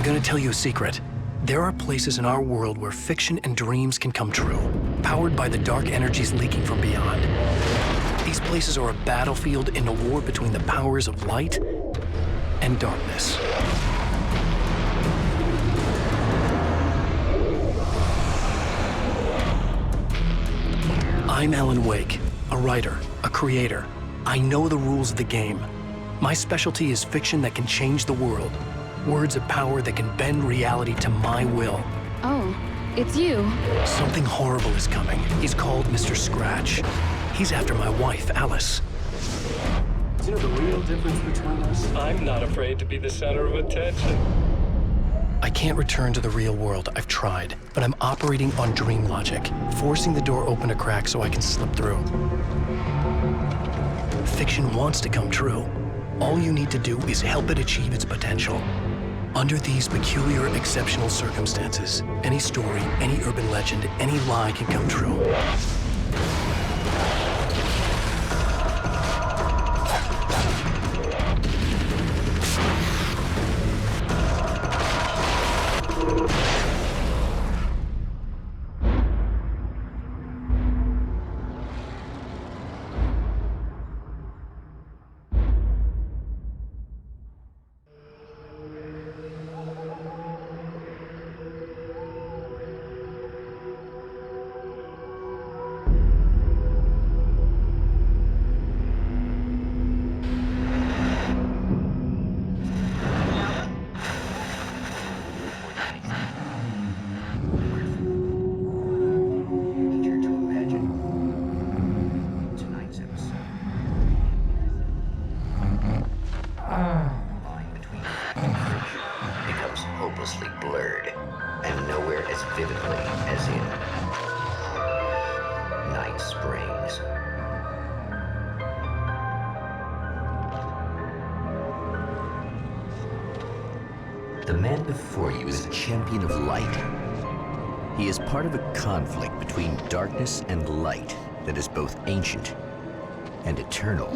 I'm gonna tell you a secret. There are places in our world where fiction and dreams can come true, powered by the dark energies leaking from beyond. These places are a battlefield in a war between the powers of light and darkness. I'm Alan Wake, a writer, a creator. I know the rules of the game. My specialty is fiction that can change the world. Words of power that can bend reality to my will. Oh, it's you. Something horrible is coming. He's called Mr. Scratch. He's after my wife, Alice. Do you know the real difference between us? I'm not afraid to be the center of attention. I can't return to the real world. I've tried, but I'm operating on dream logic, forcing the door open a crack so I can slip through. Fiction wants to come true. All you need to do is help it achieve its potential. Under these peculiar, exceptional circumstances, any story, any urban legend, any lie can come true. The man before you is a champion of light. He is part of a conflict between darkness and light that is both ancient and eternal.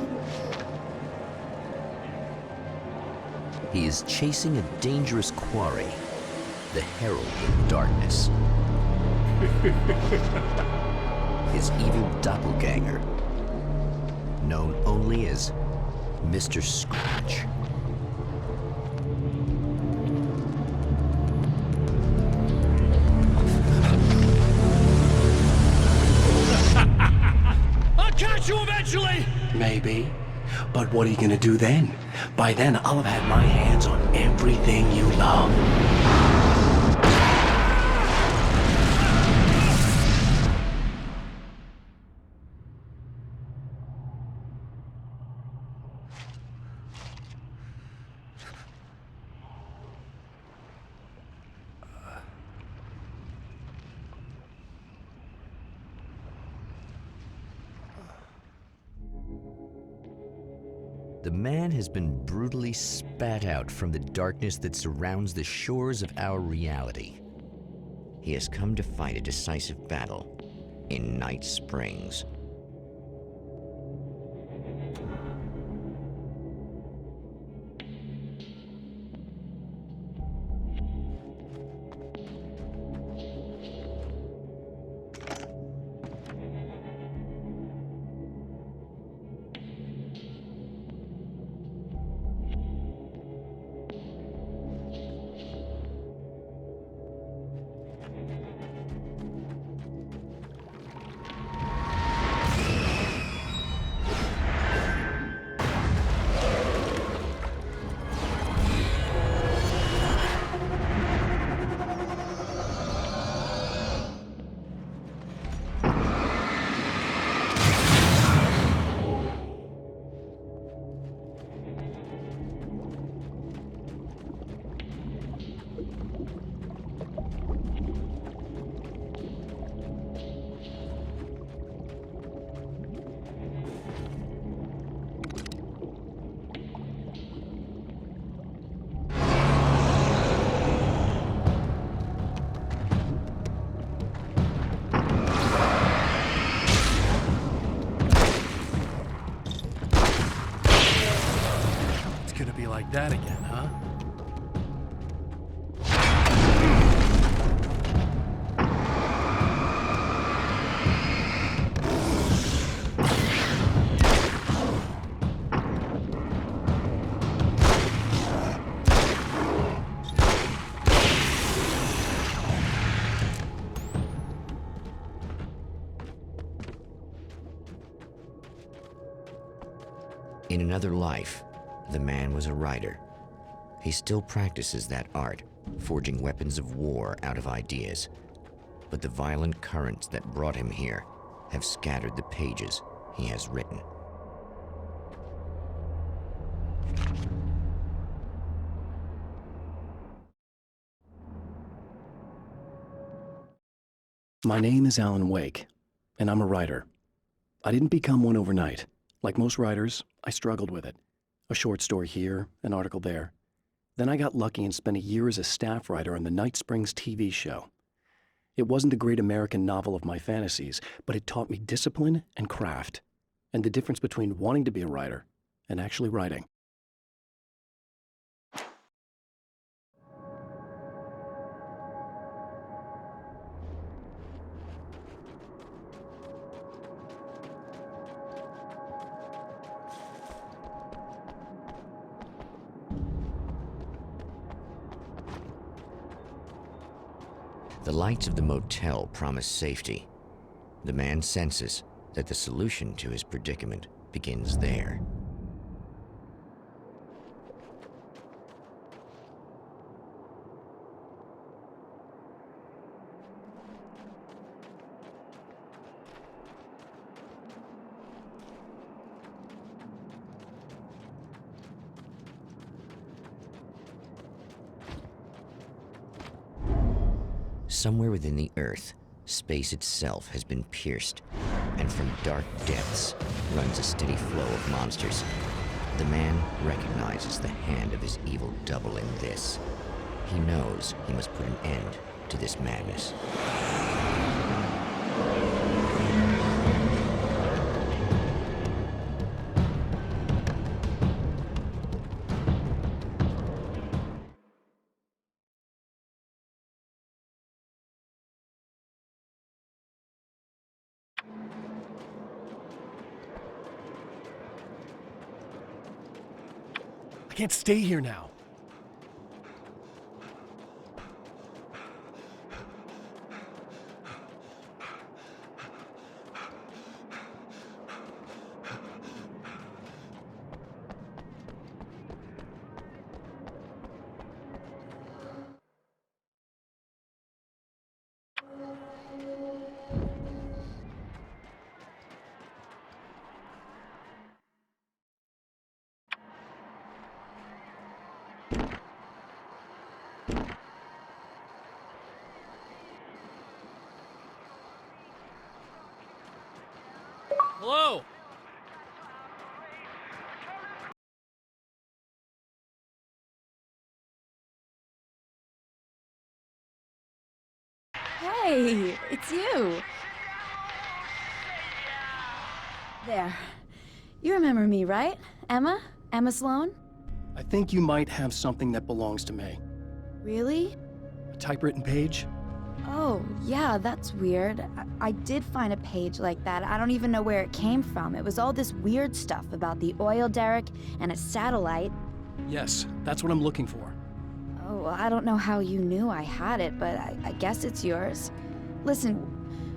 He is chasing a dangerous quarry, the Herald of Darkness. His evil doppelganger, known only as Mr. Scratch. You eventually! Maybe. But what are you gonna do then? By then, I'll have had my hands on everything you love. The man has been brutally spat out from the darkness that surrounds the shores of our reality. He has come to fight a decisive battle in Night Springs. It's gonna be like that again, huh? In another life, the man was a writer. He still practices that art, forging weapons of war out of ideas. But the violent currents that brought him here have scattered the pages he has written. My name is Alan Wake, and I'm a writer. I didn't become one overnight. Like most writers, I struggled with it. A short story here, an article there. Then I got lucky and spent a year as a staff writer on the Night Springs TV show. It wasn't the great American novel of my fantasies, but it taught me discipline and craft, and the difference between wanting to be a writer and actually writing. The lights of the motel promise safety. The man senses that the solution to his predicament begins there. Somewhere within the Earth, space itself has been pierced, and from dark depths runs a steady flow of monsters. The man recognizes the hand of his evil double in this. He knows he must put an end to this madness. I can't stay here now. Hello? Hey, it's you. There. You remember me, right? Emma? Emma Sloan? I think you might have something that belongs to me. Really? A typewritten page? Oh, yeah, that's weird. I did find a page like that. I don't even know where it came from. It was all this weird stuff about the oil derrick and a satellite. Yes, that's what I'm looking for. Oh, well, I don't know how you knew I had it, but I guess it's yours. Listen,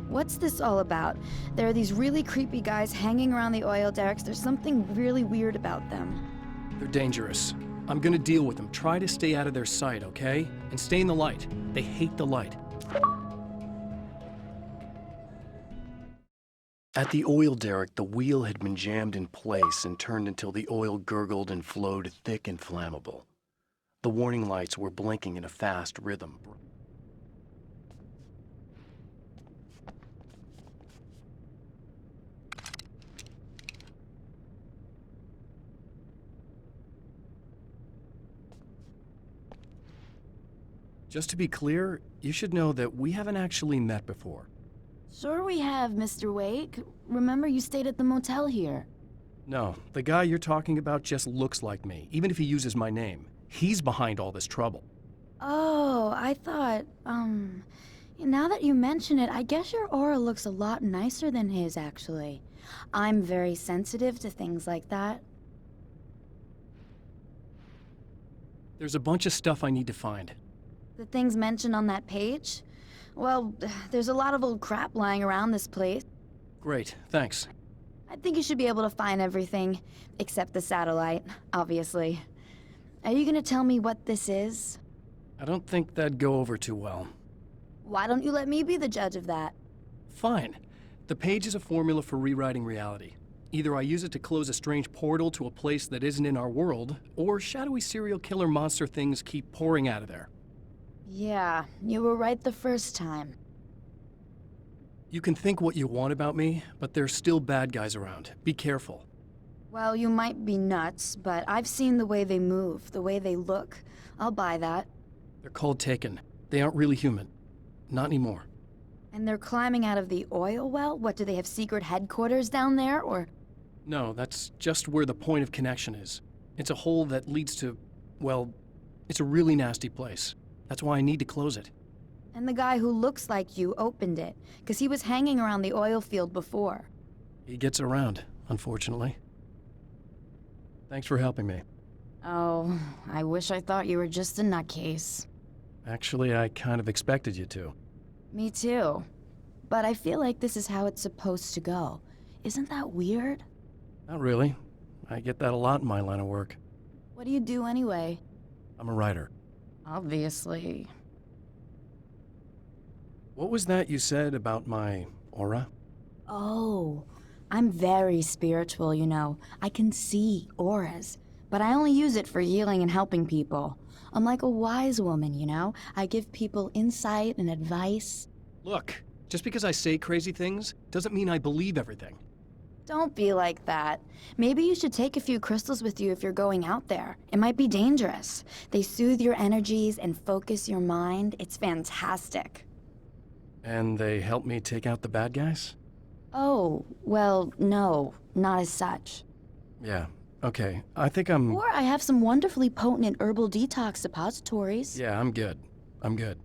what's this all about? There are these really creepy guys hanging around the oil derricks. There's something really weird about them. They're dangerous. I'm gonna deal with them. Try to stay out of their sight, okay? And stay in the light. They hate the light. At the oil derrick, the wheel had been jammed in place and turned until the oil gurgled and flowed thick and flammable. The warning lights were blinking in a fast rhythm. Just to be clear, you should know that we haven't actually met before. Sure we have, Mr. Wake. Remember you stayed at the motel here. No, the guy you're talking about just looks like me, even if he uses my name. He's behind all this trouble. Oh, I thought, now that you mention it, I guess your aura looks a lot nicer than his, actually. I'm very sensitive to things like that. There's a bunch of stuff I need to find. The things mentioned on that page? Well, there's a lot of old crap lying around this place. Great, thanks. I think you should be able to find everything, except the satellite, obviously. Are you gonna tell me what this is? I don't think that'd go over too well. Why don't you let me be the judge of that? Fine. The page is a formula for rewriting reality. Either I use it to close a strange portal to a place that isn't in our world, or shadowy serial killer monster things keep pouring out of there. Yeah, you were right the first time. You can think what you want about me, but there's still bad guys around. Be careful. Well, you might be nuts, but I've seen the way they move, the way they look. I'll buy that. They're called Taken. They aren't really human. Not anymore. And they're climbing out of the oil well? What, do they have secret headquarters down there, or...? No, that's just where the point of connection is. It's a hole that leads to, well, it's a really nasty place. That's why I need to close it. And the guy who looks like you opened it, because he was hanging around the oil field before. He gets around, unfortunately. Thanks for helping me. Oh, I wish I thought you were just a nutcase. Actually, I kind of expected you to. Me too. But I feel like this is how it's supposed to go. Isn't that weird? Not really. I get that a lot in my line of work. What do you do anyway? I'm a writer. Obviously. What was that you said about my aura? Oh, I'm very spiritual, you know. I can see auras, but I only use it for healing and helping people. I'm like a wise woman, you know? I give people insight and advice. Look, just because I say crazy things doesn't mean I believe everything. Don't be like that. Maybe you should take a few crystals with you if you're going out there. It might be dangerous. They soothe your energies and focus your mind. It's fantastic. And they help me take out the bad guys? Oh, well, no, not as such. Yeah, okay. I think I'm... Or I have some wonderfully potent herbal detox suppositories. Yeah, I'm good. I'm good.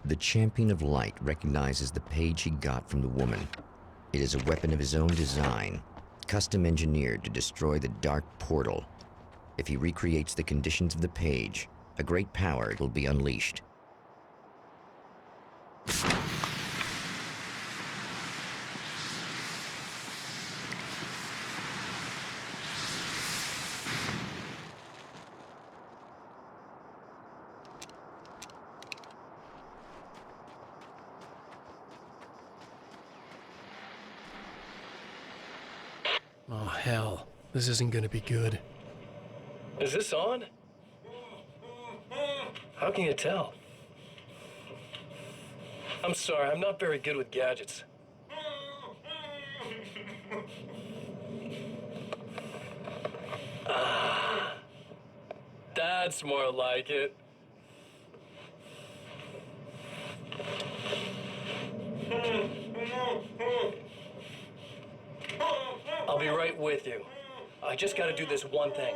The champion of light recognizes the page he got from the woman. It is a weapon of his own design, custom engineered to destroy the dark portal. If he recreates the conditions of the page, a great power will be unleashed. Oh, hell. This isn't gonna be good. Is this on? How can you tell? I'm sorry, I'm not very good with gadgets. Ah, that's more like it. I'll be right with you. I just gotta do this one thing.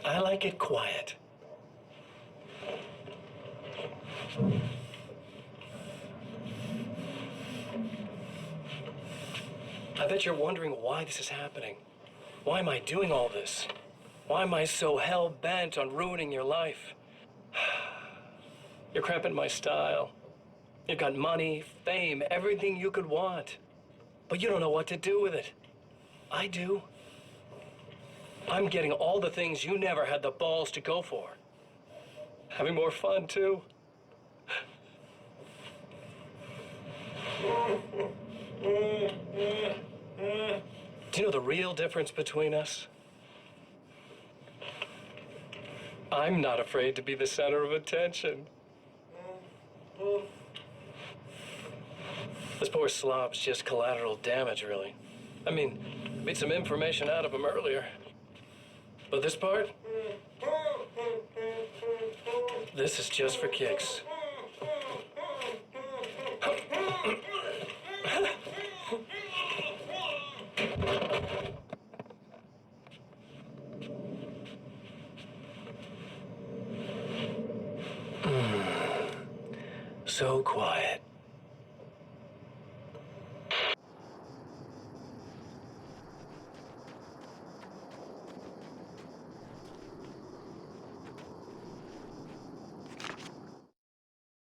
I like it quiet. I bet you're wondering why this is happening. Why am I doing all this? Why am I so hell-bent on ruining your life? You're cramping my style. You've got money, fame, everything you could want. But you don't know what to do with it. I do. I'm getting all the things you never had the balls to go for. Having more fun, too. Do you know the real difference between us? I'm not afraid to be the center of attention. This poor slob's just collateral damage, really. I mean, beat some information out of him earlier. But this part? This is just for kicks. So quiet.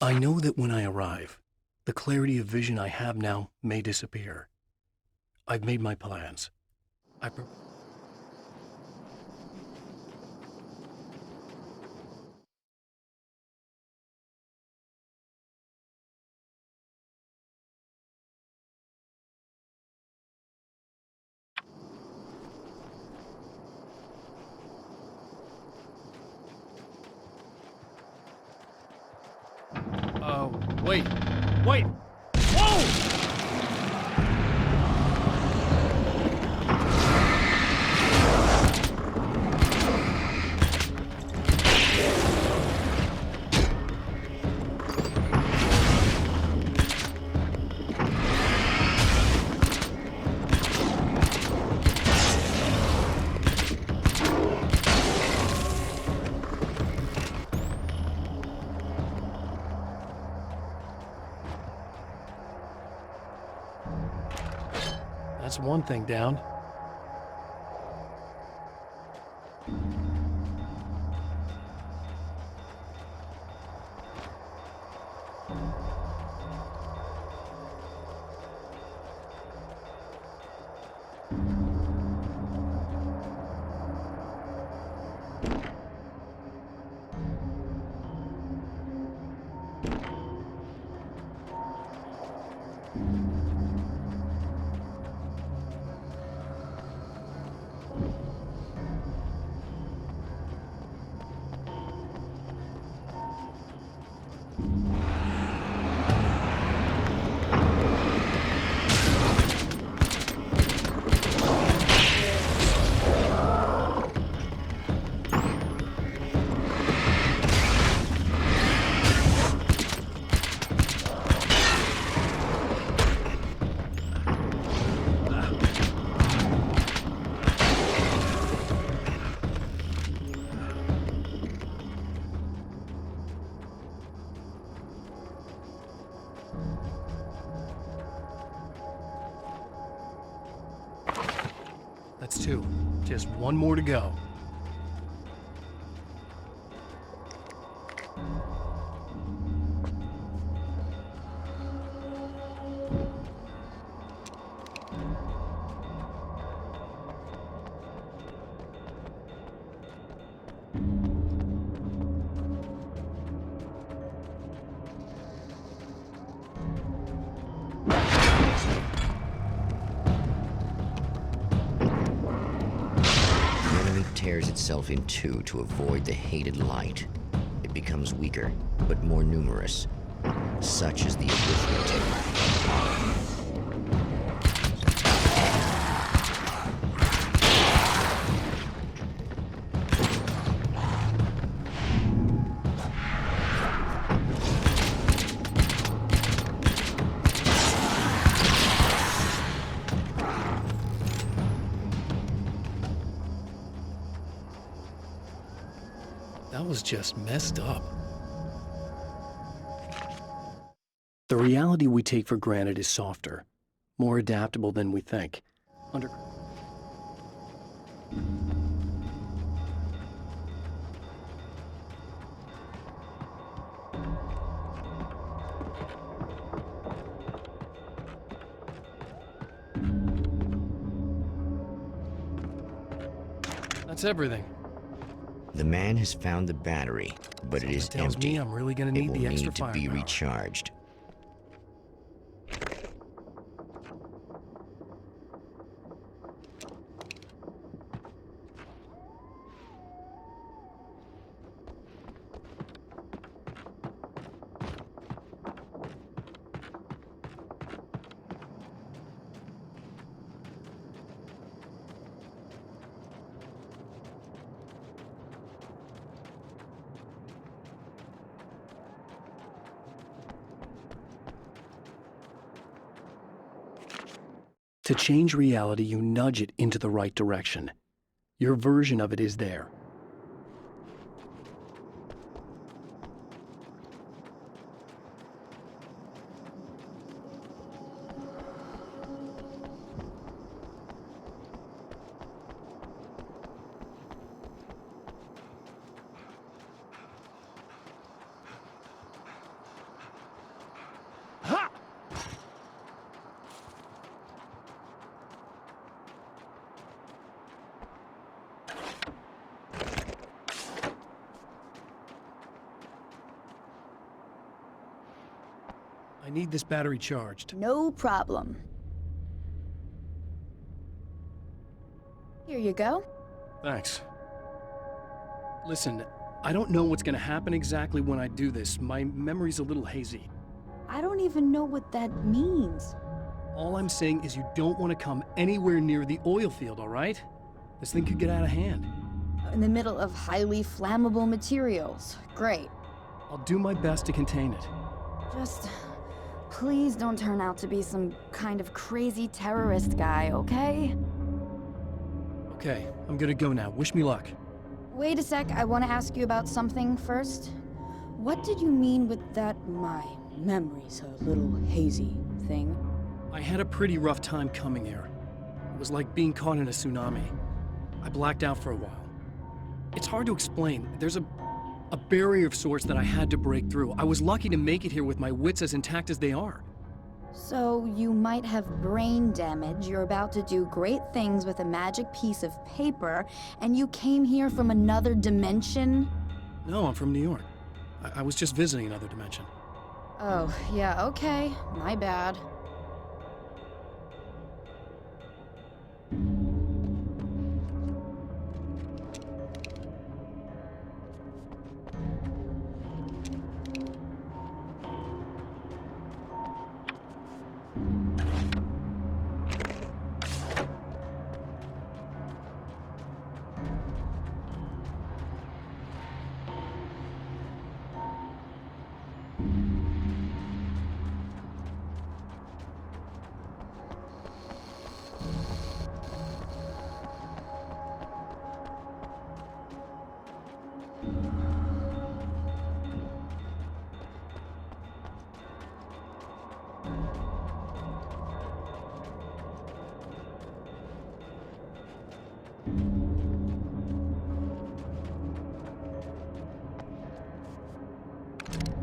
I know that when I arrive, the clarity of vision I have now may disappear. I've made my plans. Wait. Wait! Whoa! That's one thing down. That's two. Just one more to go. Tears itself in two to avoid the hated light. It becomes weaker, but more numerous. Such is the arithmetic. That was just messed up. The reality we take for granted is softer, more adaptable than we think. That's everything. The man has found the battery, but it is Tells empty. me I'm really gonna It need will the extra need to be firepower. recharged. To change reality, you nudge it into the right direction. Your version of it is there. need this battery charged. No problem. Here you go. Thanks. Listen, I don't know what's gonna happen exactly when I do this. My memory's a little hazy. I don't even know what that means. All I'm saying is you don't want to come anywhere near the oil field, all right? This thing could get out of hand. In the middle of highly flammable materials. Great. I'll do my best to contain it. Just please don't turn out to be some kind of crazy terrorist guy, okay? Okay, I'm gonna go now. Wish me luck. Wait a sec, I want to ask you about something first. What did you mean with that my memory's a little hazy thing? I had a pretty rough time coming here. It was like being caught in a tsunami. I blacked out for a while. It's hard to explain. There's a barrier of sorts that I had to break through. I was lucky to make it here with my wits as intact as they are. So you might have brain damage, you're about to do great things with a magic piece of paper, and you came here from another dimension? No, I'm from New York. I was just visiting another dimension. Oh, yeah, okay. My bad.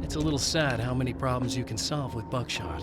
It's a little sad how many problems you can solve with buckshot.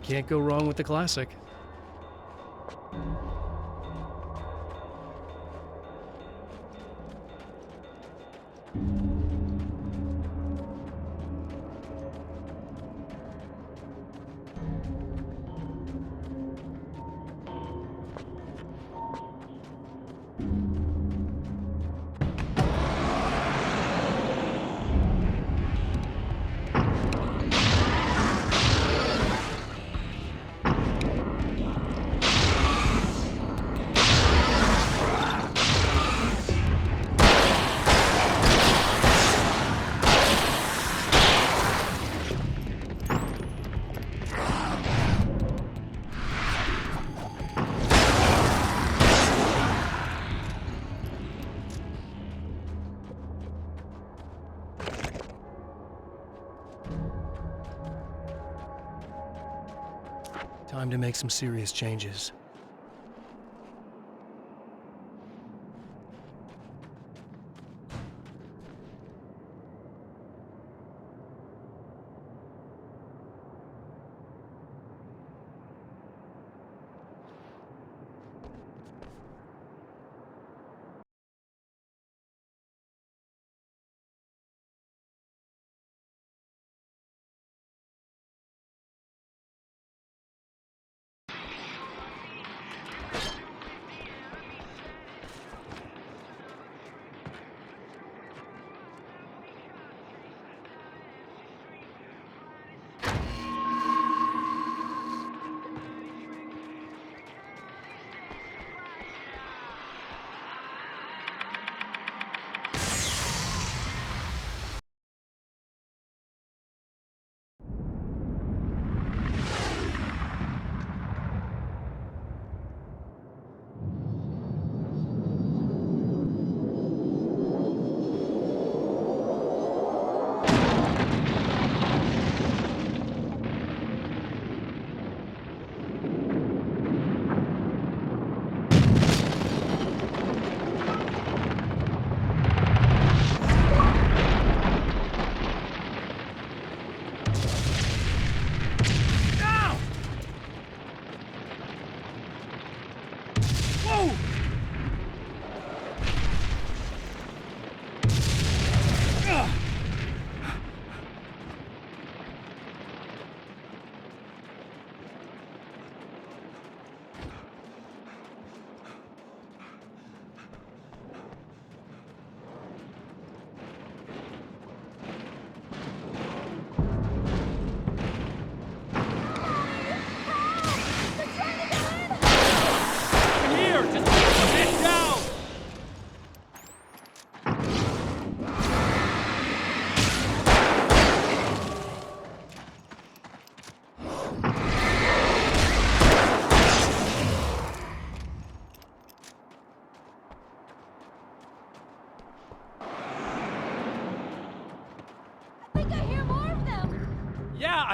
Can't go wrong with the classic. Time to make some serious changes.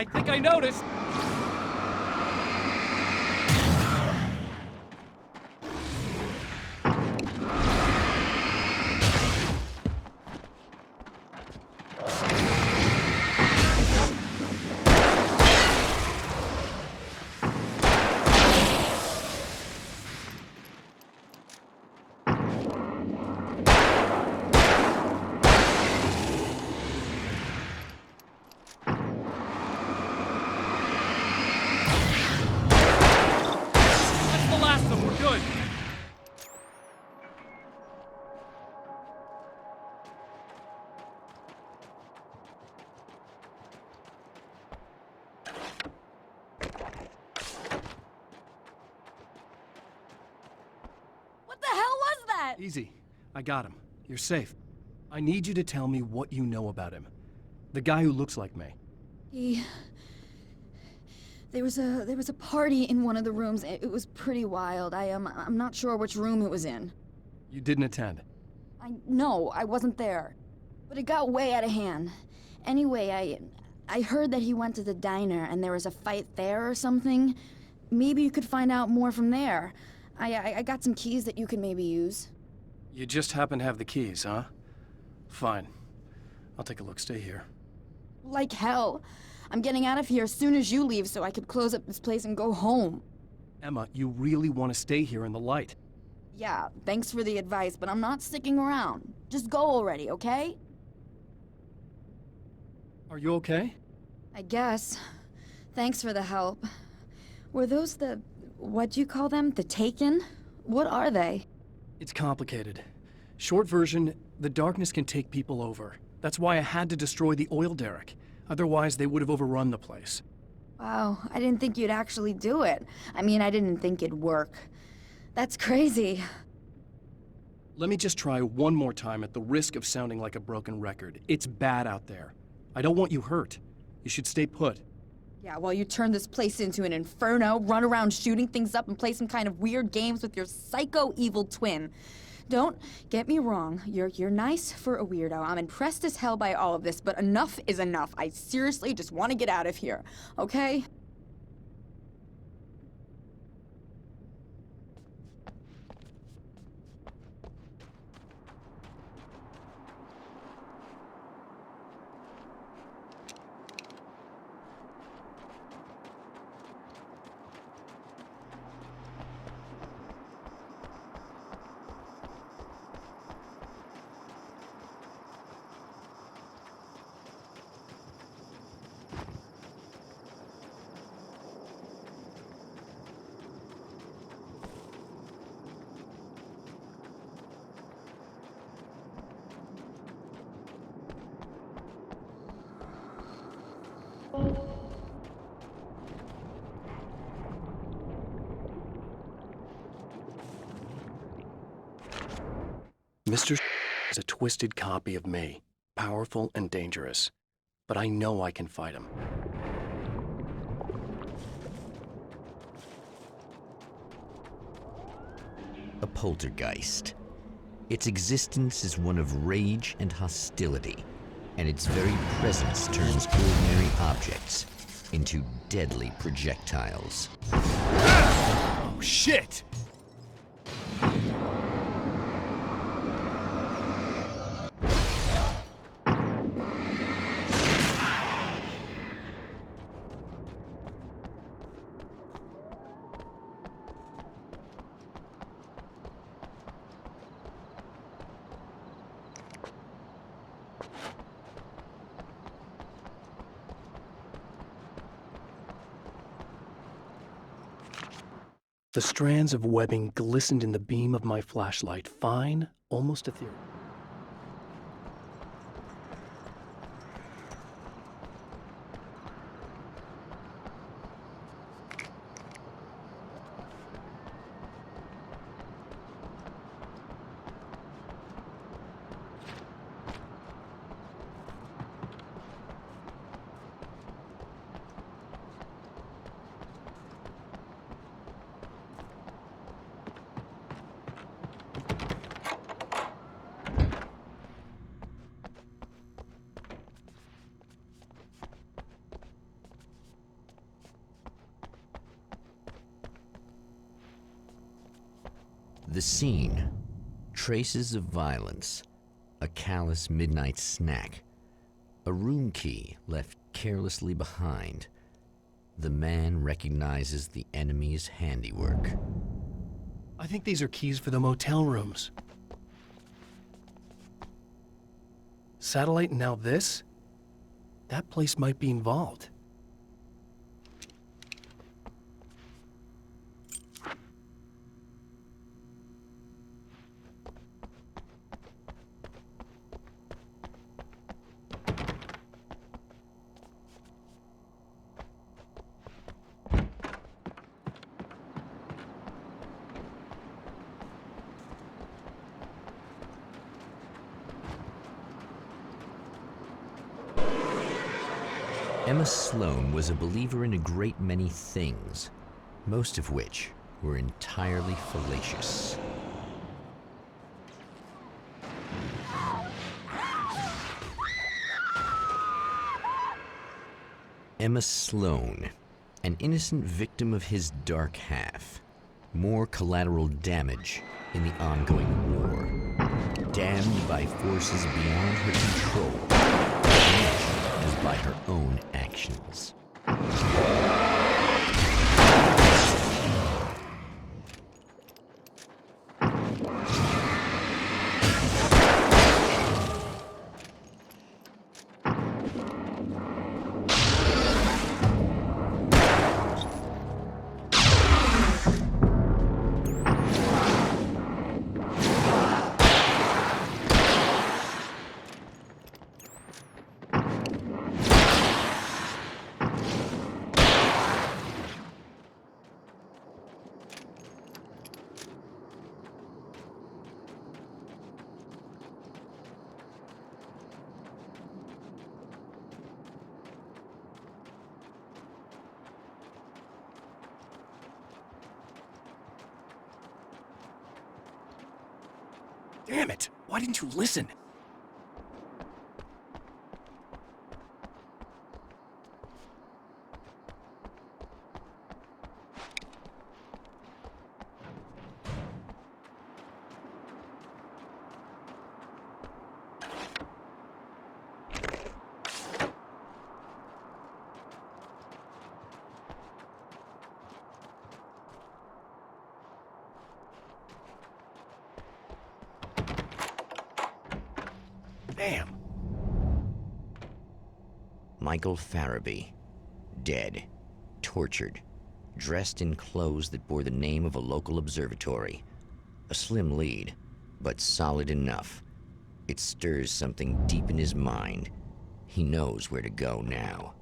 I think I noticed. Easy. I got him. You're safe. I need you to tell me what you know about him. The guy who looks like me. There was a party in one of the rooms. It was pretty wild. I'm not sure which room it was in. You didn't attend? No, I wasn't there. But it got way out of hand. Anyway, I heard that he went to the diner and there was a fight there or something. Maybe you could find out more from there. I got some keys that you could maybe use. You just happen to have the keys, huh? Fine. I'll take a look. Stay here. Like hell. I'm getting out of here as soon as you leave so I could close up this place and go home. Emma, you really want to stay here in the light? Yeah, thanks for the advice, but I'm not sticking around. Just go already, okay? Are you okay? I guess. Thanks for the help. Were those what'd you call them? The Taken? What are they? It's complicated. Short version, the darkness can take people over. That's why I had to destroy the oil derrick. Otherwise, they would have overrun the place. Wow, I didn't think you'd actually do it. I mean, I didn't think it'd work. That's crazy. Let me just try one more time at the risk of sounding like a broken record. It's bad out there. I don't want you hurt. You should stay put. Yeah, well, you turn this place into an inferno, run around shooting things up and play some kind of weird games with your psycho evil twin. Don't get me wrong, you're nice for a weirdo. I'm impressed as hell by all of this, but enough is enough. I seriously just want to get out of here, okay? Mr. is a twisted copy of me, powerful and dangerous. But I know I can fight him. A poltergeist. Its existence is one of rage and hostility, and its very presence turns ordinary objects into deadly projectiles. Oh, shit! The strands of webbing glistened in the beam of my flashlight, fine, almost ethereal. The scene: traces of violence, a callous midnight snack, a room key left carelessly behind. The man recognizes the enemy's handiwork. I think these are keys for the motel rooms. Satellite and now this? That place might be involved. Emma Sloan was a believer in a great many things, most of which were entirely fallacious. Emma Sloan, an innocent victim of his dark half. More collateral damage in the ongoing war. Damned by forces beyond her control, as much as by her own actions. Damn it! Why didn't you listen? Damn. Michael Farabee, dead, tortured, dressed in clothes that bore the name of a local observatory. A slim lead, but solid enough. It stirs something deep in his mind. He knows where to go now.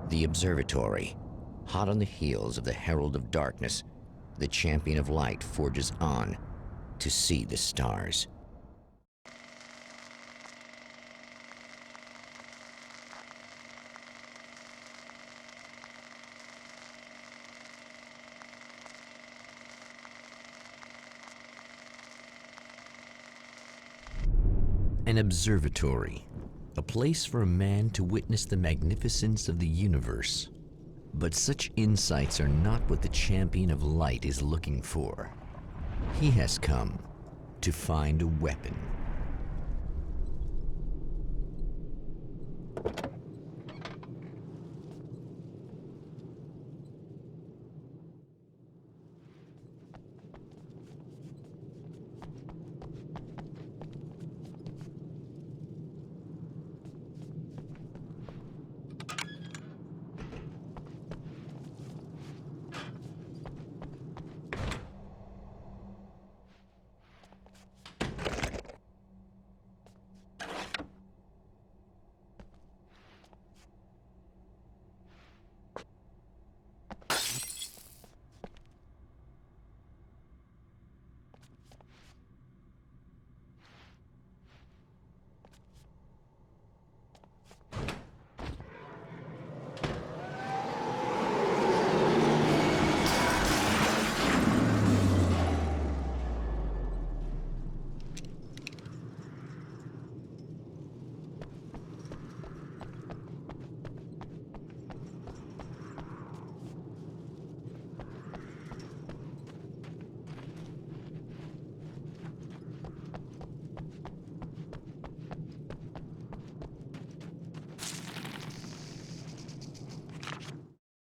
The observatory. Hot on the heels of the Herald of Darkness, the Champion of Light forges on to see the stars. An observatory, a place for a man to witness the magnificence of the universe. But such insights are not what the Champion of Light is looking for. He has come to find a weapon.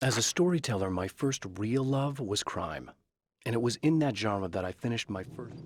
As a storyteller, my first real love was crime. And it was in that genre that I finished my first...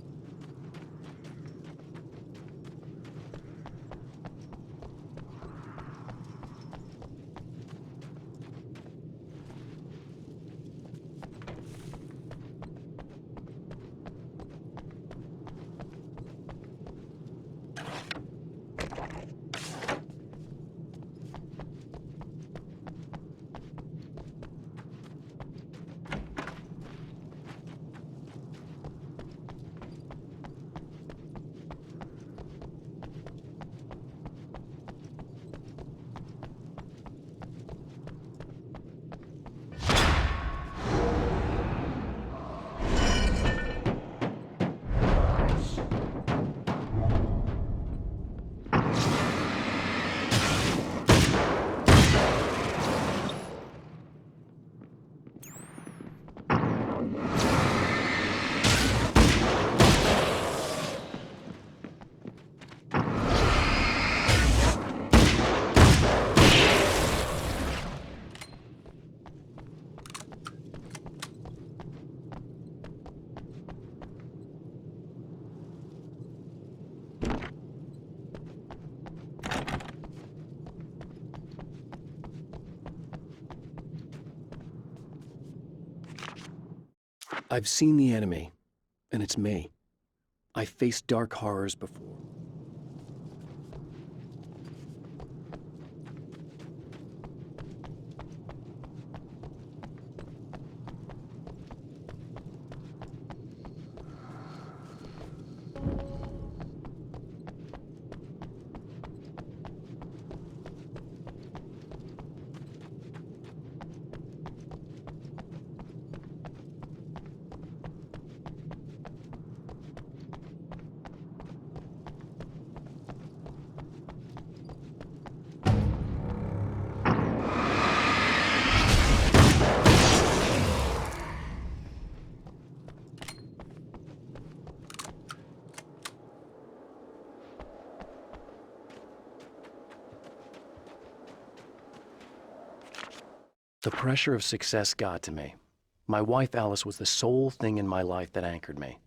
I've seen the enemy, and it's me. I faced dark horrors before. The pressure of success got to me. My wife Alice was the sole thing in my life that anchored me.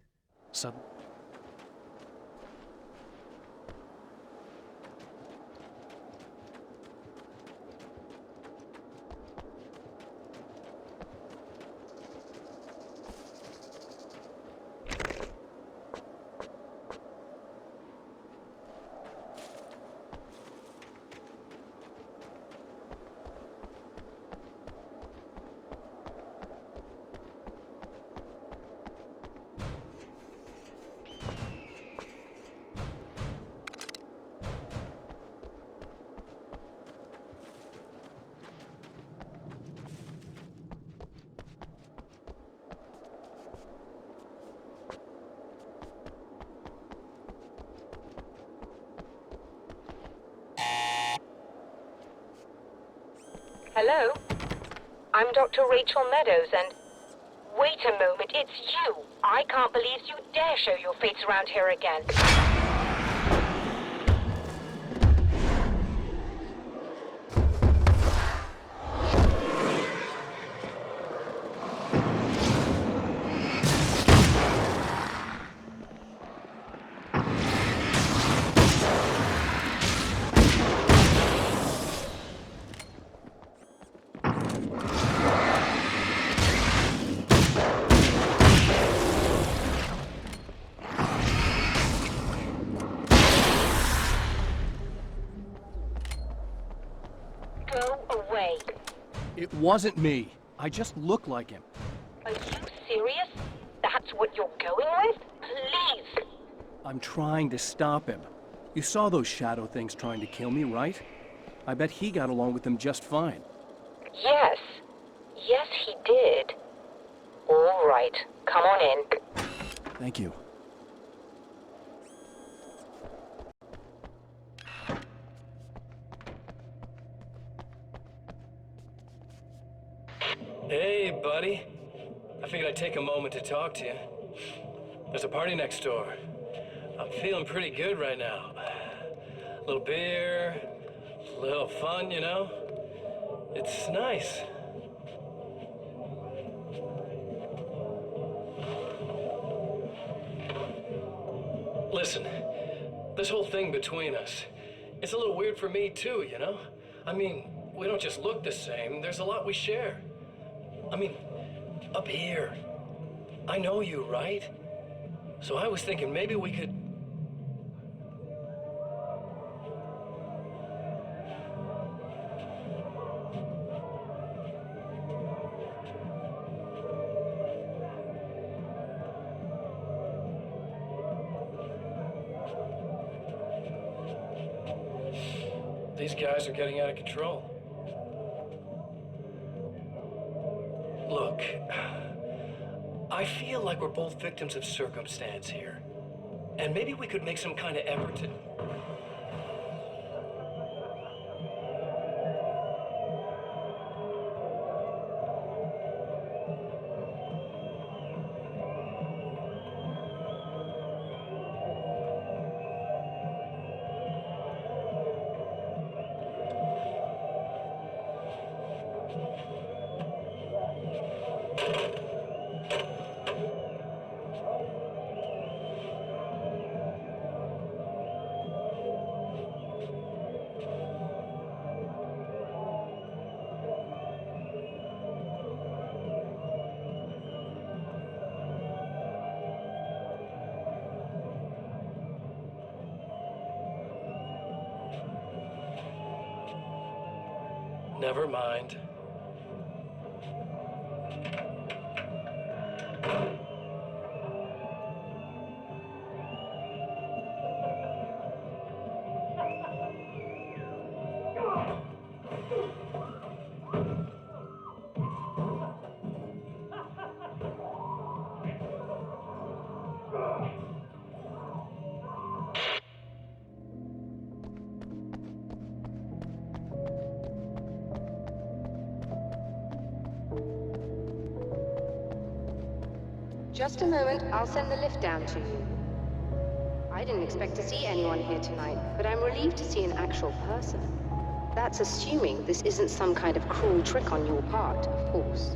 Hello? I'm Dr. Rachel Meadows, and... Wait a moment, it's you! I can't believe you dare show your face around here again. It wasn't me. I just look like him. Are you serious? That's what you're going with? Please! I'm trying to stop him. You saw those shadow things trying to kill me, right? I bet he got along with them just fine. Yes. Yes, he did. All right. Come on in. Thank you. Hey, buddy. I figured I'd take a moment to talk to you. There's a party next door. I'm feeling pretty good right now. A little beer, a little fun, you know? It's nice. Listen, this whole thing between us, it's a little weird for me too, you know? I mean, we don't just look the same, there's a lot we share. I mean, up here, I know you, right? So I was thinking maybe we could... These guys are getting out of control. Look, I feel like we're both victims of circumstance here. And maybe we could make some kind of effort to... Never mind. Just a moment, I'll send the lift down to you. I didn't expect to see anyone here tonight, but I'm relieved to see an actual person. That's assuming this isn't some kind of cruel trick on your part, of course.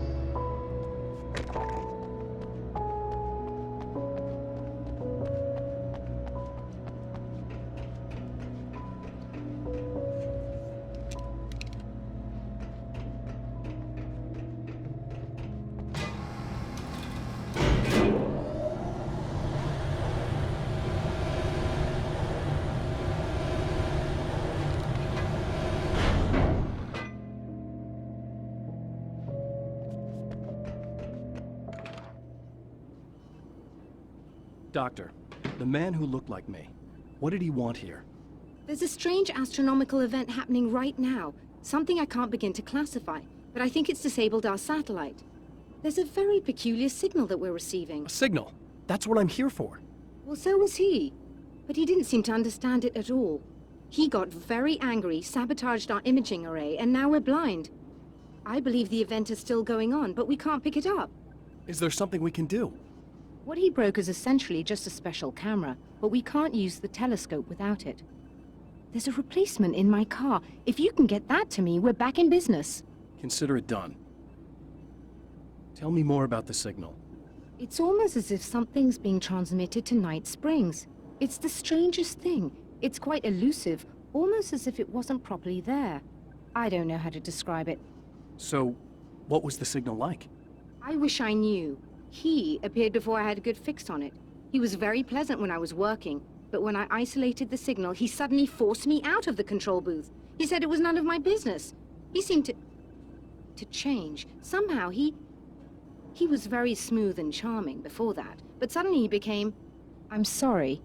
Doctor, the man who looked like me, what did he want here? There's a strange astronomical event happening right now. Something I can't begin to classify, but I think it's disabled our satellite. There's a very peculiar signal that we're receiving. A signal? That's what I'm here for. Well, so was he. But he didn't seem to understand it at all. He got very angry, sabotaged our imaging array, and now we're blind. I believe the event is still going on, but we can't pick it up. Is there something we can do? What he broke is essentially just a special camera, but we can't use the telescope without it. There's a replacement in my car. If you can get that to me, we're back in business. Consider it done. Tell me more about the signal. It's almost as if something's being transmitted to Night Springs. It's the strangest thing. It's quite elusive, almost as if it wasn't properly there. I don't know how to describe it. So, what was the signal like? I wish I knew. He appeared before I had a good fix on it. He was very pleasant when I was working, but when I isolated the signal, he suddenly forced me out of the control booth. He said it was none of my business. He seemed to change. Somehow he was very smooth and charming before that, but suddenly he became, I'm sorry.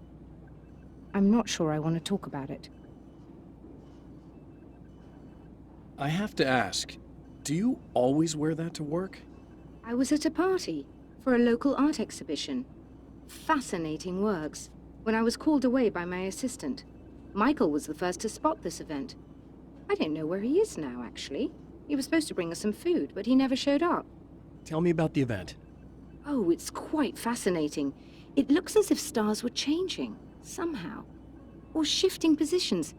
I'm not sure I want to talk about it. I have to ask, do you always wear that to work? I was at a party for a local art exhibition. Fascinating works. When I was called away by my assistant. Michael was the first to spot this event. I don't know where he is now, actually. He was supposed to bring us some food, but he never showed up. Tell me about the event. Oh, it's quite fascinating. It looks as if stars were changing, somehow. Or shifting positions.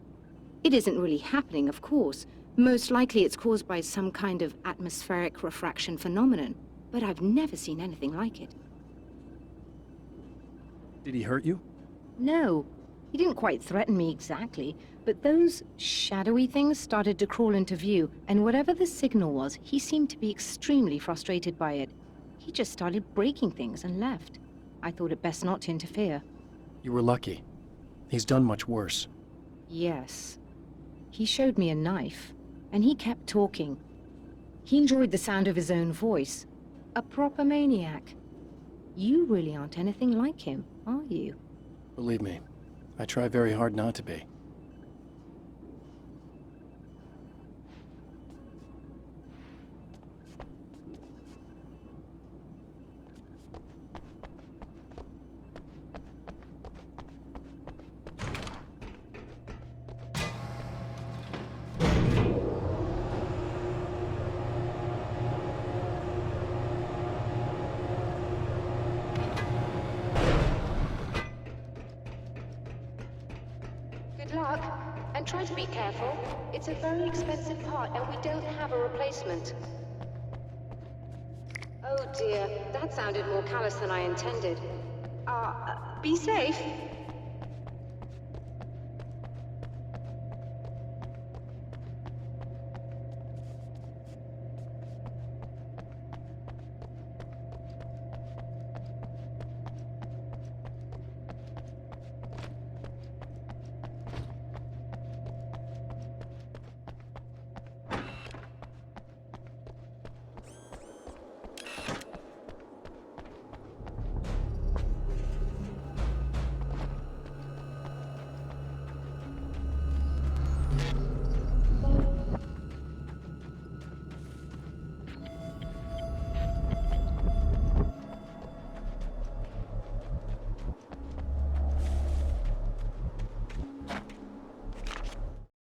It isn't really happening, of course. Most likely it's caused by some kind of atmospheric refraction phenomenon. But I've never seen anything like it. Did he hurt you? No, he didn't quite threaten me exactly, but those shadowy things started to crawl into view, and whatever the signal was, he seemed to be extremely frustrated by it. He just started breaking things and left. I thought it best not to interfere. You were lucky. He's done much worse. Yes. He showed me a knife, and he kept talking. He enjoyed the sound of his own voice. A proper maniac. You really aren't anything like him, are you? Believe me, I try very hard not to be. Good luck, and try to be careful. It's a very expensive part, and we don't have a replacement. Oh dear, that sounded more callous than I intended. Be safe.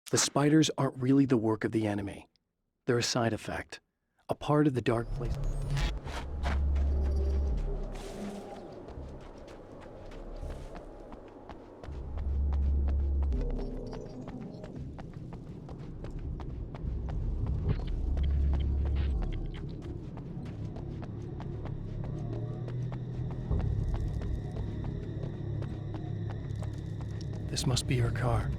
The spiders aren't really the work of the enemy. They're a side effect, a part of the dark place. This must be your car.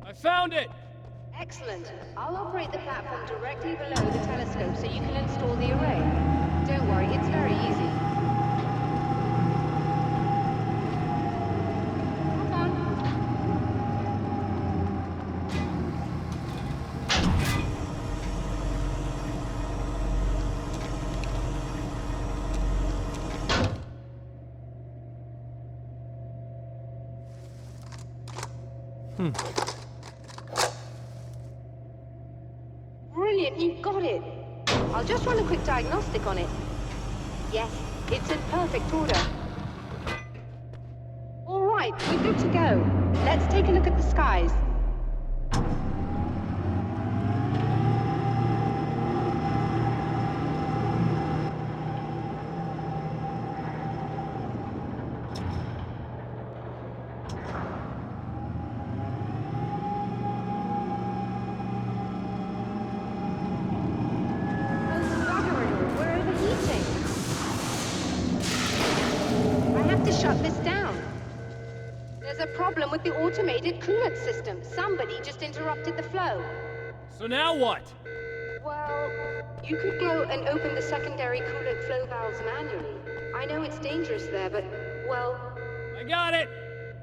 I found it! Excellent. I'll operate the platform directly below the telescope so you can install the array. Don't worry, it's very easy. Hold on. Brilliant, you've got it. I'll just run a quick diagnostic on it. Yes, it's in perfect order. All right, we're good to go. Let's take a look at the skies. Shut this down. There's a problem with the automated coolant system. Somebody just interrupted the flow. So now what? Well, you could go and open the secondary coolant flow valves manually. I know it's dangerous there, but, well... I got it!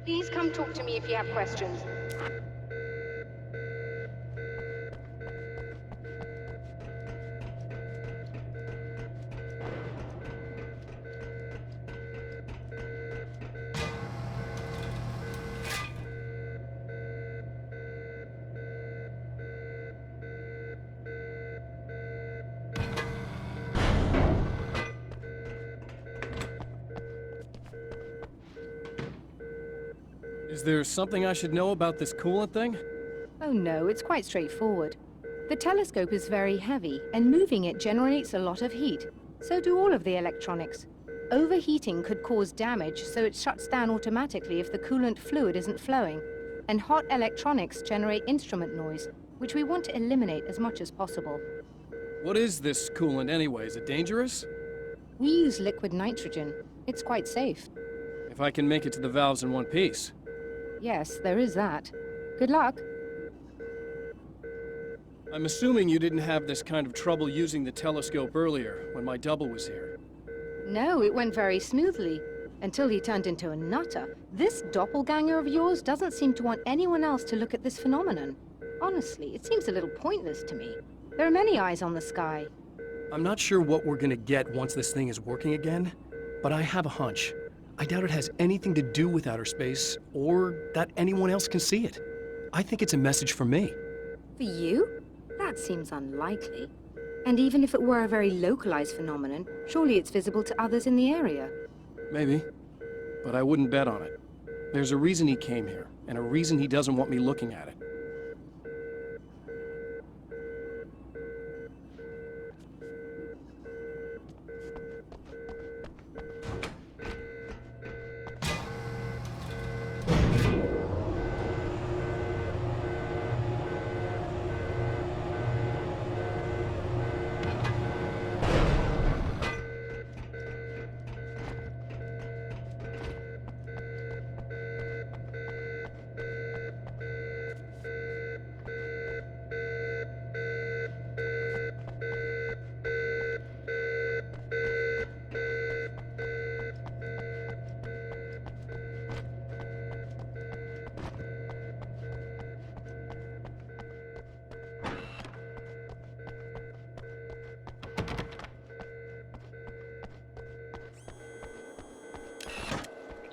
Please come talk to me if you have questions. Is there something I should know about this coolant thing? Oh no, it's quite straightforward. The telescope is very heavy, and moving it generates a lot of heat. So do all of the electronics. Overheating could cause damage, so it shuts down automatically if the coolant fluid isn't flowing. And hot electronics generate instrument noise, which we want to eliminate as much as possible. What is this coolant anyway? Is it dangerous? We use liquid nitrogen. It's quite safe. If I can make it to the valves in one piece. Yes, there is that. Good luck. I'm assuming you didn't have this kind of trouble using the telescope earlier, when my double was here. No, it went very smoothly. Until he turned into a nutter. This doppelganger of yours doesn't seem to want anyone else to look at this phenomenon. Honestly, it seems a little pointless to me. There are many eyes on the sky. I'm not sure what we're gonna get once this thing is working again, but I have a hunch. I doubt it has anything to do with outer space, or that anyone else can see it. I think it's a message for me. For you? That seems unlikely. And even if it were a very localized phenomenon, surely it's visible to others in the area. Maybe. But I wouldn't bet on it. There's a reason he came here, and a reason he doesn't want me looking at it.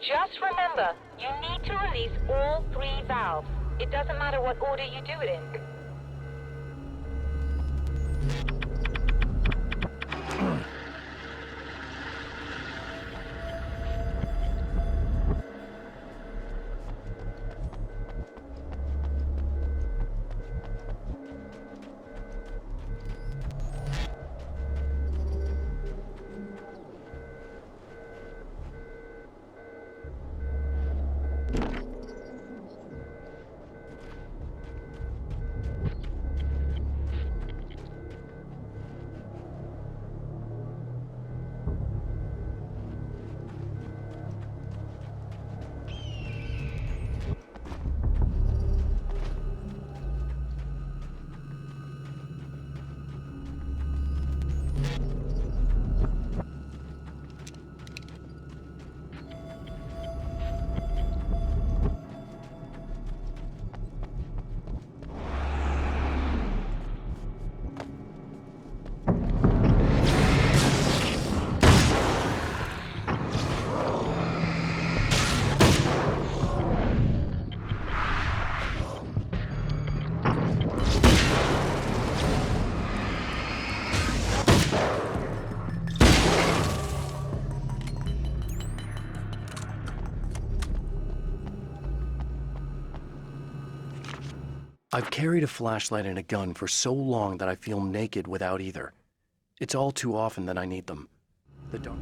Just remember, you need to release all 3 valves. It doesn't matter what order you do it in. I've carried a flashlight and a gun for so long that I feel naked without either. It's all too often that I need them. The dark...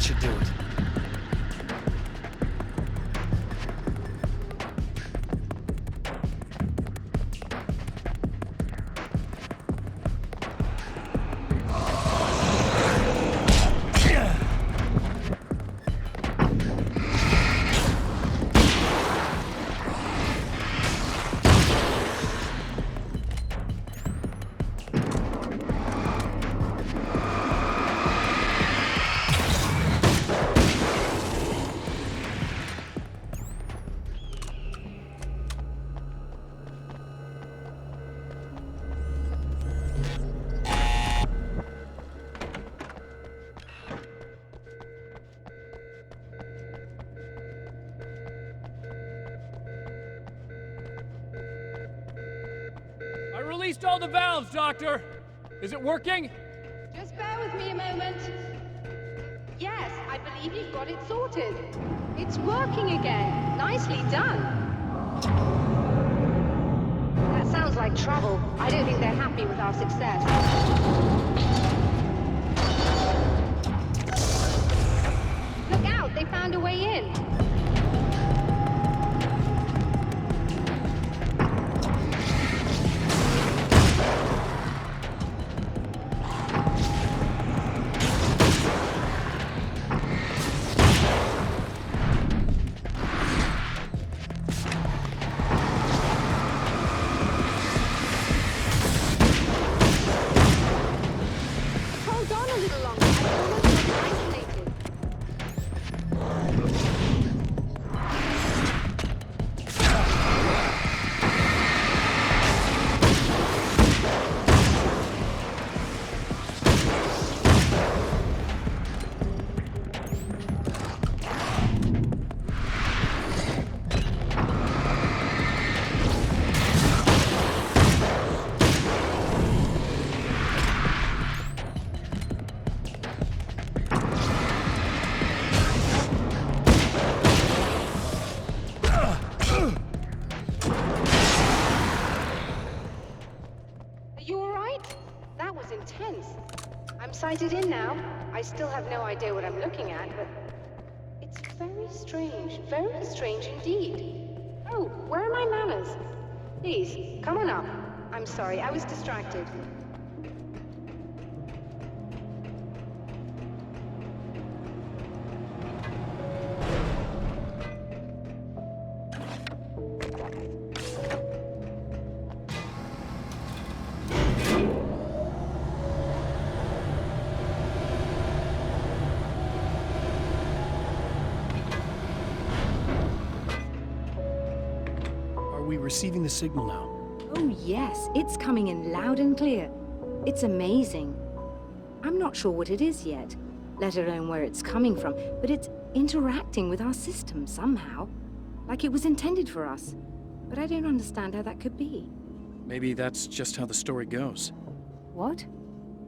should do it. Released all the valves, Doctor! Is it working? Just bear with me a moment. Yes, I believe you've got it sorted. It's working again. Nicely done. That sounds like trouble. I don't think they're happy with our success. Look out, they found a way in. Sighted in now. I still have no idea what I'm looking at, but it's very strange indeed. Oh, where are my manners? Please, come on up. I'm sorry, I was distracted. receiving the signal now? Oh yes, it's coming in loud and clear. It's amazing. I'm not sure what it is yet, let alone where it's coming from, but it's interacting with our system somehow. Like it was intended for us. But I don't understand how that could be. Maybe that's just how the story goes. What?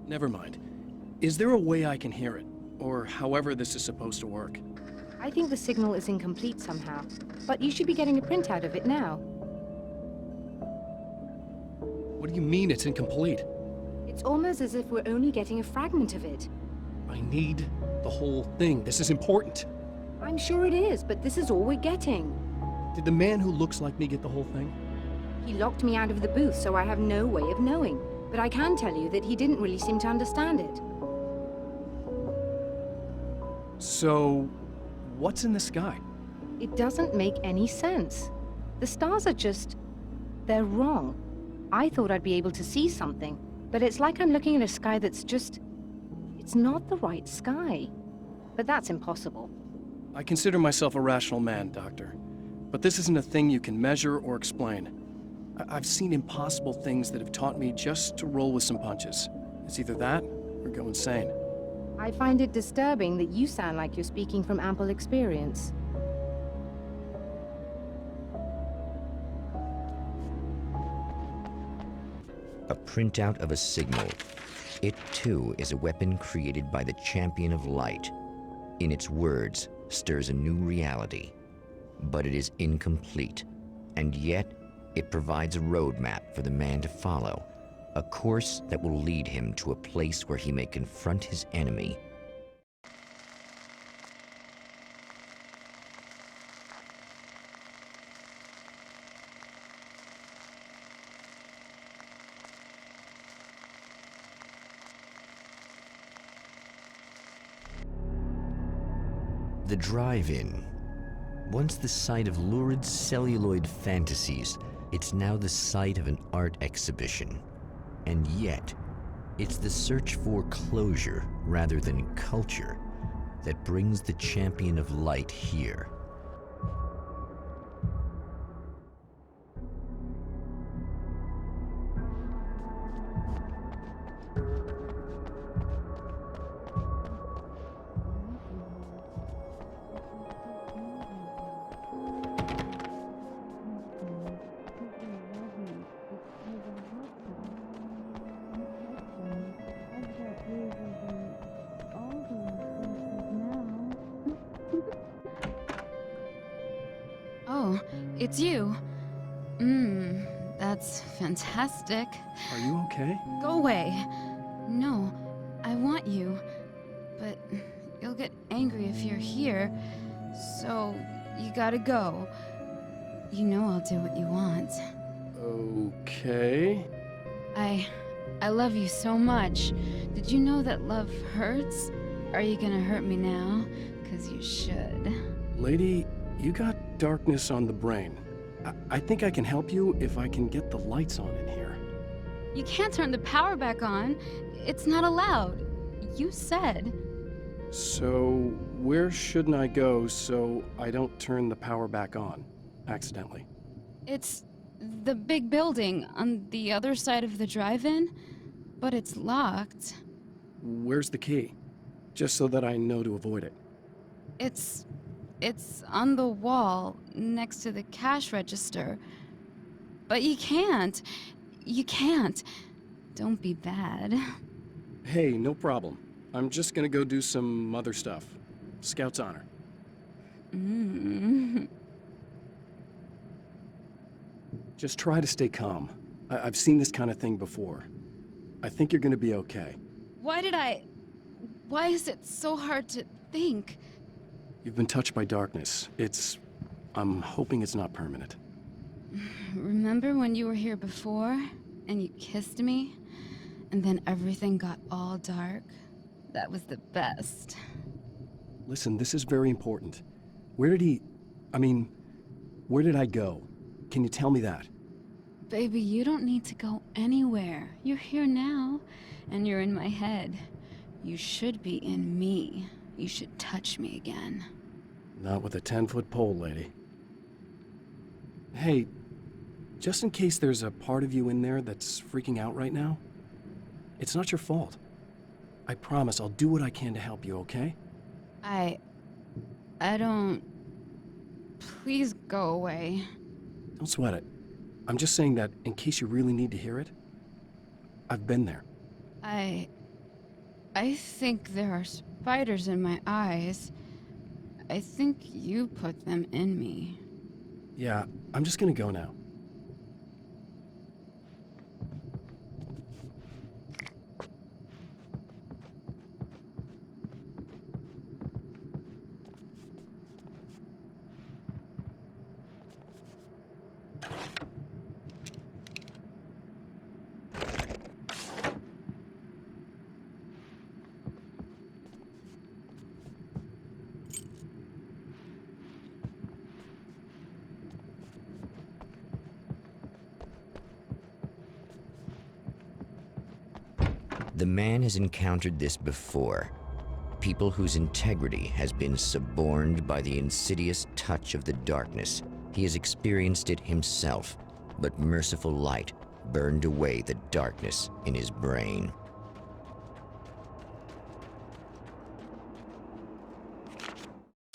Never mind. Is there a way I can hear it? Or however this is supposed to work? I think the signal is incomplete somehow, but you should be getting a printout of it now. What do you mean it's incomplete? It's almost as if we're only getting a fragment of it. I need the whole thing. This is important. I'm sure it is, but this is all we're getting. Did the man who looks like me get the whole thing? He locked me out of the booth, so I have no way of knowing. But I can tell you that he didn't really seem to understand it. So, what's in the sky? It doesn't make any sense. The stars are just... they're wrong. I thought I'd be able to see something, but it's like I'm looking at a sky that's just... it's not the right sky. But that's impossible. I consider myself a rational man, Doctor. But this isn't a thing you can measure or explain. I've seen impossible things that have taught me just to roll with some punches. It's either that, or go insane. I find it disturbing that you sound like you're speaking from ample experience. A printout of a signal. It too is a weapon created by the champion of light. In its words, stirs a new reality. But it is incomplete, and yet it provides a roadmap for the man to follow, a course that will lead him to a place where he may confront his enemy. The drive-in. Once the site of lurid celluloid fantasies, it's now the site of an art exhibition. And yet, it's the search for closure rather than culture that brings the champion of light here. Oh, it's you. That's fantastic. Are you okay? Go away. No, I want you. But you'll get angry if you're here. So, you gotta go. You know I'll do what you want. Okay. I love you so much. Did you know that love hurts? Are you gonna hurt me now? 'Cause you should. Lady, you got darkness on the brain. I think I can help you if I can get the lights on in here. You can't turn the power back on. It's not allowed. You said. So, where shouldn't I go so I don't turn the power back on accidentally? It's the big building on the other side of the drive-in, but it's locked. Where's the key? Just so that I know to avoid it. It's on the wall next to the cash register. But you can't. You can't. Don't be bad. Hey, no problem. I'm just gonna go do some other stuff. Scout's honor. Just try to stay calm. I've seen this kind of thing before. I think you're gonna be okay. Why is it so hard to think? You've been touched by darkness. I'm hoping it's not permanent. Remember when you were here before, and you kissed me? And then everything got all dark? That was the best. Listen, this is very important. Where did I go? Can you tell me that? Baby, you don't need to go anywhere. You're here now, and you're in my head. You should be in me. You should touch me again. Not with a 10-foot pole, lady. Hey, Just in case there's a part of you in there that's freaking out right now, it's not your fault. I promise I'll do what I can to help you, okay? I don't... Please go away. Don't sweat it. I'm just saying that in case you really need to hear it, I've been there. I think there are spiders in my eyes. I think you put them in me. Yeah, I'm just gonna go now. The man has encountered this before. People whose integrity has been suborned by the insidious touch of the darkness. He has experienced it himself, but merciful light burned away the darkness in his brain.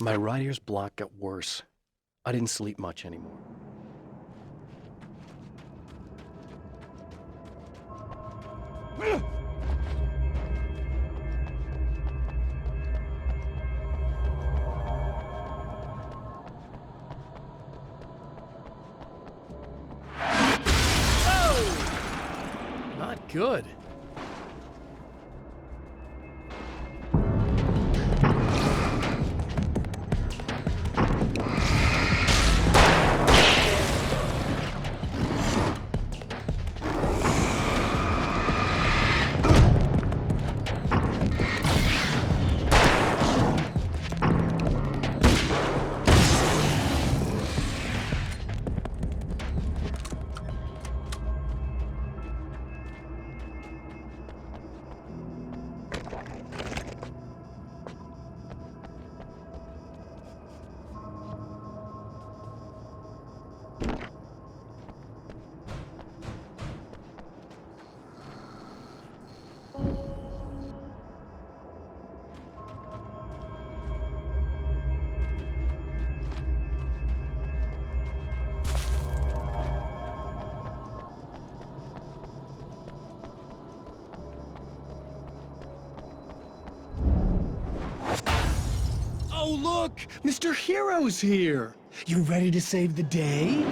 My right ear's block got worse. I didn't sleep much anymore. Not good. Oh, look! Mr. Hero's here! You ready to save the day?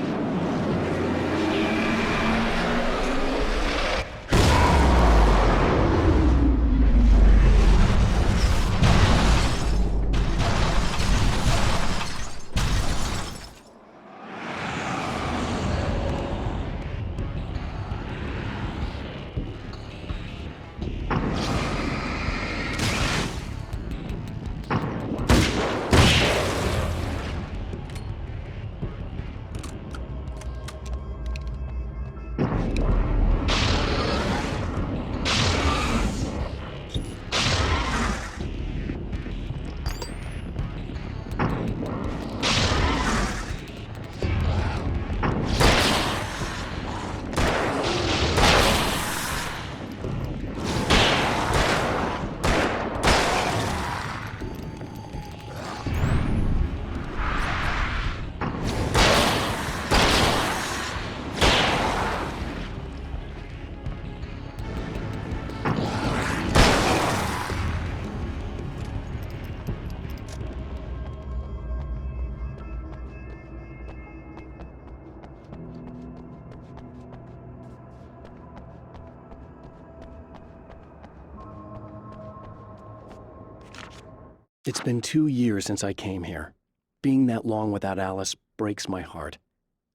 It's been 2 years since I came here. Being that long without Alice breaks my heart.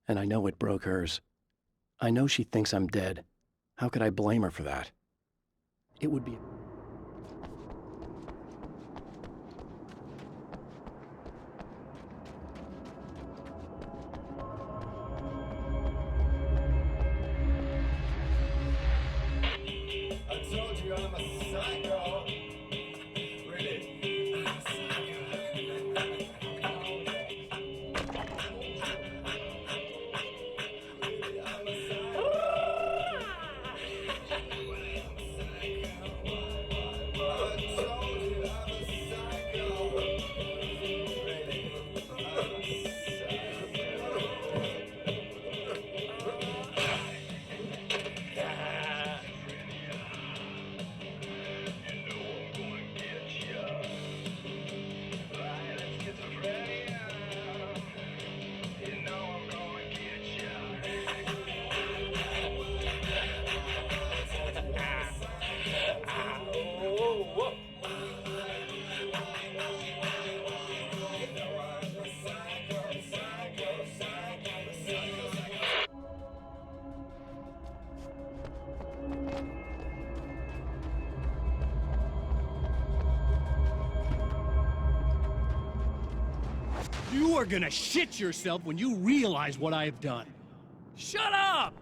And I know it broke hers. I know she thinks I'm dead. How could I blame her for that? It would be... I told you I'm a psycho. Really? I'm a psycho. You are gonna shit yourself when you realize what I have done. Shut up!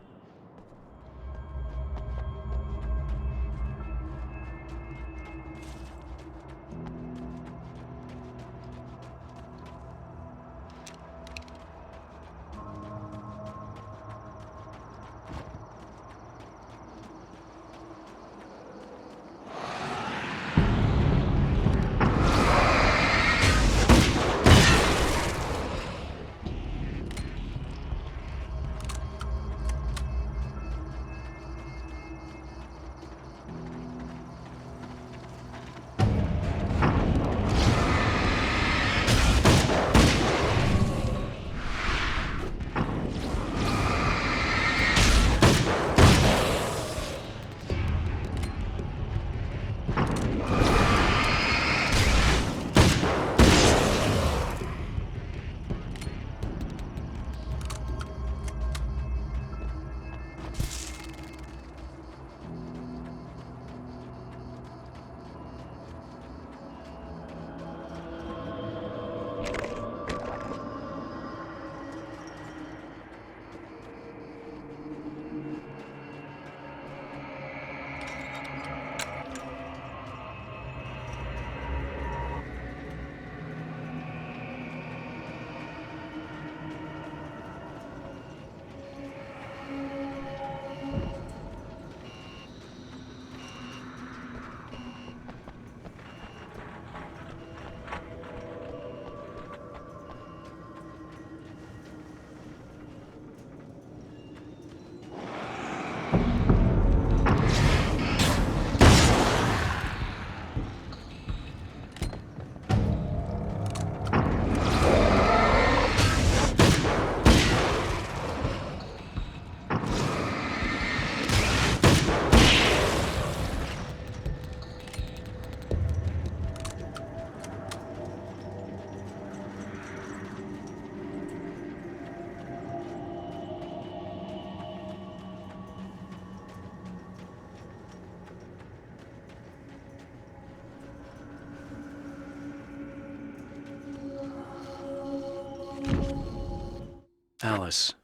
Alice,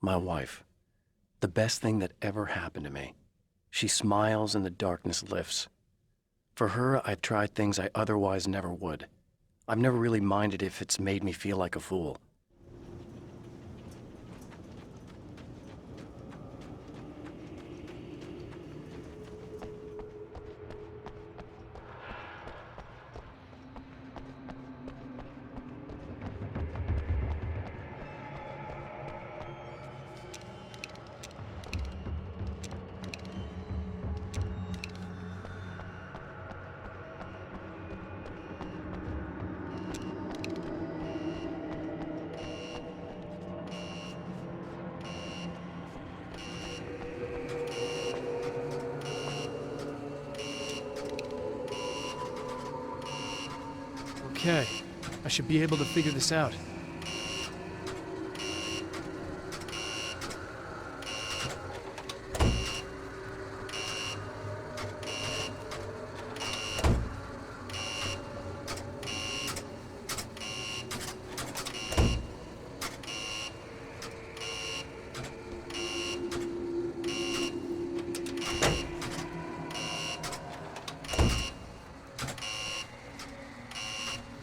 my wife, the best thing that ever happened to me. She smiles and the darkness lifts. For her, I've tried things I otherwise never would. I've never really minded if it's made me feel like a fool. Okay, I should be able to figure this out.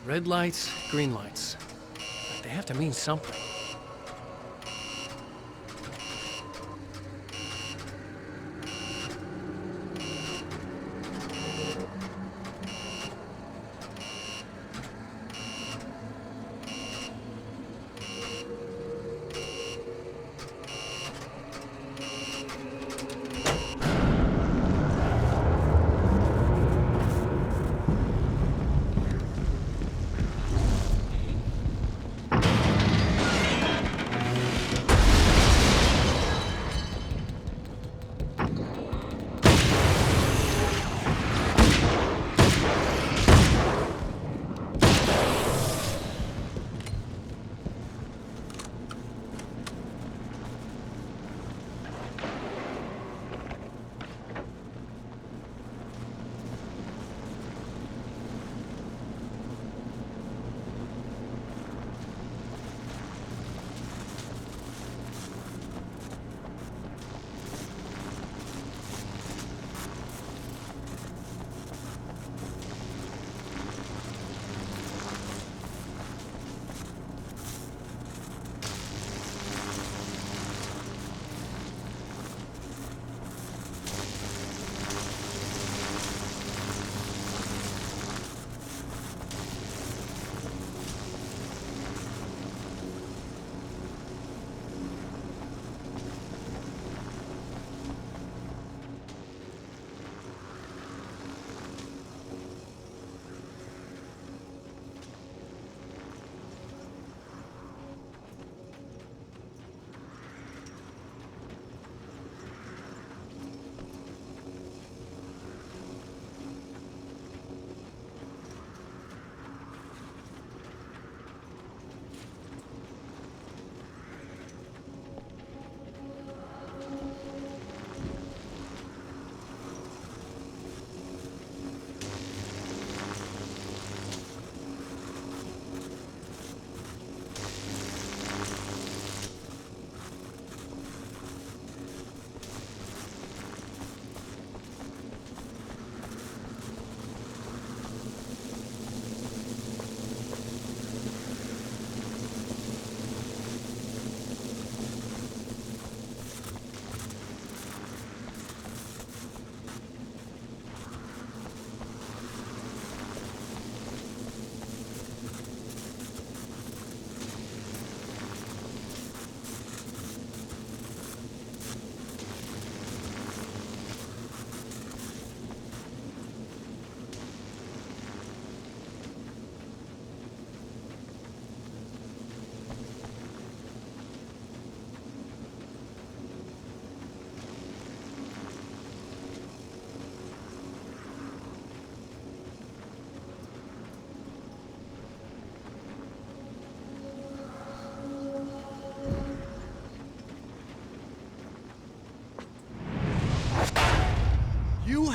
Red lights, green lights. They have to mean something.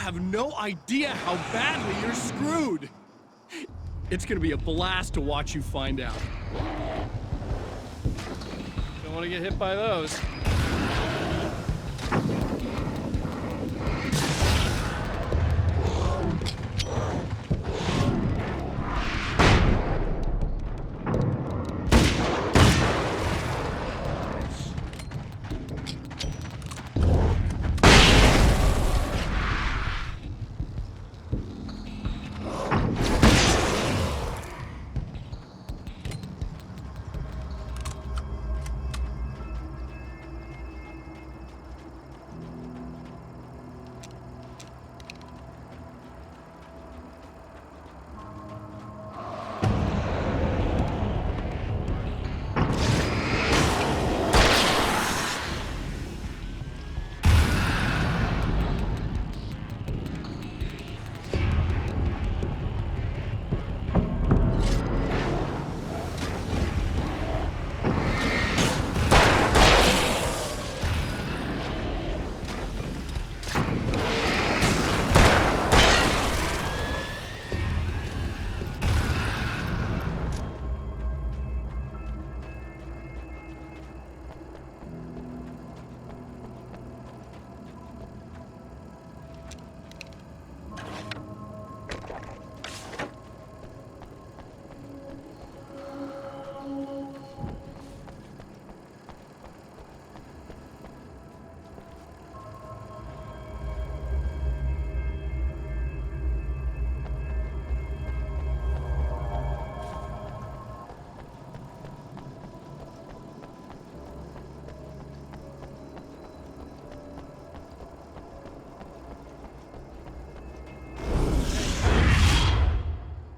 have no idea how badly you're screwed. It's gonna be a blast to watch you find out. Don't want to get hit by those.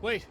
Wait.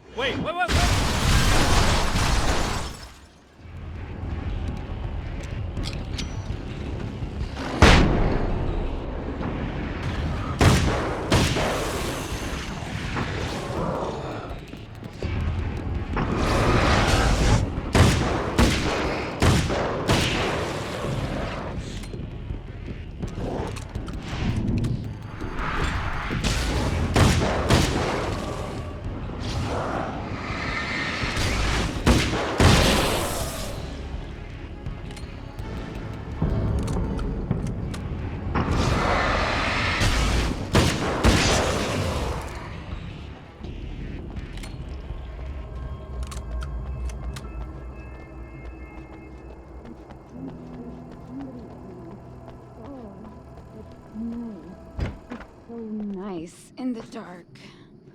Nice in the dark.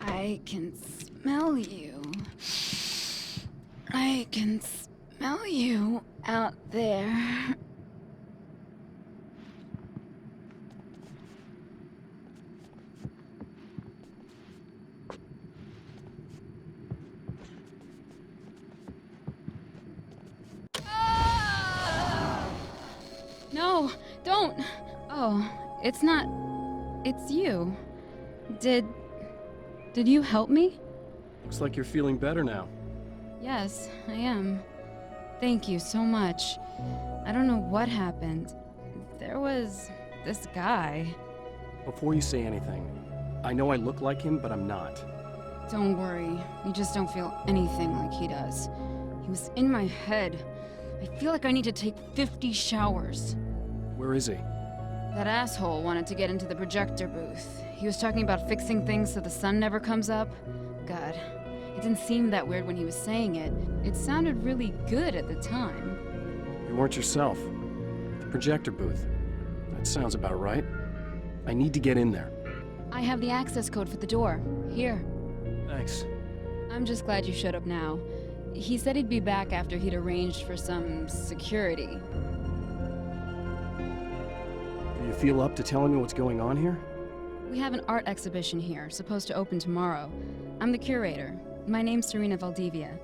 I can smell you. I can smell you out there. No, don't. Oh, it's not. It's you. Did you help me? Looks like you're feeling better now. Yes, I am. Thank you so much. I don't know what happened. There was this guy. Before you say anything, I know I look like him, but I'm not. Don't worry. You just don't feel anything like he does. He was in my head. I feel like I need to take 50 showers. Where is he? That asshole wanted to get into the projector booth. He was talking about fixing things so the sun never comes up. God, it didn't seem that weird when he was saying it. It sounded really good at the time. You weren't yourself. The projector booth. That sounds about right. I need to get in there. I have the access code for the door. Here. Thanks. I'm just glad you showed up now. He said he'd be back after he'd arranged for some security. Do you feel up to telling me what's going on here? We have an art exhibition here, supposed to open tomorrow. I'm the curator. My name's Serena Valdivia.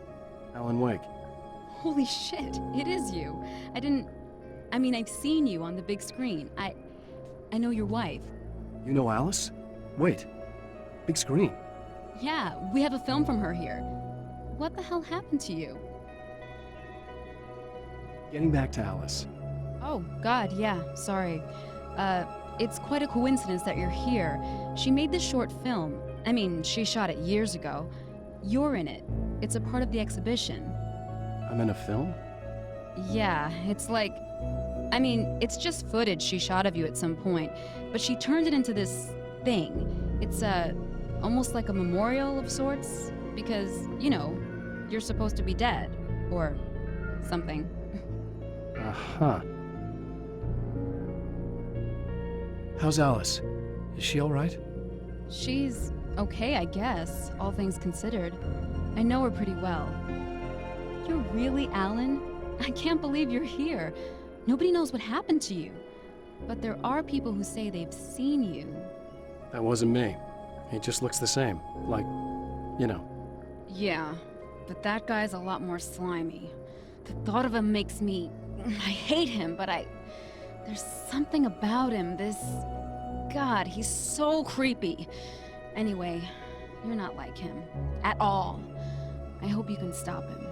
Alan Wake. Holy shit, it is you. I've seen you on the big screen. I know your wife. You know Alice? Wait. Big screen. Yeah, we have a film from her here. What the hell happened to you? Getting back to Alice. Oh, God, yeah, sorry. It's quite a coincidence that you're here. She made this short film. I mean, she shot it years ago. You're in it. It's a part of the exhibition. I'm in a film? Yeah, it's like... I mean, it's just footage she shot of you at some point, but she turned it into this thing. It's almost like a memorial of sorts, because, you know, you're supposed to be dead. Or something. Uh-huh. How's Alice? Is she all right? She's okay, I guess, all things considered. I know her pretty well. You're really Alan? I can't believe you're here. Nobody knows what happened to you. But there are people who say they've seen you. That wasn't me. He just looks the same. Like, you know. Yeah, but that guy's a lot more slimy. The thought of him makes me... I hate him, but there's something about him, this... God, he's so creepy. Anyway, you're not like him. At all. I hope you can stop him.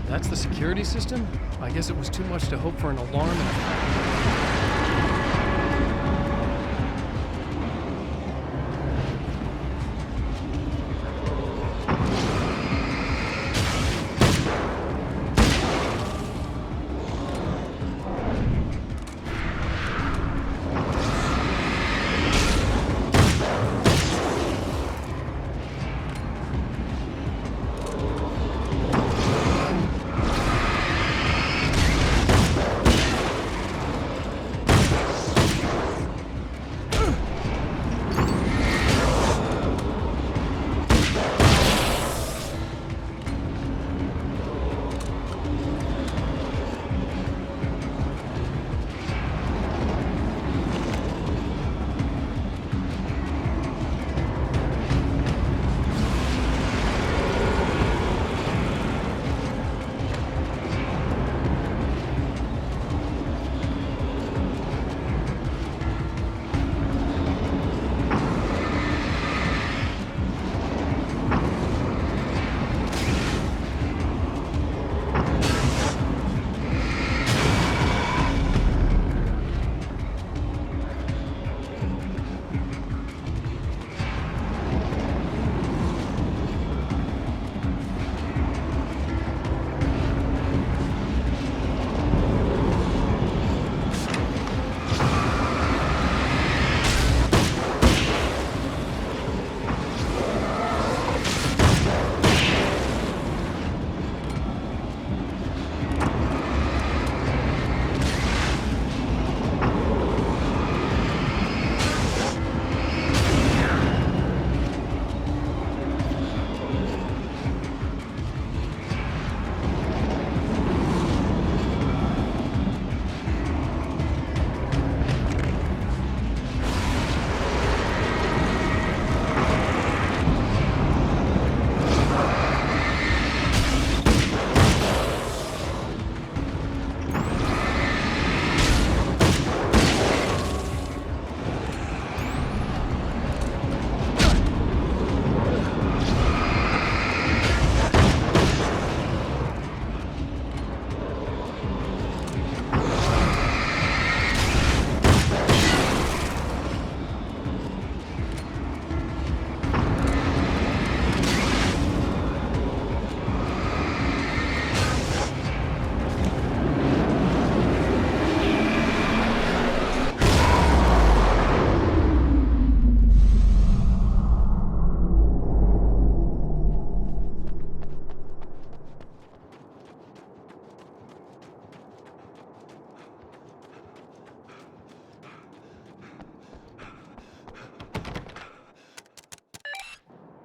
That's the security system? I guess it was too much to hope for an alarm and...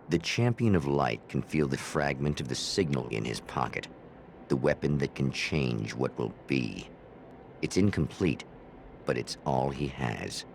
The champion of light can feel the fragment of the signal in his pocket, the weapon that can change what will be. It's incomplete, but it's all he has.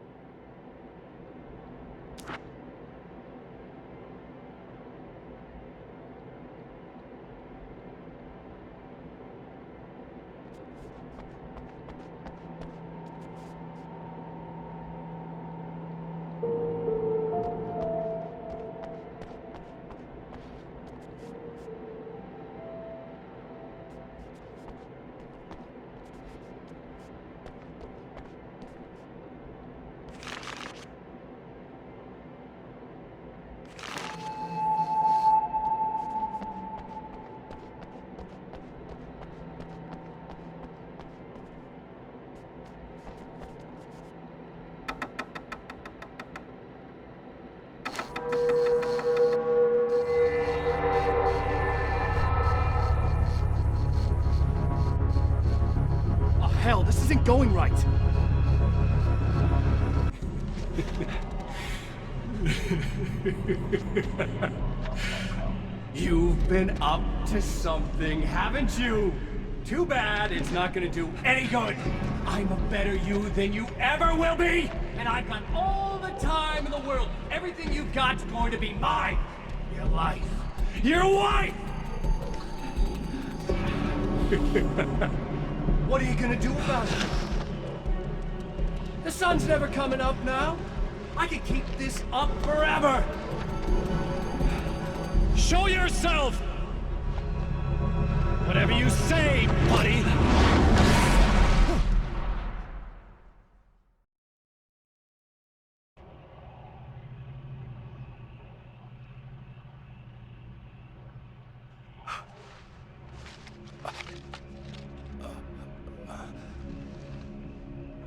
Hell, this isn't going right. You've been up to something, haven't you? Too bad it's not gonna do any good. I'm a better you than you ever will be, and I've got all the time in the world. Everything you've got's going to be mine. Your life. Your wife! What are you gonna do about it? The sun's never coming up now. I can keep this up forever. Show yourself! Whatever you say, buddy!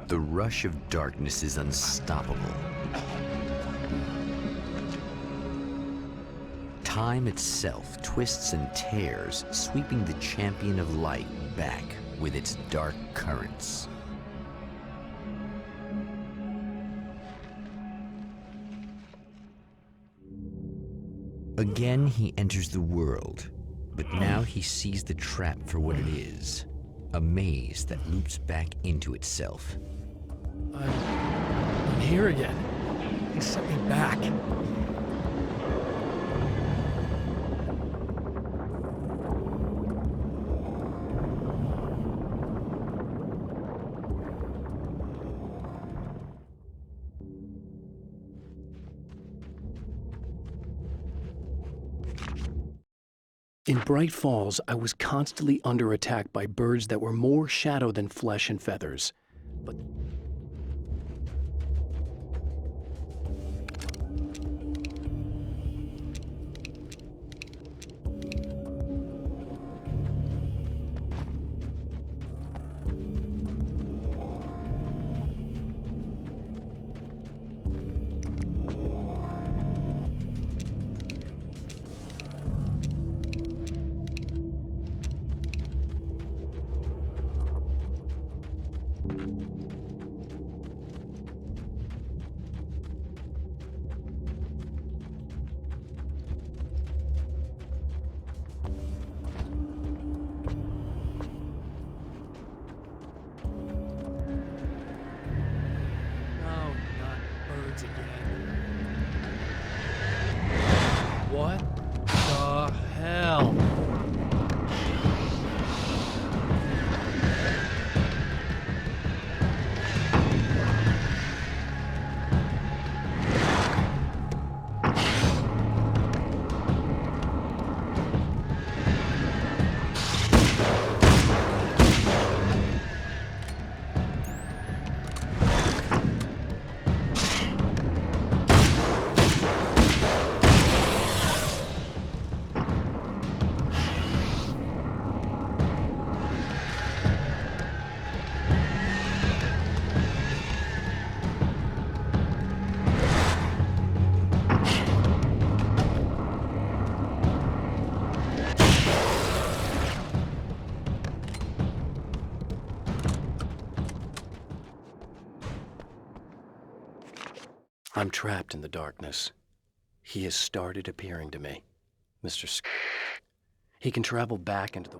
The rush of darkness is unstoppable. Time itself twists and tears, sweeping the champion of light back with its dark currents. Again, he enters the world, but now he sees the trap for what it is, a maze that loops back into itself. I'm here again. He sent me back. In Bright Falls, I was constantly under attack by birds that were more shadow than flesh and feathers. But what the hell? I'm trapped in the darkness. He has started appearing to me, Mr. He can travel back into the...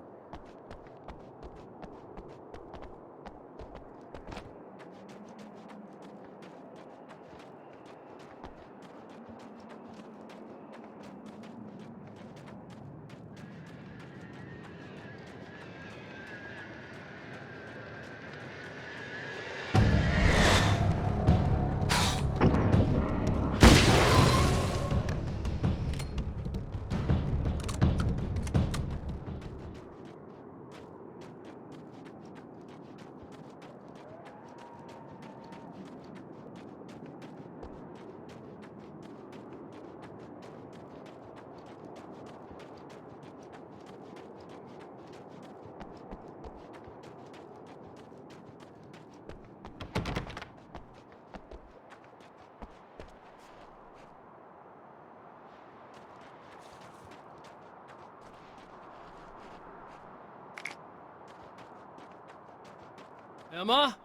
Emma?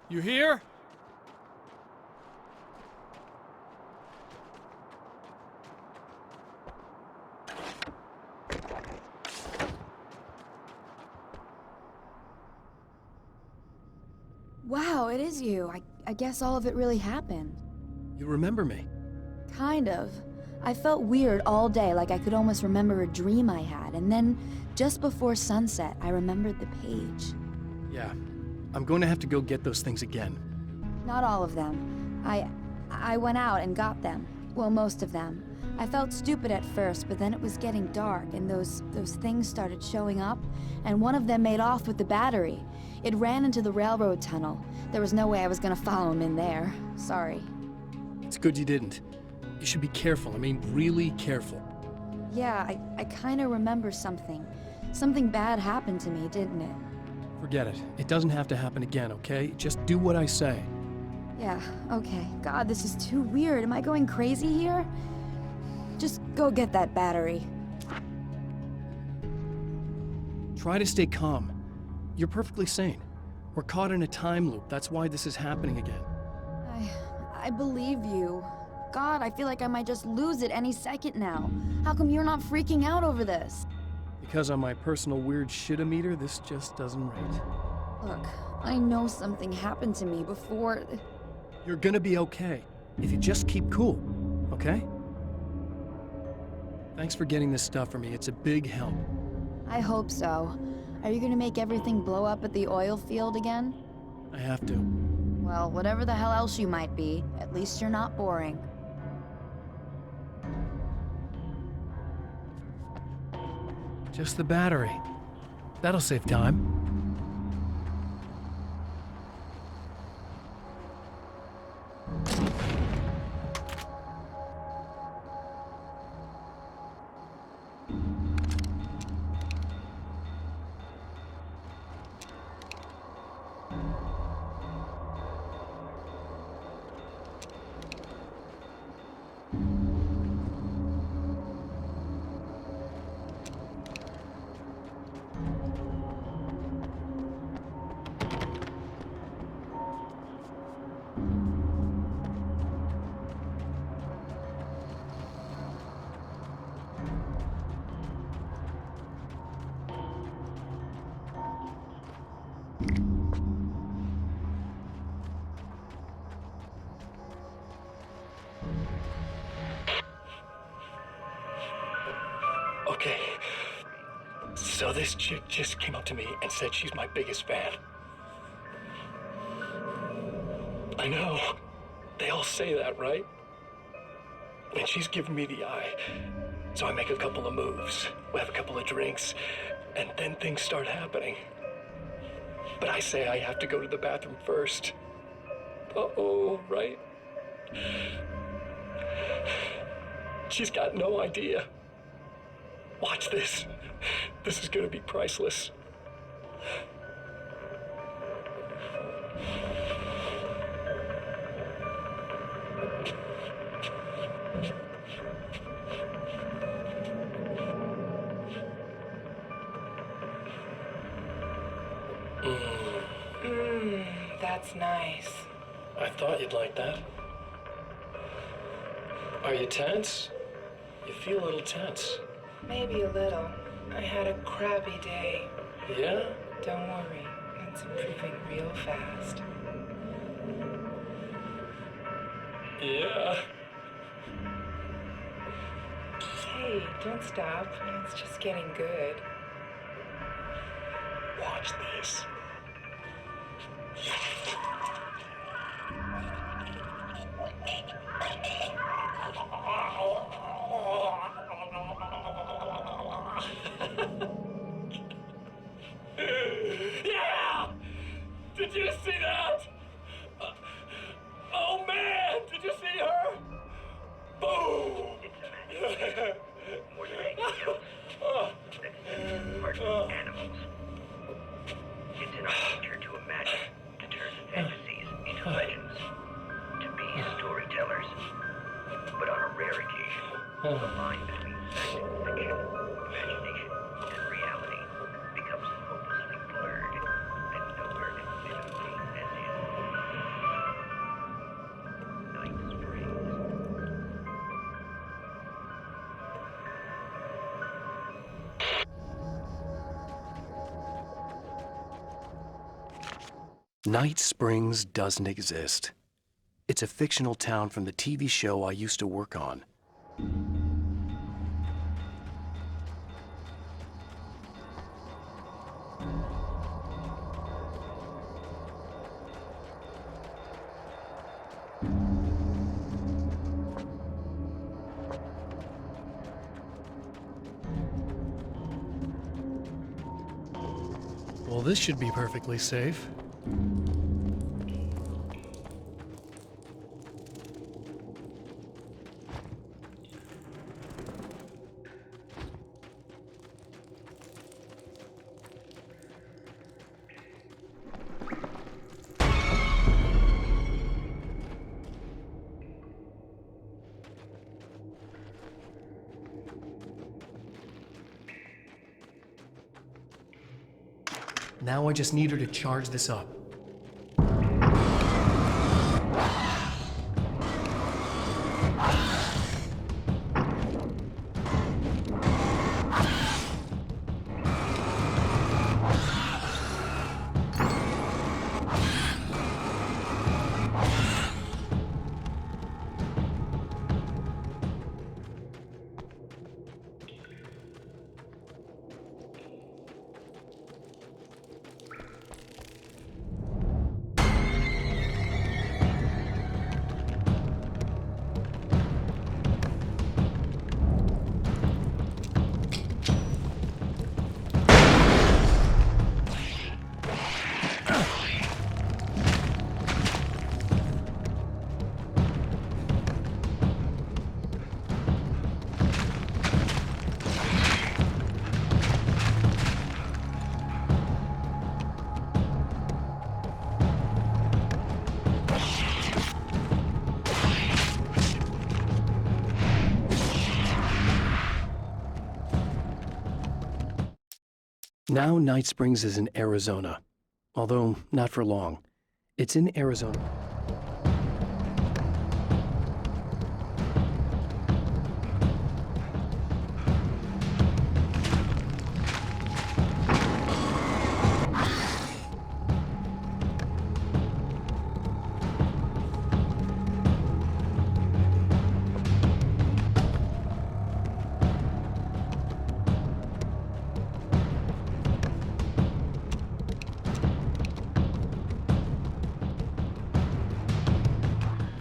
You here? Wow, it is you. I guess all of it really happened. You remember me? Kind of. I felt weird all day, like I could almost remember a dream I had, and then, just before sunset, I remembered the page. Yeah. I'm going to have to go get those things again. Not all of them. I went out and got them. Well, most of them. I felt stupid at first, but then it was getting dark, and those things started showing up, and one of them made off with the battery. It ran into the railroad tunnel. There was no way I was gonna follow him in there. Sorry. It's good you didn't. You should be careful. I mean, really careful. Yeah, I kinda remember something. Something bad happened to me, didn't it? Forget it. It doesn't have to happen again, okay? Just do what I say. Yeah, okay. God, this is too weird. Am I going crazy here? Just go get that battery. Try to stay calm. You're perfectly sane. We're caught in a time loop. That's why this is happening again. I believe you. God, I feel like I might just lose it any second now. How come you're not freaking out over this? Because on my personal weird shit-o-meter, this just doesn't rate. Look, I know something happened to me before... You're gonna be okay, if you just keep cool, okay? Thanks for getting this stuff for me. It's a big help. I hope so. Are you gonna make everything blow up at the oil field again? I have to. Well, whatever the hell else you might be, at least you're not boring. Just the battery. That'll save time. Okay. So this chick just came up to me and said she's my biggest fan. I know. They all say that, right? And she's giving me the eye. So I make a couple of moves. We have a couple of drinks. And then things start happening. But I say I have to go to the bathroom first. Uh-oh, right? She's got no idea. Watch this. This is gonna be priceless. That's nice. I thought you'd like that. Are you tense? You feel a little tense. Maybe a little. I had a crappy day. Yeah? Don't worry, it's improving real fast. Yeah. Hey, don't stop. It's just getting good. Watch this. Yeah! Did you see that? Oh man! Did you see her? Boom! More than anything else, that's part of animals. It's in our nature to imagine, to turn fantasies into legends, to be storytellers. But on a rare occasion, the line between fact and fiction, imagination and reality becomes hopelessly blurred, and nowhere admittedly as in Night Springs. Night Springs doesn't exist. It's a fictional town from the TV show I used to work on. Well, this should be perfectly safe. Now I just need her to charge this up. Now Night Springs is in Arizona, although not for long. It's in Arizona.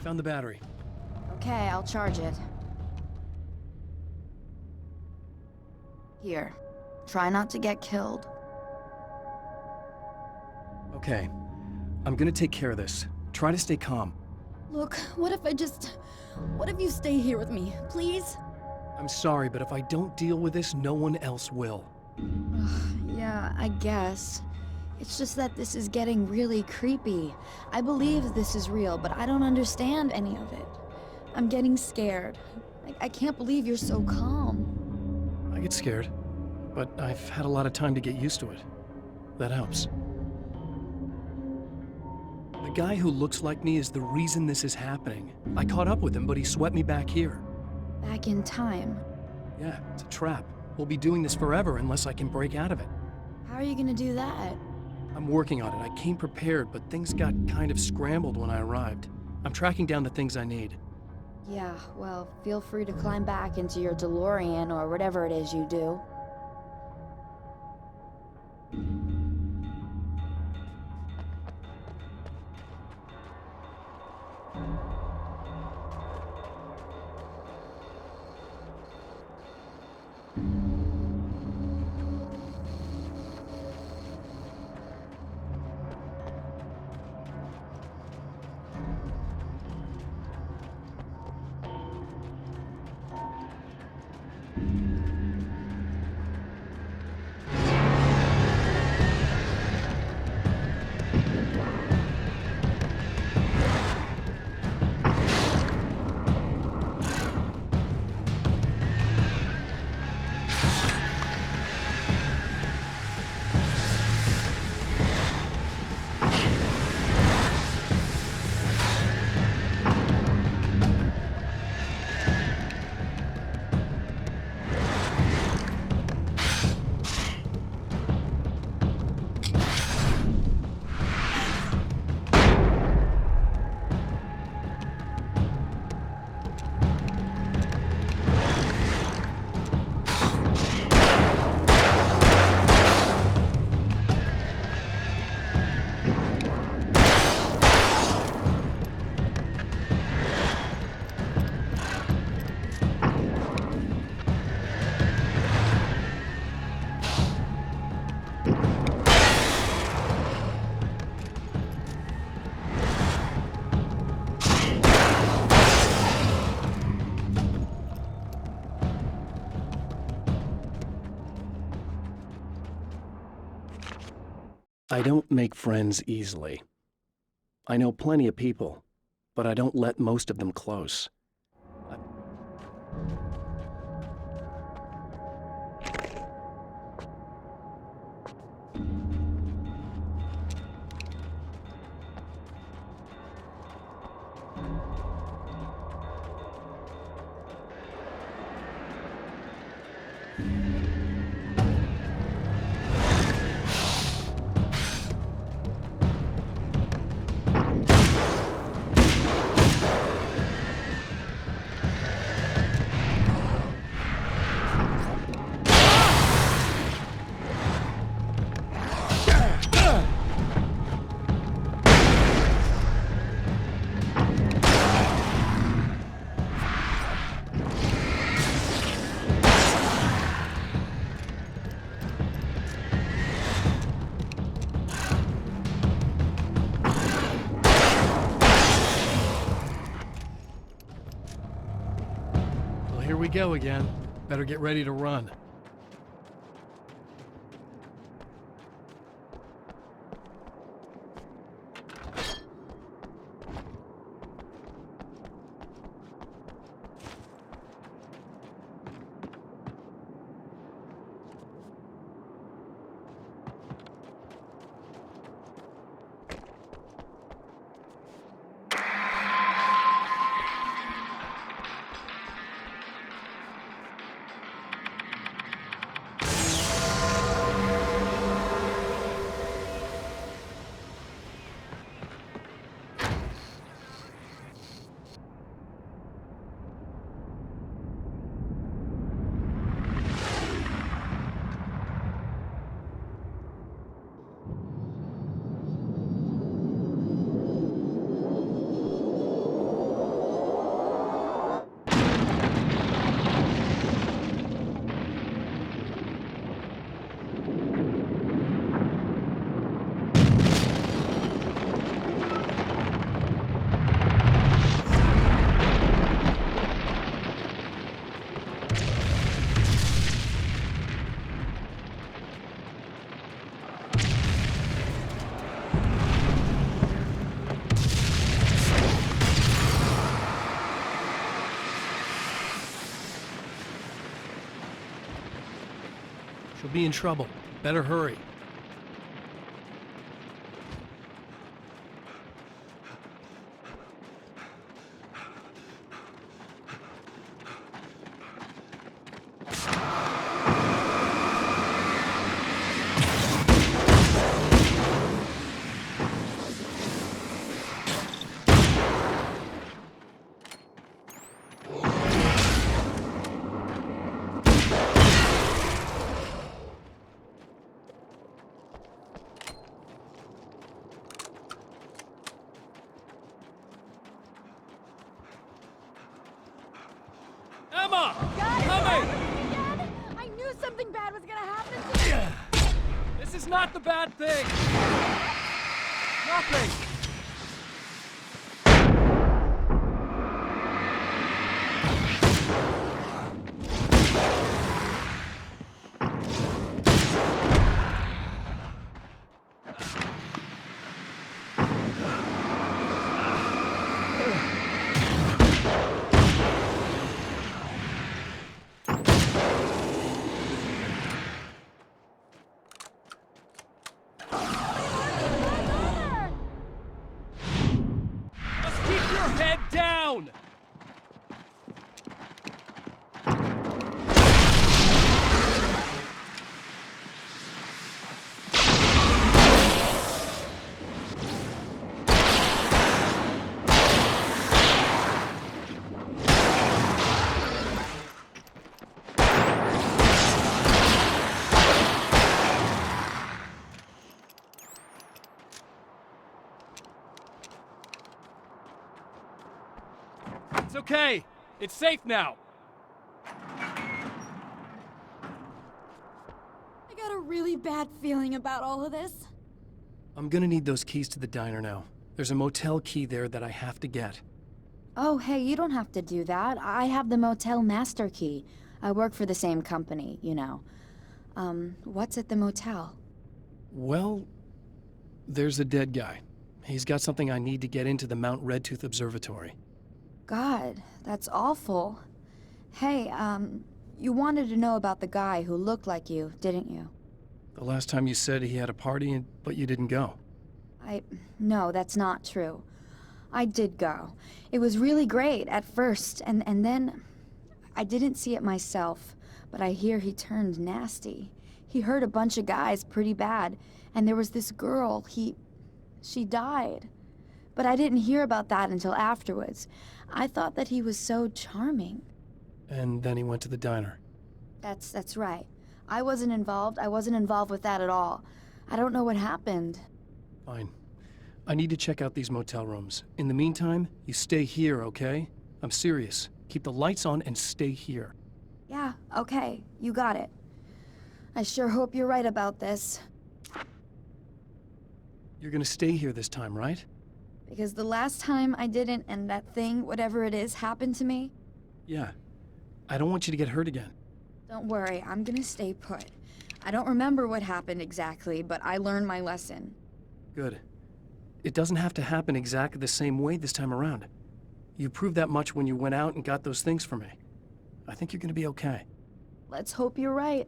Found the battery. Okay, I'll charge it. Here. Try not to get killed. Okay. I'm gonna take care of this. Try to stay calm. Look, what if you stay here with me, please? I'm sorry, but if I don't deal with this, no one else will. Yeah, I guess. It's just that this is getting really creepy. I believe this is real, but I don't understand any of it. I'm getting scared. I can't believe you're so calm. I get scared, but I've had a lot of time to get used to it. That helps. The guy who looks like me is the reason this is happening. I caught up with him, but he swept me back here. Back in time. Yeah, it's a trap. We'll be doing this forever unless I can break out of it. How are you gonna do that? I'm working on it. I came prepared, but things got kind of scrambled when I arrived. I'm tracking down the things I need. Yeah, well, feel free to climb back into your DeLorean or whatever it is you do. I don't make friends easily. I know plenty of people, but I don't let most of them close. Here we go again. Better get ready to run. She'll be in trouble. Better hurry. Mama! Coming! I knew something bad was gonna happen to you! This is not the bad thing! Nothing! It's okay. It's safe now. I got a really bad feeling about all of this. I'm gonna need those keys to the diner now. There's a motel key there that I have to get. Oh, hey, you don't have to do that. I have the motel master key. I work for the same company, you know. What's at the motel? Well, there's a dead guy. He's got something I need to get into the Mount Redtooth Observatory. God, that's awful. Hey, you wanted to know about the guy who looked like you, didn't you? The last time you said he had a party, but you didn't go. No, that's not true. I did go. It was really great at first, and then I didn't see it myself, but I hear he turned nasty. He hurt a bunch of guys pretty bad, and there was this girl, she died. But I didn't hear about that until afterwards. I thought that he was so charming. And then he went to the diner. That's right. I wasn't involved. I wasn't involved with that at all. I don't know what happened. Fine. I need to check out these motel rooms. In the meantime, you stay here, okay? I'm serious. Keep the lights on and stay here. Yeah, okay. You got it. I sure hope you're right about this. You're gonna stay here this time, right? Because the last time I didn't, and that thing, whatever it is, happened to me. Yeah. I don't want you to get hurt again. Don't worry, I'm gonna stay put. I don't remember what happened exactly, but I learned my lesson. Good. It doesn't have to happen exactly the same way this time around. You proved that much when you went out and got those things for me. I think you're gonna be okay. Let's hope you're right.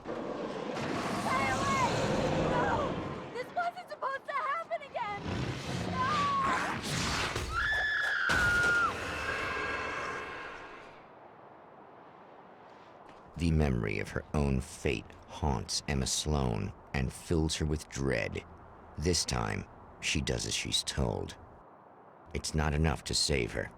Stay away! No! This wasn't supposed to happen again! No! The memory of her own fate haunts Emma Sloan and fills her with dread. This time, she does as she's told. It's not enough to save her.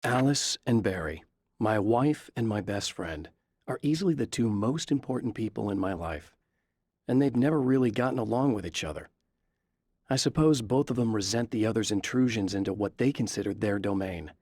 Alice and Barry, my wife and my best friend, are easily the two most important people in my life, and they've never really gotten along with each other. I suppose both of them resent the other's intrusions into what they consider their domain.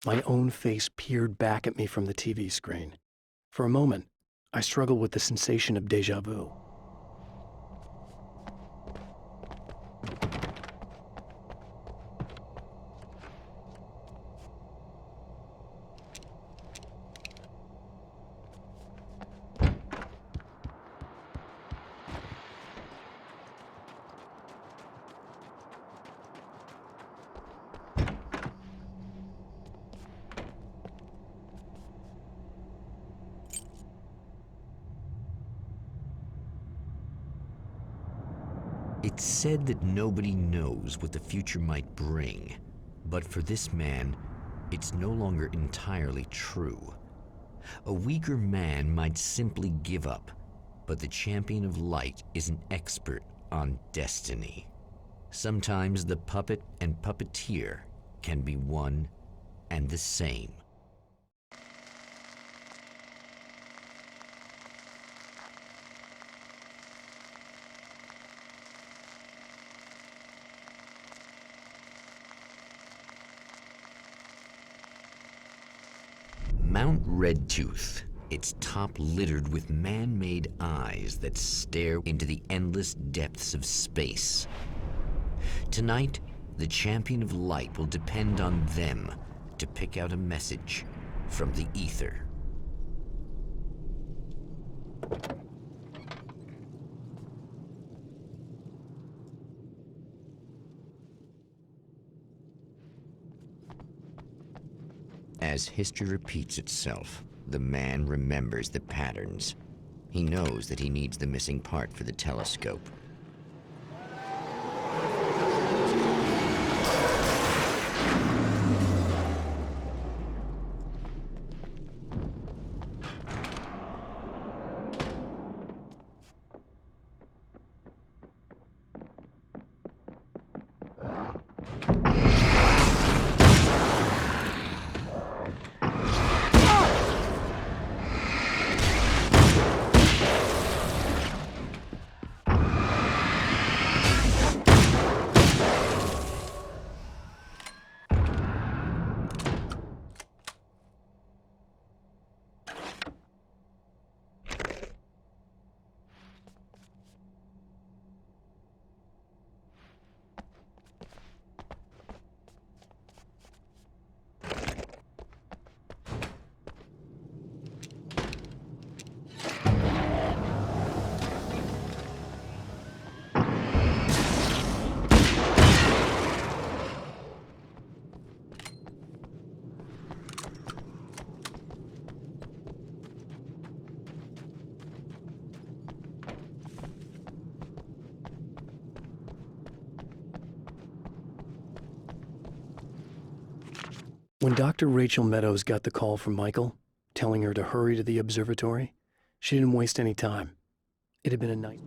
My own face peered back at me from the TV screen. For a moment, I struggled with the sensation of déjà vu. It's said that nobody knows what the future might bring, but for this man, it's no longer entirely true. A weaker man might simply give up, but the champion of light is an expert on destiny. Sometimes the puppet and puppeteer can be one and the same. Mount Redtooth, its top littered with man-made eyes that stare into the endless depths of space. Tonight, the champion of light will depend on them to pick out a message from the ether. As history repeats itself, the man remembers the patterns. He knows that he needs the missing part for the telescope. When Dr. Rachel Meadows got the call from Michael, telling her to hurry to the observatory, she didn't waste any time. It had been a night.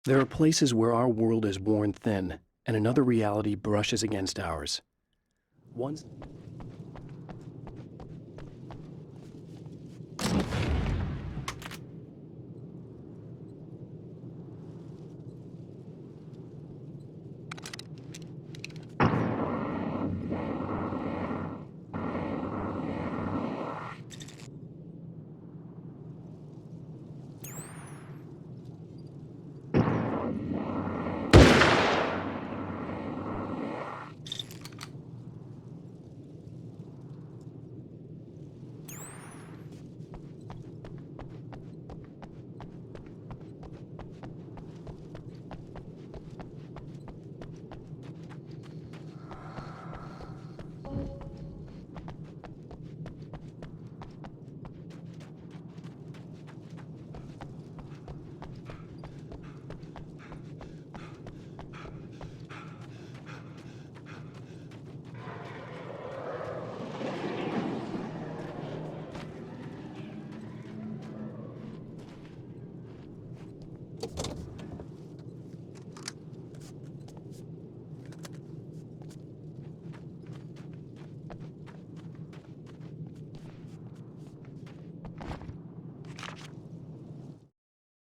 There are places where our world is worn thin, and another reality brushes against ours. One.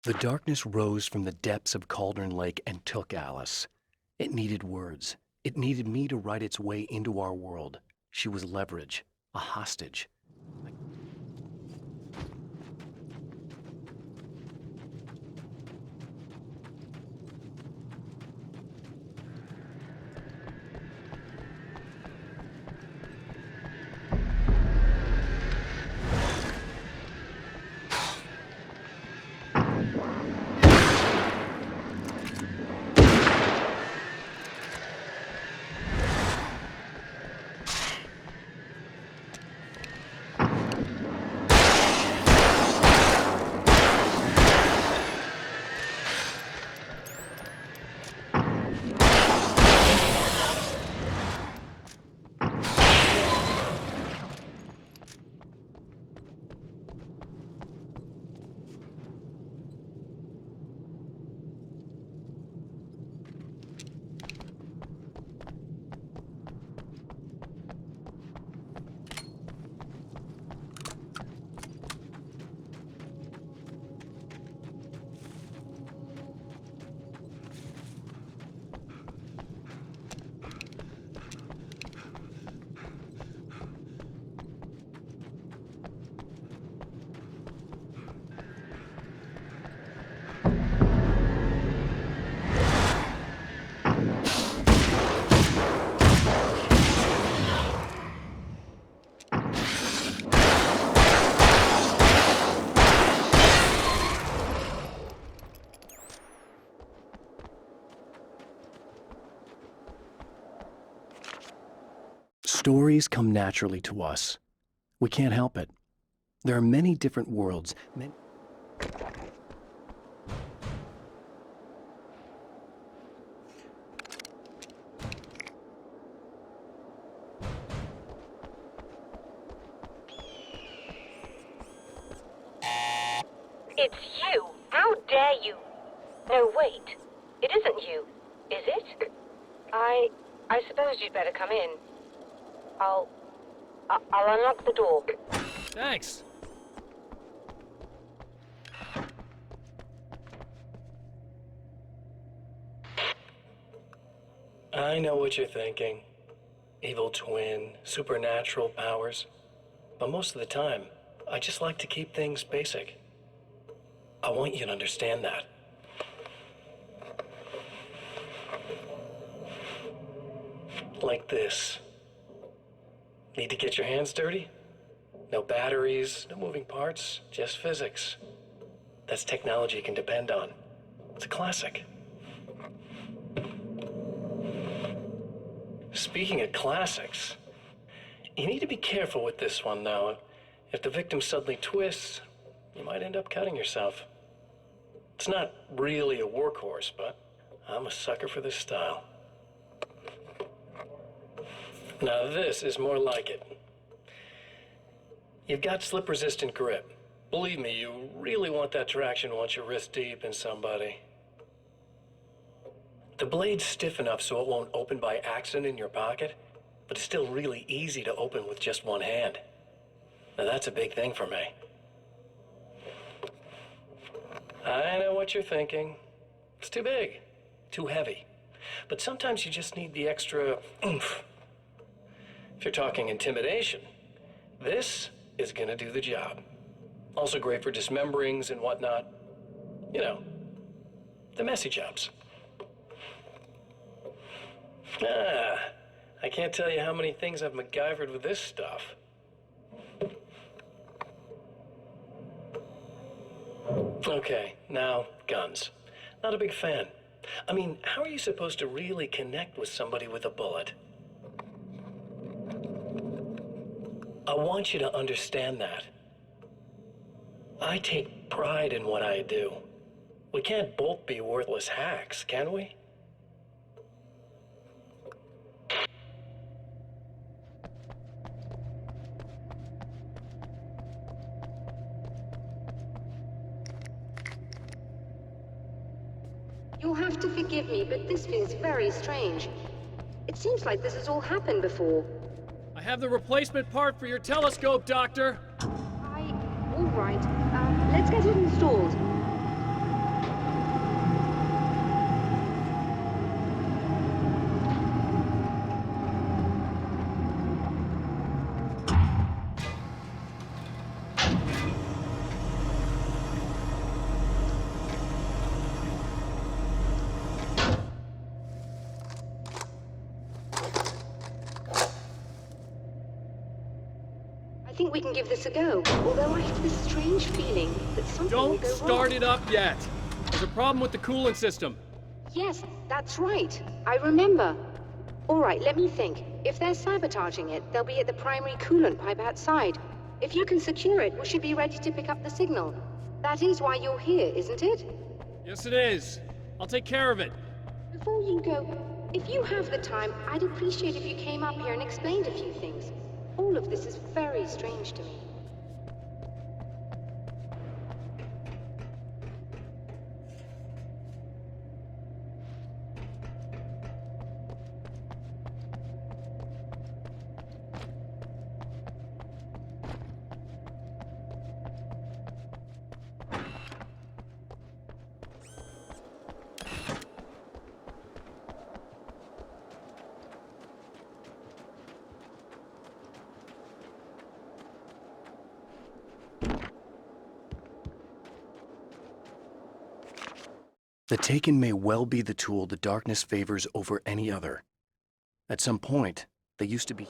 The darkness rose from the depths of Cauldron Lake and took Alice. It needed words. It needed me to write its way into our world. She was leverage, a hostage. Stories come naturally to us. We can't help it. There are many different worlds. It's you! How dare you! No, wait. It isn't you, is it? I suppose you'd better come in. I'll unlock the door. Thanks. I know what you're thinking. Evil twin, supernatural powers. But most of the time, I just like to keep things basic. I want you to understand that. Like this. Need to get your hands dirty? No batteries, no moving parts, just physics. That's technology you can depend on. It's a classic. Speaking of classics, you need to be careful with this one, though. If the victim suddenly twists, you might end up cutting yourself. It's not really a workhorse, but I'm a sucker for this style. Now this is more like it. You've got slip-resistant grip. Believe me, you really want that traction once you're wrist deep in somebody. The blade's stiff enough so it won't open by accident in your pocket, but it's still really easy to open with just one hand. Now that's a big thing for me. I know what you're thinking. It's too big, too heavy. But sometimes you just need the extra oomph. If you're talking intimidation, this is gonna do the job. Also great for dismemberings and whatnot. You know, the messy jobs. I can't tell you how many things I've MacGyvered with this stuff. Okay, now guns. Not a big fan. I mean, how are you supposed to really connect with somebody with a bullet? I want you to understand that. I take pride in what I do. We can't both be worthless hacks, can we? You'll have to forgive me, but this feels very strange. It seems like this has all happened before. I have the replacement part for your telescope, Doctor. All right. Let's get it installed. think we can give this a go, although I have this strange feeling that something will Don't go start wrong. it up yet. There's a problem with the coolant system. Yes, that's right. I remember. All right, let me think. If they're sabotaging it, they'll be at the primary coolant pipe outside. If you can secure it, we should be ready to pick up the signal. That is why you're here, isn't it? Yes, it is. I'll take care of it. Before you go, if you have the time, I'd appreciate if you came up here and explained a few things. All of this is very strange to me. The Taken may well be the tool the darkness favors over any other. At some point, they used to be...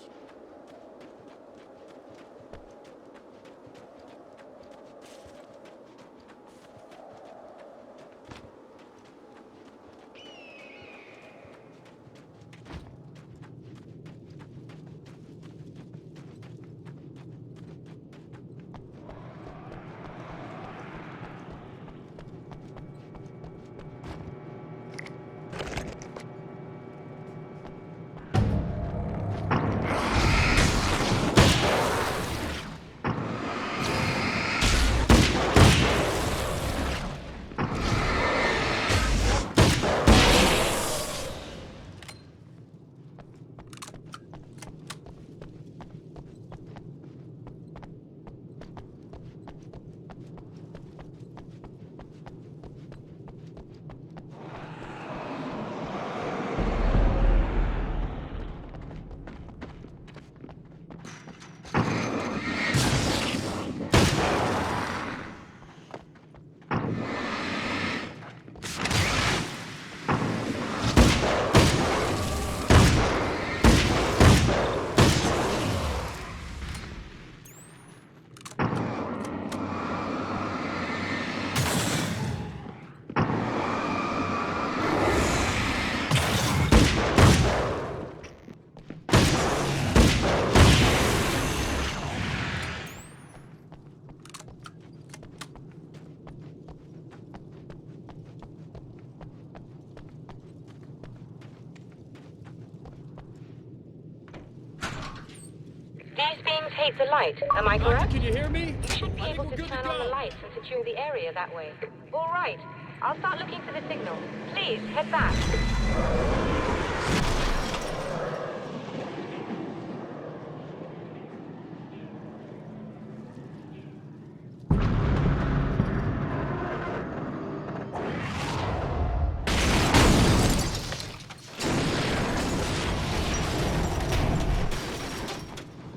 These beams hate the light, am I correct? Can you hear me? You should be able to turn on the lights and secure the area that way. All right. I'll start looking for the signal. Please, head back.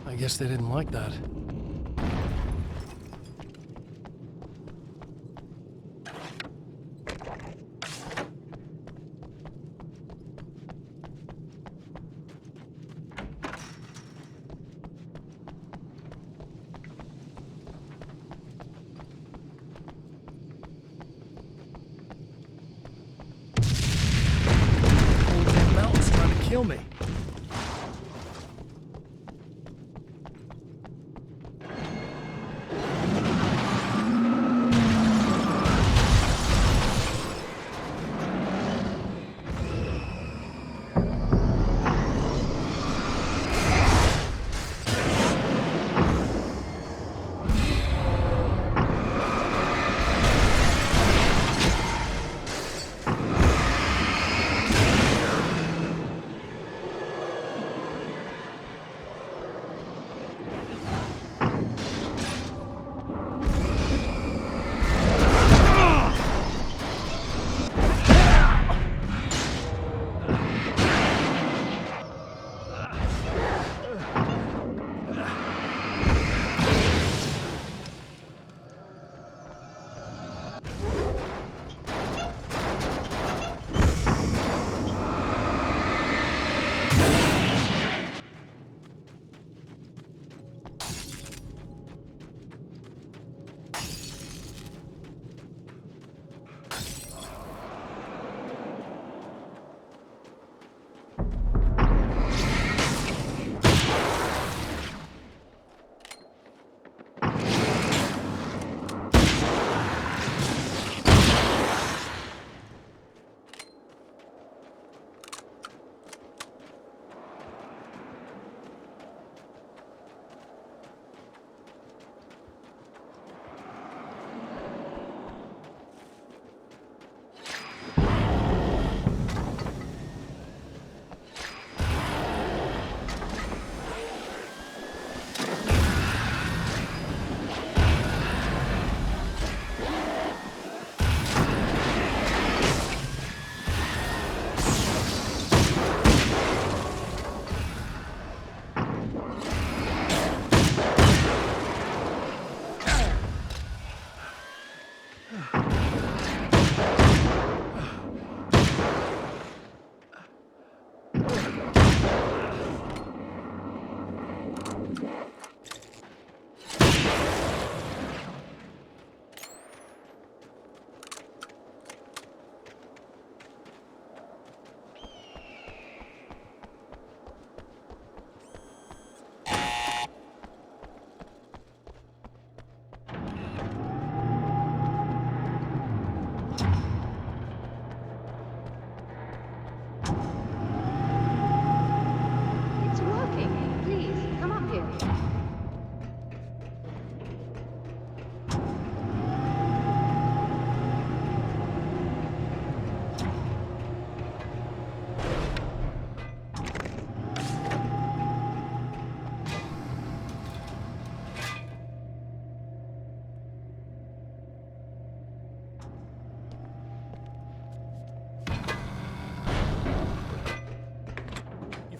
I guess they didn't like that. The mountain's trying to kill me.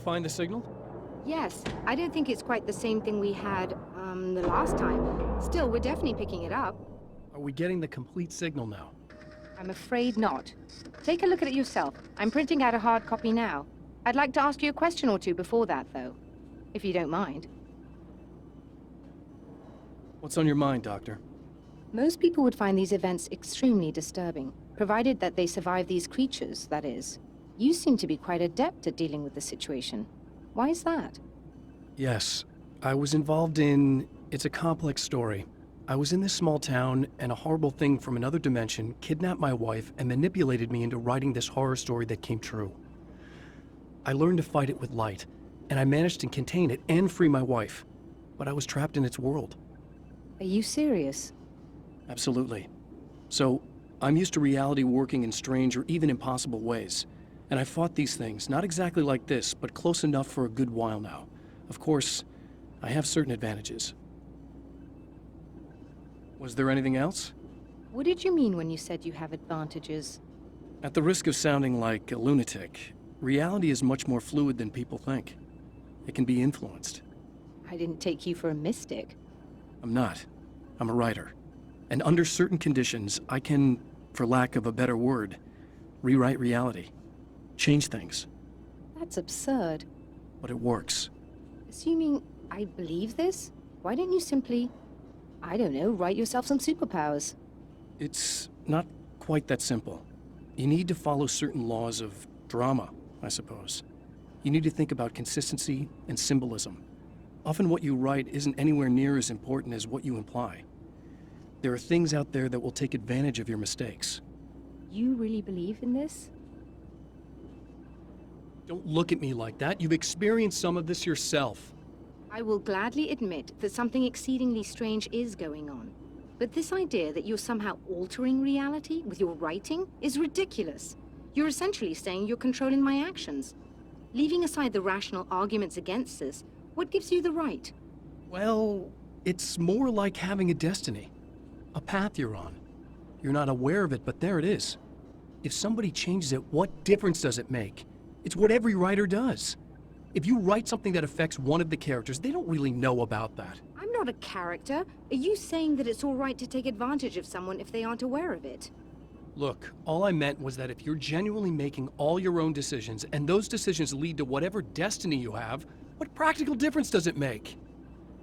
find the signal? Yes, I don't think it's quite the same thing we had, the last time. Still, we're definitely picking it up. Are we getting the complete signal now? I'm afraid not. Take a look at it yourself. I'm printing out a hard copy now. I'd like to ask you a question or two before that, though, if you don't mind. What's on your mind, Doctor? Most people would find these events extremely disturbing, provided that they survive these creatures, that is. You seem to be quite adept at dealing with the situation. Why is that? Yes, I was involved in... It's a complex story. I was in this small town, and a horrible thing from another dimension kidnapped my wife and manipulated me into writing this horror story that came true. I learned to fight it with light, and I managed to contain it and free my wife. But I was trapped in its world. Are you serious? Absolutely. So, I'm used to reality working in strange or even impossible ways. And I fought these things, not exactly like this, but close enough for a good while now. Of course, I have certain advantages. Was there anything else? What did you mean when you said you have advantages? At the risk of sounding like a lunatic, reality is much more fluid than people think. It can be influenced. I didn't take you for a mystic. I'm not. I'm a writer. And under certain conditions, I can, for lack of a better word, rewrite reality. Change things. That's absurd. But it works. Assuming I believe this, why don't you simply, I don't know, write yourself some superpowers? It's not quite that simple. You need to follow certain laws of drama, I suppose. You need to think about consistency and symbolism. Often what you write isn't anywhere near as important as what you imply. There are things out there that will take advantage of your mistakes. You really believe in this? Don't look at me like that. You've experienced some of this yourself. I will gladly admit that something exceedingly strange is going on. But this idea that you're somehow altering reality with your writing is ridiculous. You're essentially saying you're controlling my actions. Leaving aside the rational arguments against this, what gives you the right? Well, it's more like having a destiny. A path you're on. You're not aware of it, but there it is. If somebody changes it, what difference does it make? It's what every writer does. If you write something that affects one of the characters, they don't really know about that. I'm not a character. Are you saying that it's all right to take advantage of someone if they aren't aware of it? Look, all I meant was that if you're genuinely making all your own decisions, and those decisions lead to whatever destiny you have, what practical difference does it make?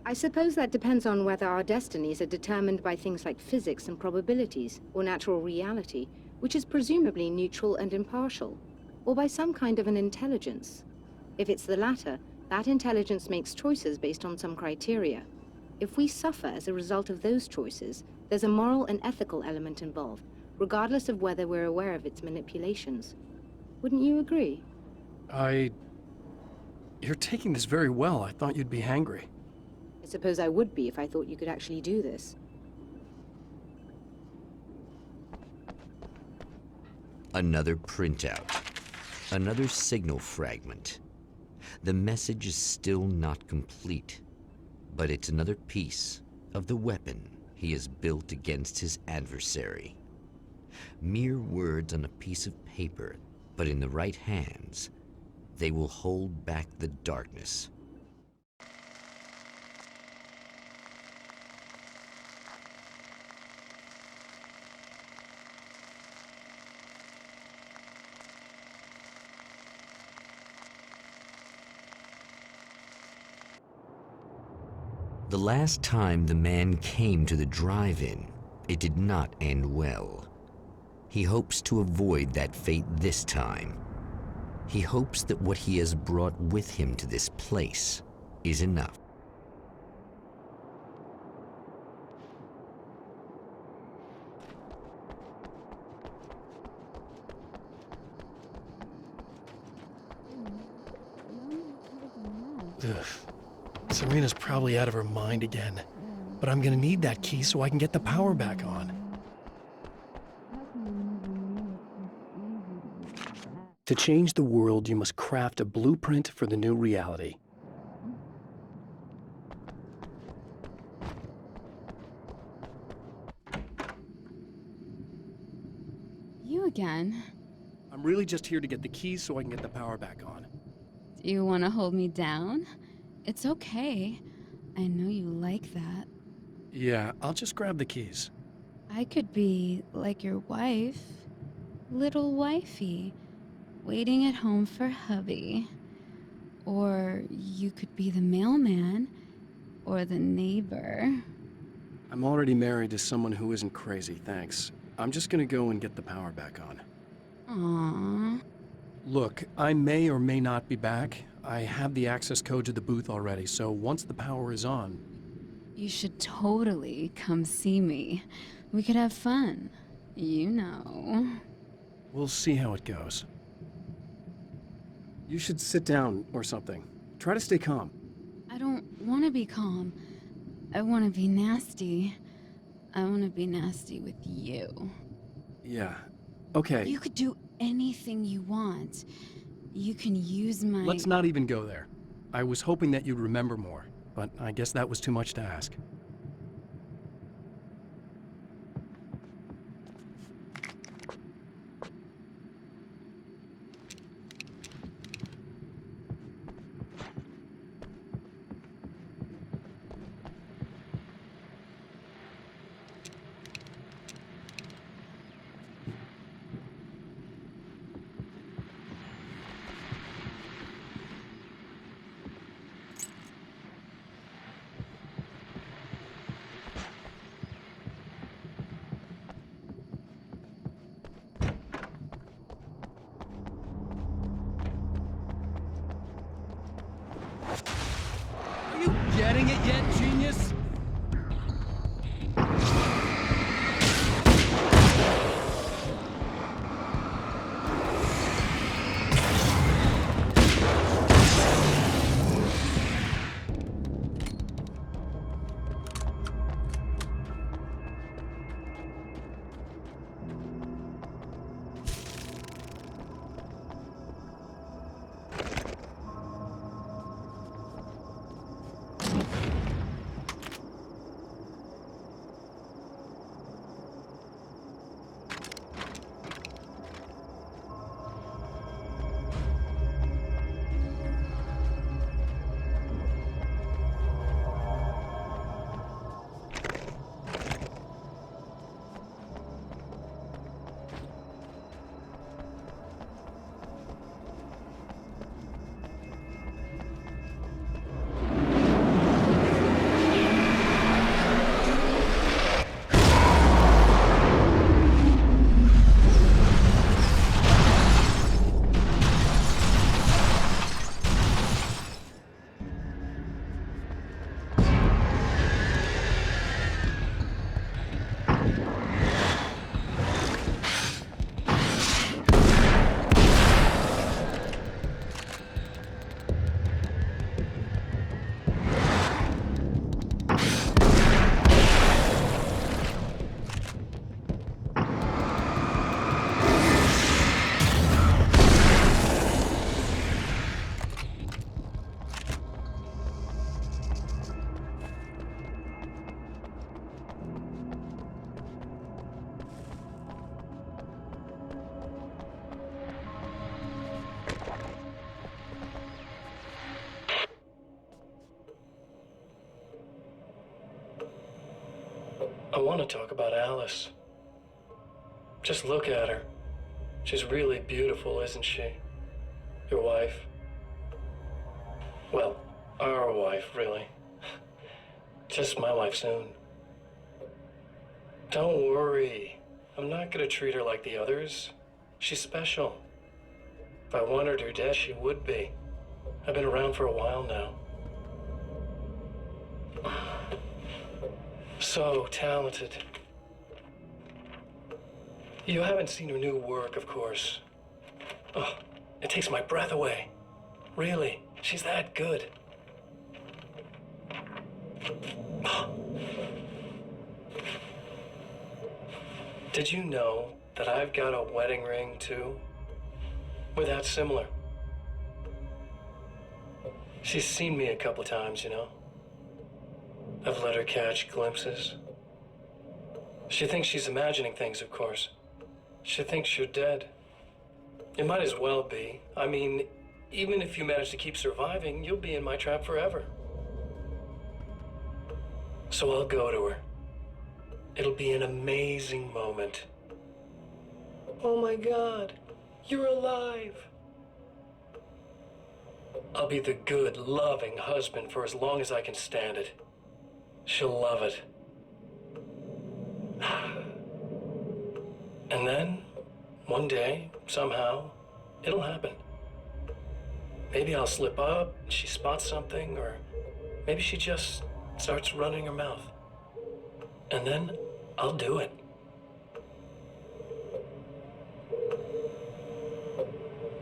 I suppose that depends on whether our destinies are determined by things like physics and probabilities, or natural reality, which is presumably neutral and impartial, or by some kind of an intelligence. If it's the latter, that intelligence makes choices based on some criteria. If we suffer as a result of those choices, there's a moral and ethical element involved, regardless of whether we're aware of its manipulations. Wouldn't you agree? You're taking this very well. I thought you'd be hangry. I suppose I would be if I thought you could actually do this. Another printout. Another signal fragment. The message is still not complete, but it's another piece of the weapon he has built against his adversary. Mere words on a piece of paper, but in the right hands, they will hold back the darkness. The last time the man came to the drive-in, it did not end well. He hopes to avoid that fate this time. He hopes that what he has brought with him to this place is enough. Ugh. Serena's probably out of her mind again. But I'm gonna need that key so I can get the power back on. To change the world, you must craft a blueprint for the new reality. You again? I'm really just here to get the keys so I can get the power back on. You want to hold me down? It's okay. I know you like that. Yeah, I'll just grab the keys. I could be like your wife, little wifey, waiting at home for hubby. Or you could be the mailman, or the neighbor. I'm already married to someone who isn't crazy, thanks. I'm just gonna go and get the power back on. Aww. Look, I may or may not be back. I have the access code to the booth already, so once the power is on... You should totally come see me. We could have fun. You know. We'll see how it goes. You should sit down or something. Try to stay calm. I don't want to be calm. I want to be nasty. I want to be nasty with you. Yeah. Okay. You could do anything you want. You can use my... Let's not even go there. I was hoping that you'd remember more, but I guess that was too much to ask. Are you getting it yet, genius? I want to talk about Alice. Just look at her. She's really beautiful, isn't she? Your wife. Well, our wife, really. Just my wife soon. Don't worry. I'm not gonna treat her like the others. She's special. If I wanted her dead, she would be. I've been around for a while now. So talented. You haven't seen her new work, of course. Oh, it takes my breath away. Really, she's that good. Did you know that I've got a wedding ring, too? We're that similar. She's seen me a couple times, you know. I've let her catch glimpses. She thinks she's imagining things, of course. She thinks you're dead. It might as well be. I mean, even if you manage to keep surviving, you'll be in my trap forever. So I'll go to her. It'll be an amazing moment. Oh my God, you're alive. I'll be the good, loving husband for as long as I can stand it. She'll love it. And then, one day, somehow, it'll happen. Maybe I'll slip up, she spots something, or maybe she just starts running her mouth. And then, I'll do it.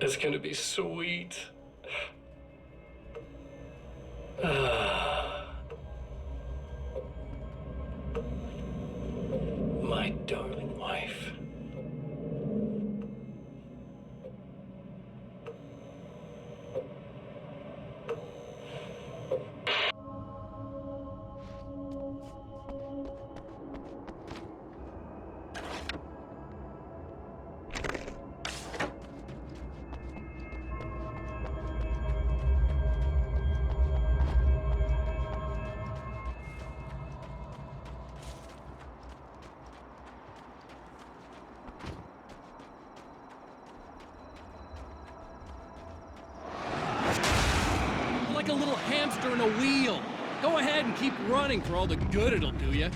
It's gonna be sweet. My darling wife. Like a little hamster in a wheel. Go ahead and keep running for all the good it'll do you.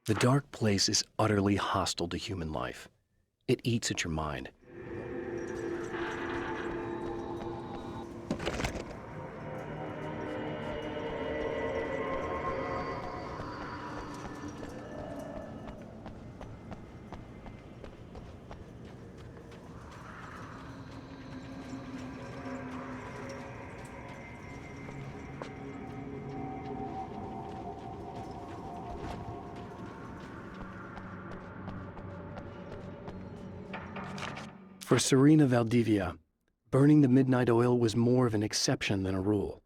The dark place is utterly hostile to human life. It eats at your mind. For Serena Valdivia, burning the midnight oil was more of an exception than a rule.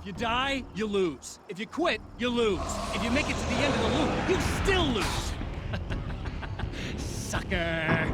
you die, you lose. If you quit, you lose. If you make it to the end of the loop, you still lose. Sucker.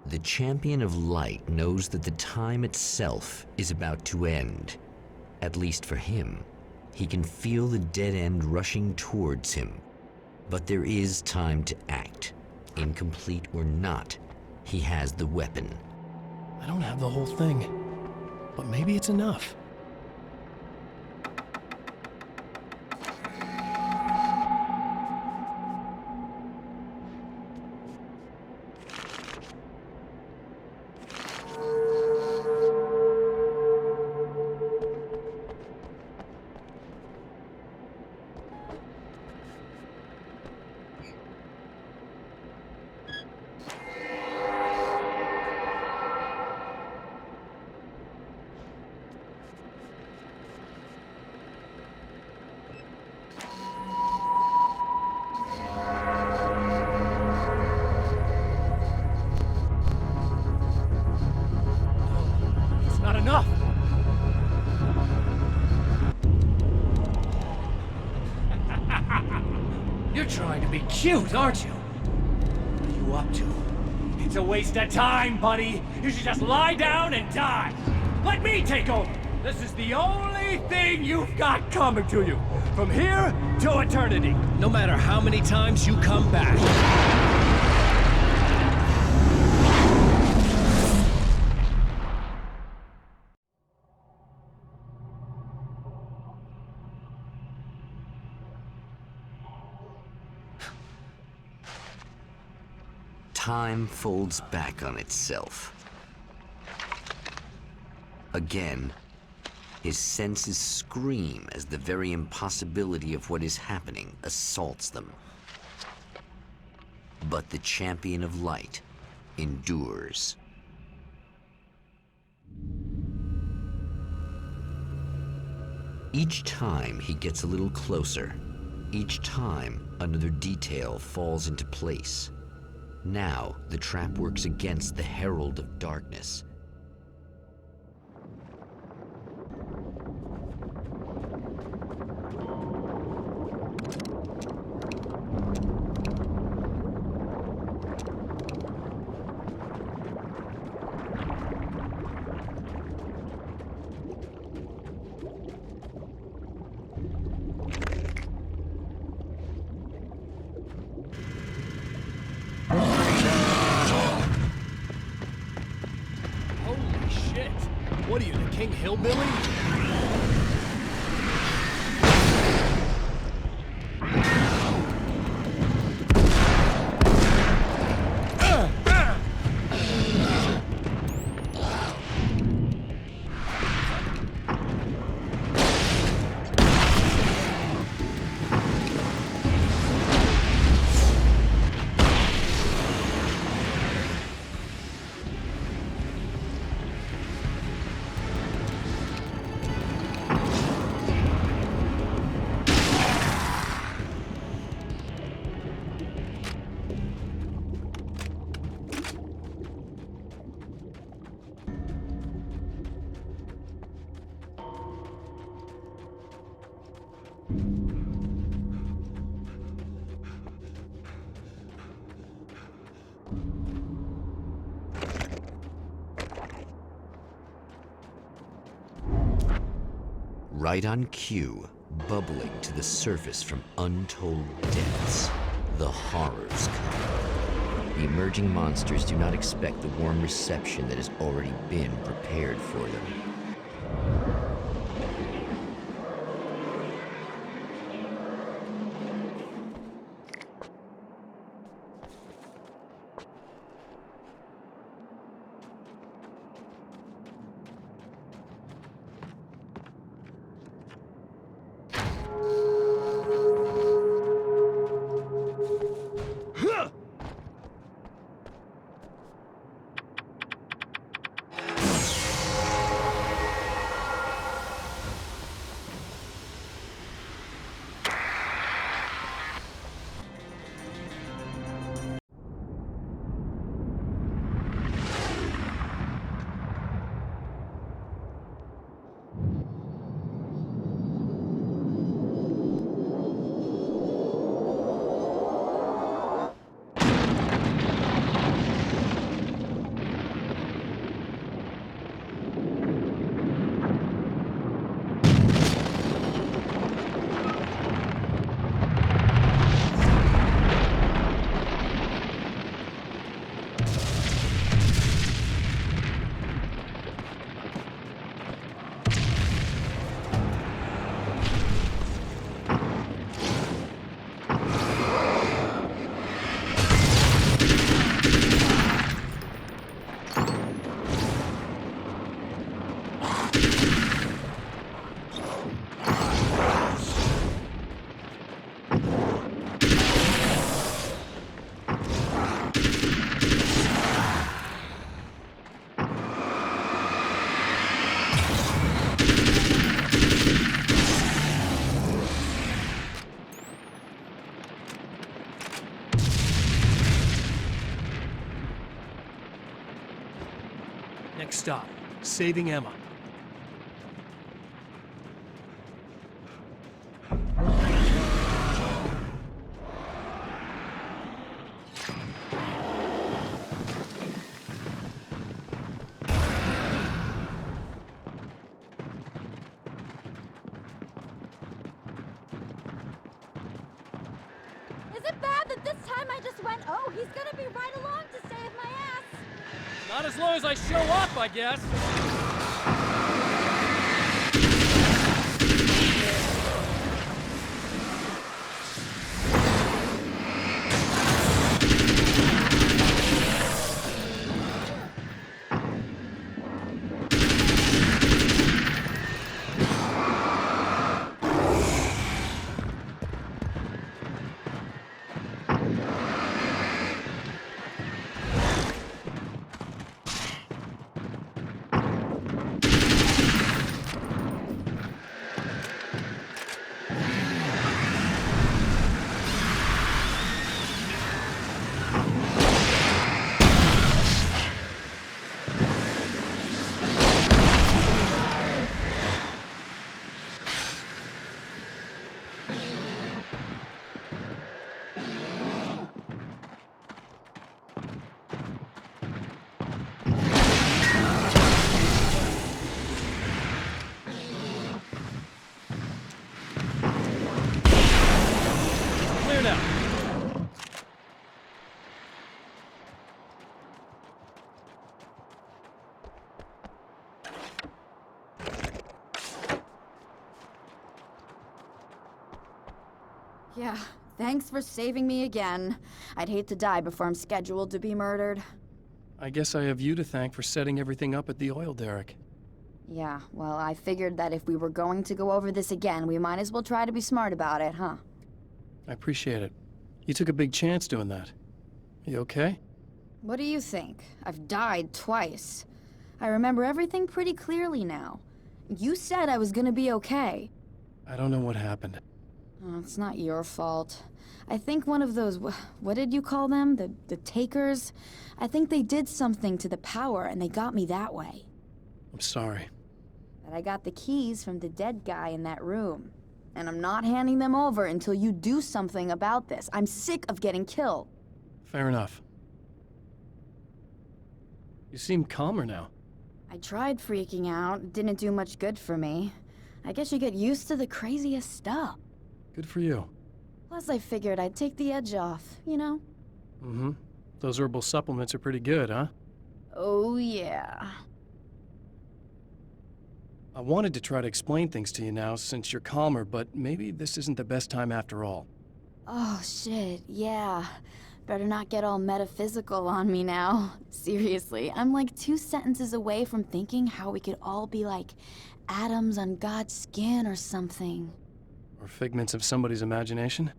The champion of light knows that the time itself is about to end. At least for him. He can feel the dead end rushing towards him. But there is time to act. Incomplete or not, he has the weapon. I don't have the whole thing, but maybe it's enough. You're trying to be cute, aren't you? What are you up to? It's a waste of time, buddy. You should just lie down and die. Let me take over. This is the only thing you've got coming to you. From here to eternity. No matter how many times you come back. Time folds back on itself. Again, his senses scream as the very impossibility of what is happening assaults them. But the champion of light endures. Each time he gets a little closer. Each time another detail falls into place. Now, the trap works against the Herald of Darkness. What are you, the King Hillbilly? Right on cue, bubbling to the surface from untold depths, the horrors come. The emerging monsters do not expect the warm reception that has already been prepared for them. Next stop, saving Emma. Is it bad that this time I just went, oh, he's gonna be right along to save my ass? Not as long as I show up, I guess. Yeah, thanks for saving me again. I'd hate to die before I'm scheduled to be murdered. I guess I have you to thank for setting everything up at the oil derrick. Yeah, well, I figured that if we were going to go over this again, we might as well try to be smart about it, huh? I appreciate it. You took a big chance doing that. You okay? What do you think? I've died twice. I remember everything pretty clearly now. You said I was gonna be okay. I don't know what happened. Oh, it's not your fault. I think one of those, what did you call them? The takers? I think they did something to the power and they got me that way. I'm sorry. But I got the keys from the dead guy in that room. And I'm not handing them over until you do something about this. I'm sick of getting killed. Fair enough. You seem calmer now. I tried freaking out. It didn't do much good for me. I guess you get used to the craziest stuff. Good for you. Plus, I figured I'd take the edge off, you know? Mm-hmm. Those herbal supplements are pretty good, huh? Oh, yeah. I wanted to try to explain things to you now since you're calmer, but maybe this isn't the best time after all. Oh, shit, yeah. Better not get all metaphysical on me now. Seriously, I'm like 2 sentences away from thinking how we could all be like atoms on God's skin or something. Or figments of somebody's imagination?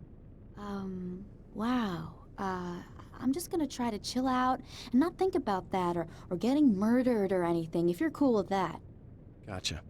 Wow. I'm just gonna try to chill out and not think about that or getting murdered or anything, if you're cool with that. Gotcha.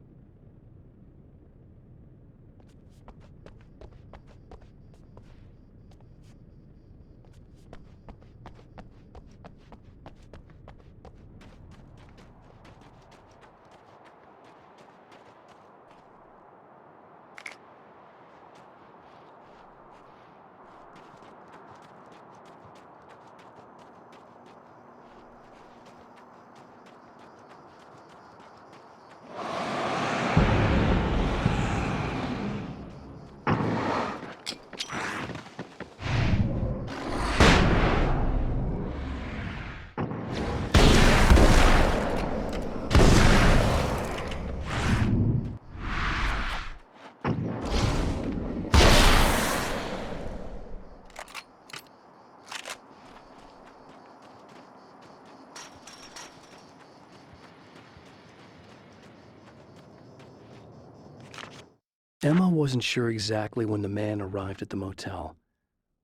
Emma wasn't sure exactly when the man arrived at the motel,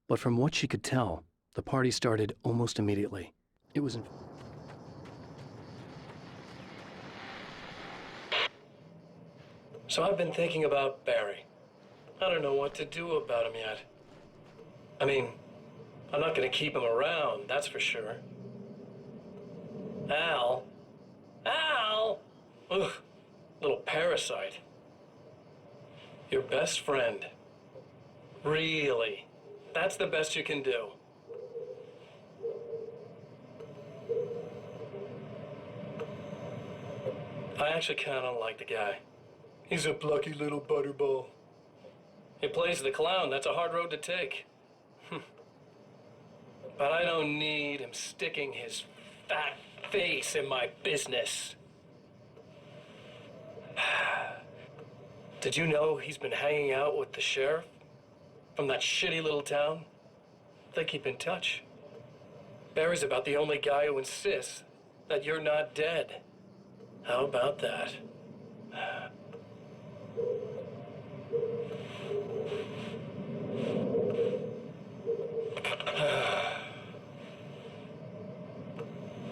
but from what she could tell, the party started almost immediately. It was in... So I've been thinking about Barry. I don't know what to do about him yet. I mean, I'm not gonna keep him around, that's for sure. Al? Ugh, little parasite. Your best friend. Really? That's the best you can do? I actually kinda like the guy. He's a plucky little butterball. He plays the clown. That's a hard road to take. But I don't need him sticking his fat face in my business. Did you know he's been hanging out with the sheriff from that shitty little town? They keep in touch. Barry's about the only guy who insists that you're not dead. How about that?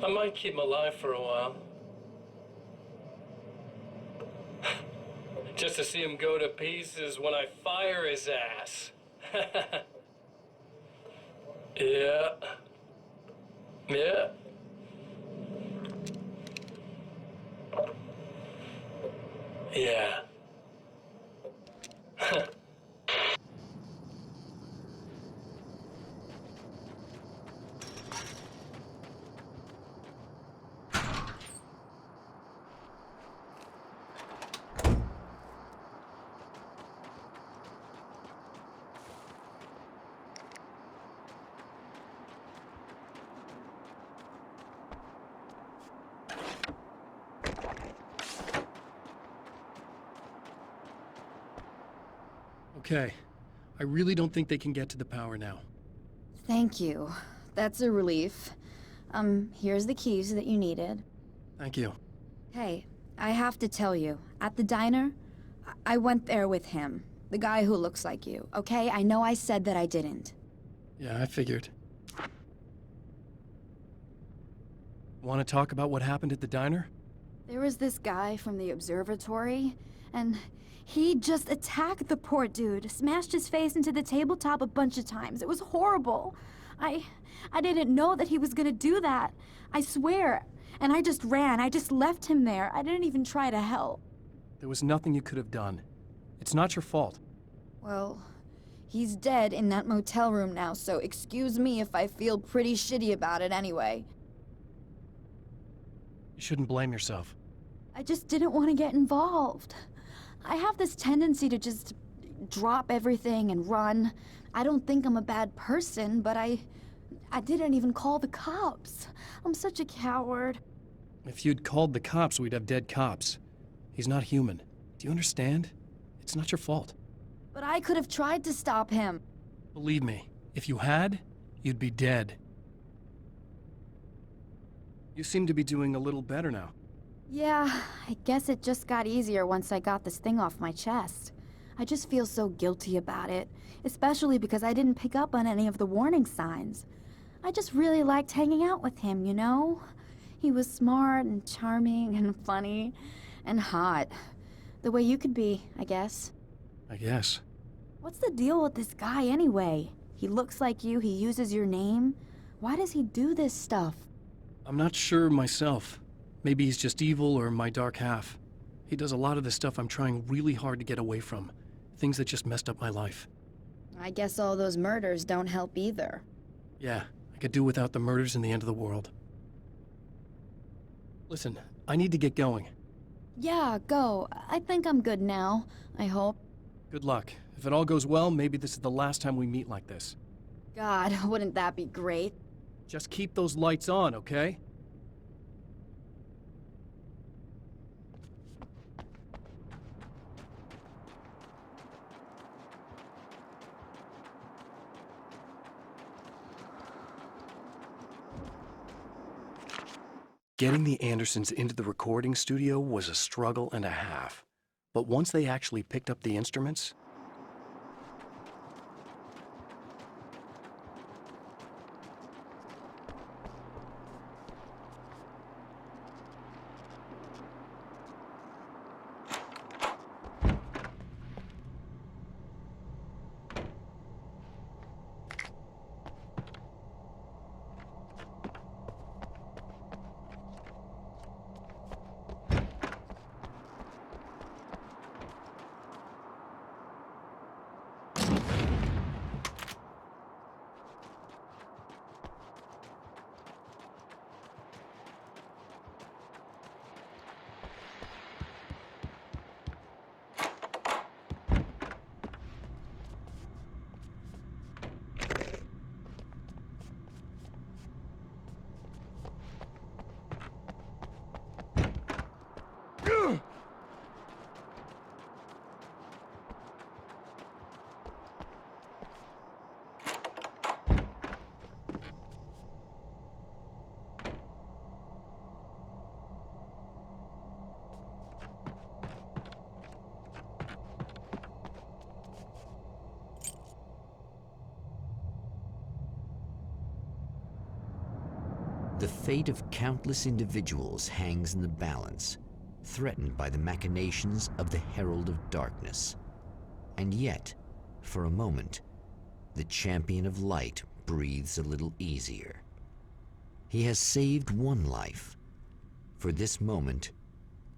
I might keep him alive for a while. Just to see him go to pieces when I fire his ass. Yeah. Yeah. Yeah. Okay. I really don't think they can get to the power now. Thank you. That's a relief. Here's the keys that you needed. Thank you. Hey, I have to tell you, at the diner, I went there with him. The guy who looks like you, okay? I know I said that I didn't. Yeah, I figured. Want to talk about what happened at the diner? There was this guy from the observatory, and he just attacked the poor dude, smashed his face into the tabletop a bunch of times. It was horrible. I didn't know that he was gonna do that. I swear. And I just ran. I just left him there. I didn't even try to help. There was nothing you could have done. It's not your fault. Well, he's dead in that motel room now, so excuse me if I feel pretty shitty about it anyway. You shouldn't blame yourself. I just didn't want to get involved. I have this tendency to just drop everything and run. I don't think I'm a bad person, but I didn't even call the cops. I'm such a coward. If you'd called the cops, we'd have dead cops. He's not human. Do you understand? It's not your fault. But I could have tried to stop him. Believe me, if you had, you'd be dead. You seem to be doing a little better now. Yeah, I guess it just got easier once I got this thing off my chest. I just feel so guilty about it, especially because I didn't pick up on any of the warning signs. I just really liked hanging out with him, you know? He was smart and charming and funny and hot. The way you could be, I guess. I guess. What's the deal with this guy anyway? He looks like you, he uses your name. Why does he do this stuff? I'm not sure myself. Maybe he's just evil or my dark half. He does a lot of the stuff I'm trying really hard to get away from. Things that just messed up my life. I guess all those murders don't help either. Yeah, I could do without the murders and the end of the world. Listen, I need to get going. Yeah, go. I think I'm good now. I hope. Good luck. If it all goes well, maybe this is the last time we meet like this. God, wouldn't that be great? Just keep those lights on, okay? Getting the Andersons into the recording studio was a struggle and a half. But once they actually picked up the instruments, The fate of countless individuals hangs in the balance, threatened by the machinations of the Herald of Darkness. And yet, for a moment, the champion of light breathes a little easier. He has saved one life. For this moment,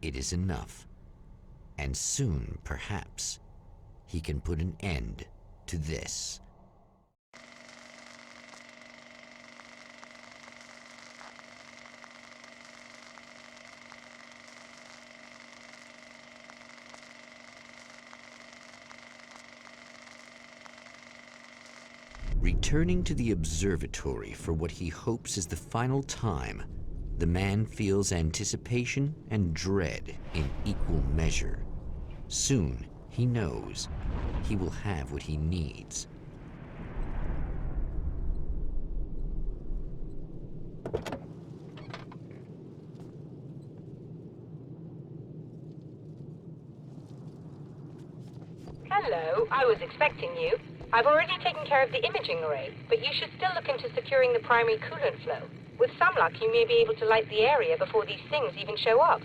it is enough. And soon, perhaps, he can put an end to this. Returning to the observatory for what he hopes is the final time, the man feels anticipation and dread in equal measure. Soon, he knows he will have what he needs. Hello, I was expecting you. I've already taken care of the imaging array, but you should still look into securing the primary coolant flow. With some luck, you may be able to light the area before these things even show up.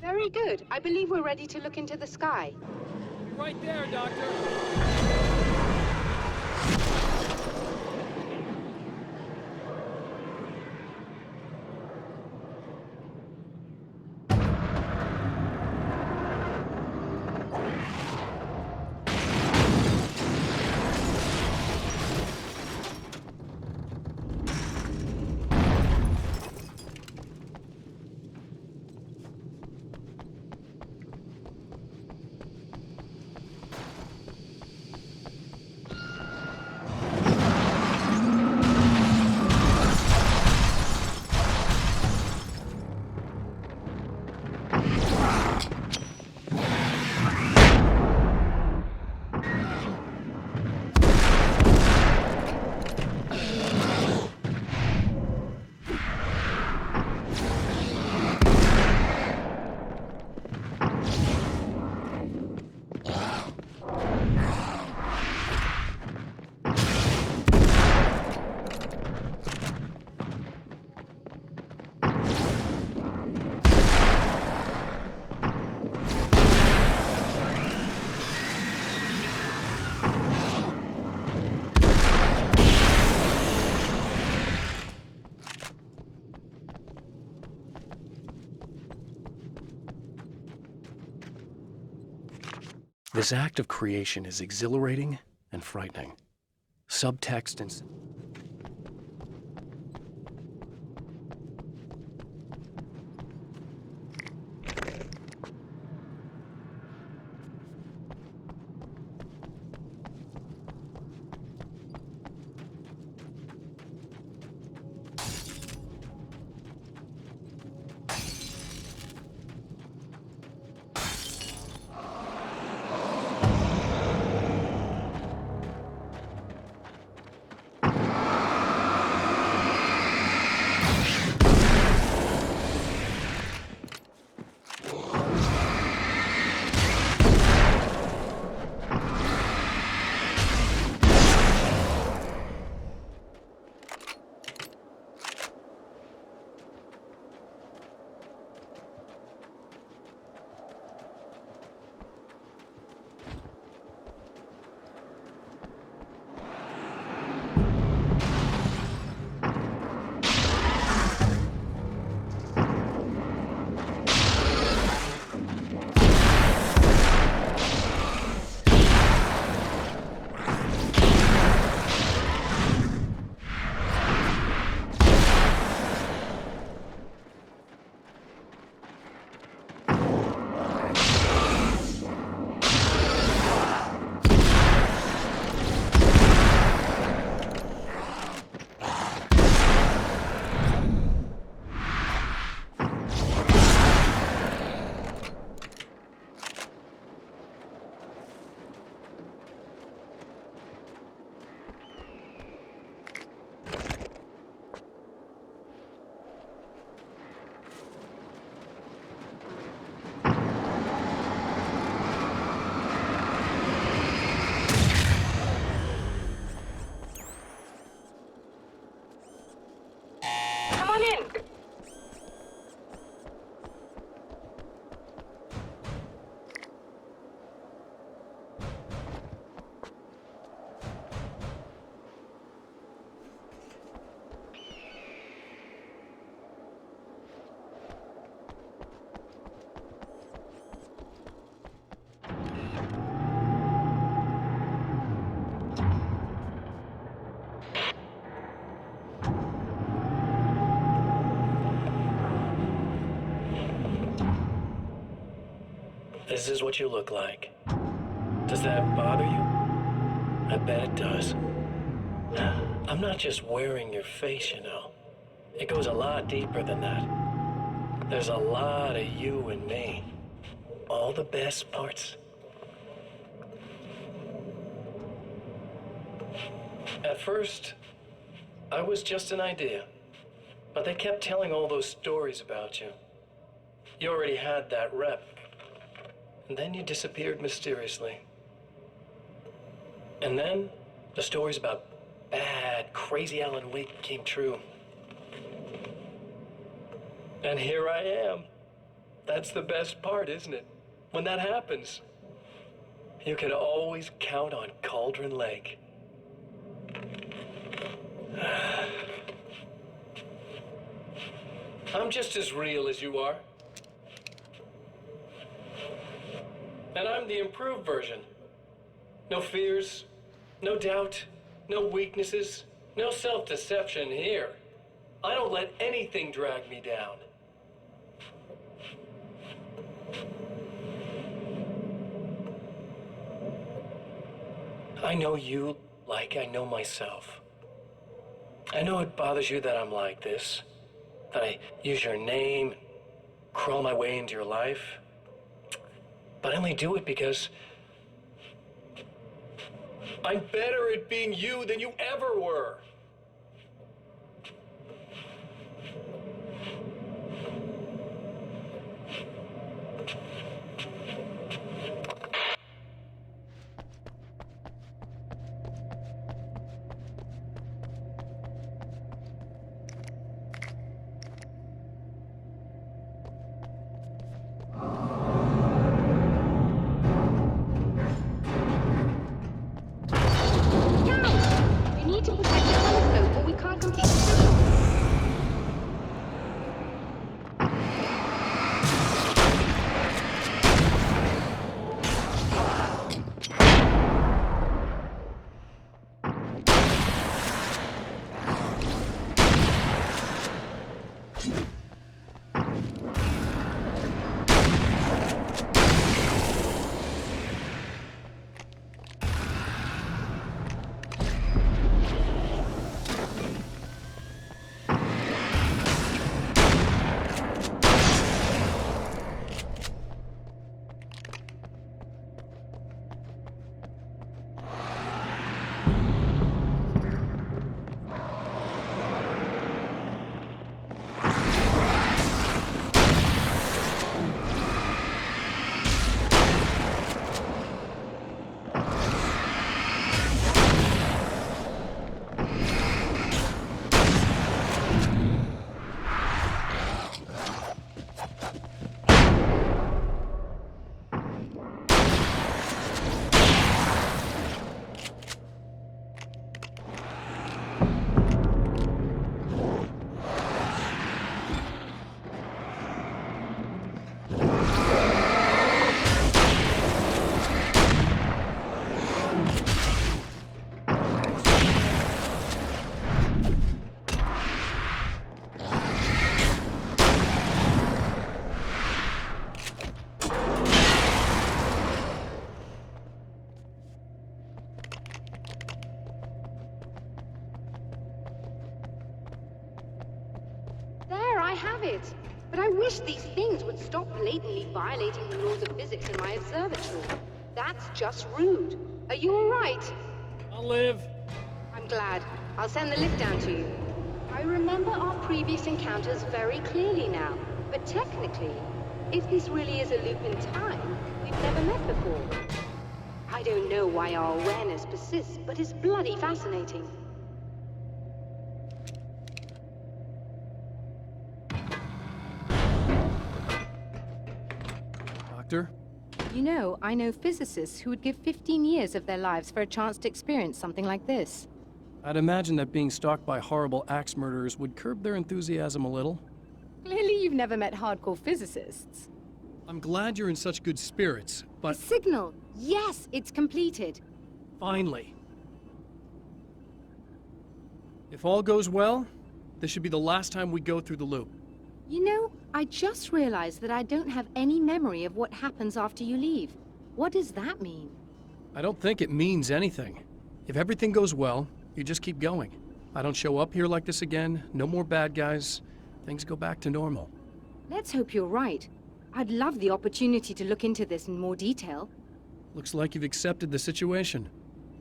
Very good. I believe we're ready to look into the sky. Right there, Doctor. This act of creation is exhilarating and frightening. Subtext and... This is what you look like. Does that bother you? I bet it does. I'm not just wearing your face, you know. It goes a lot deeper than that. There's a lot of you and me. All the best parts. At first, I was just an idea. But they kept telling all those stories about you. You already had that rep. And then you disappeared mysteriously. And then the stories about bad, crazy Alan Wake came true. And here I am. That's the best part, isn't it? When that happens, you can always count on Cauldron Lake. I'm just as real as you are. And I'm the improved version. No fears, no doubt, no weaknesses, no self-deception here. I don't let anything drag me down. I know you like I know myself. I know it bothers you that I'm like this, that I use your name, crawl my way into your life. But I only do it because I'm better at being you than you ever were. You need to protect the I have it. But I wish these things would stop blatantly violating the laws of physics in my observatory. That's just rude. Are you all right? I'll live. I'm glad. I'll send the lift down to you. I remember our previous encounters very clearly now. But technically, if this really is a loop in time, we've never met before. I don't know why our awareness persists, but it's bloody fascinating. Doctor? You know, I know physicists who would give 15 years of their lives for a chance to experience something like this. I'd imagine that being stalked by horrible axe murderers would curb their enthusiasm a little. Clearly you've never met hardcore physicists. I'm glad you're in such good spirits, but... The signal! Yes, it's completed. Finally. If all goes well, this should be the last time we go through the loop. You know, I just realized that I don't have any memory of what happens after you leave. What does that mean? I don't think it means anything. If everything goes well, you just keep going. I don't show up here like this again, no more bad guys. Things go back to normal. Let's hope you're right. I'd love the opportunity to look into this in more detail. Looks like you've accepted the situation.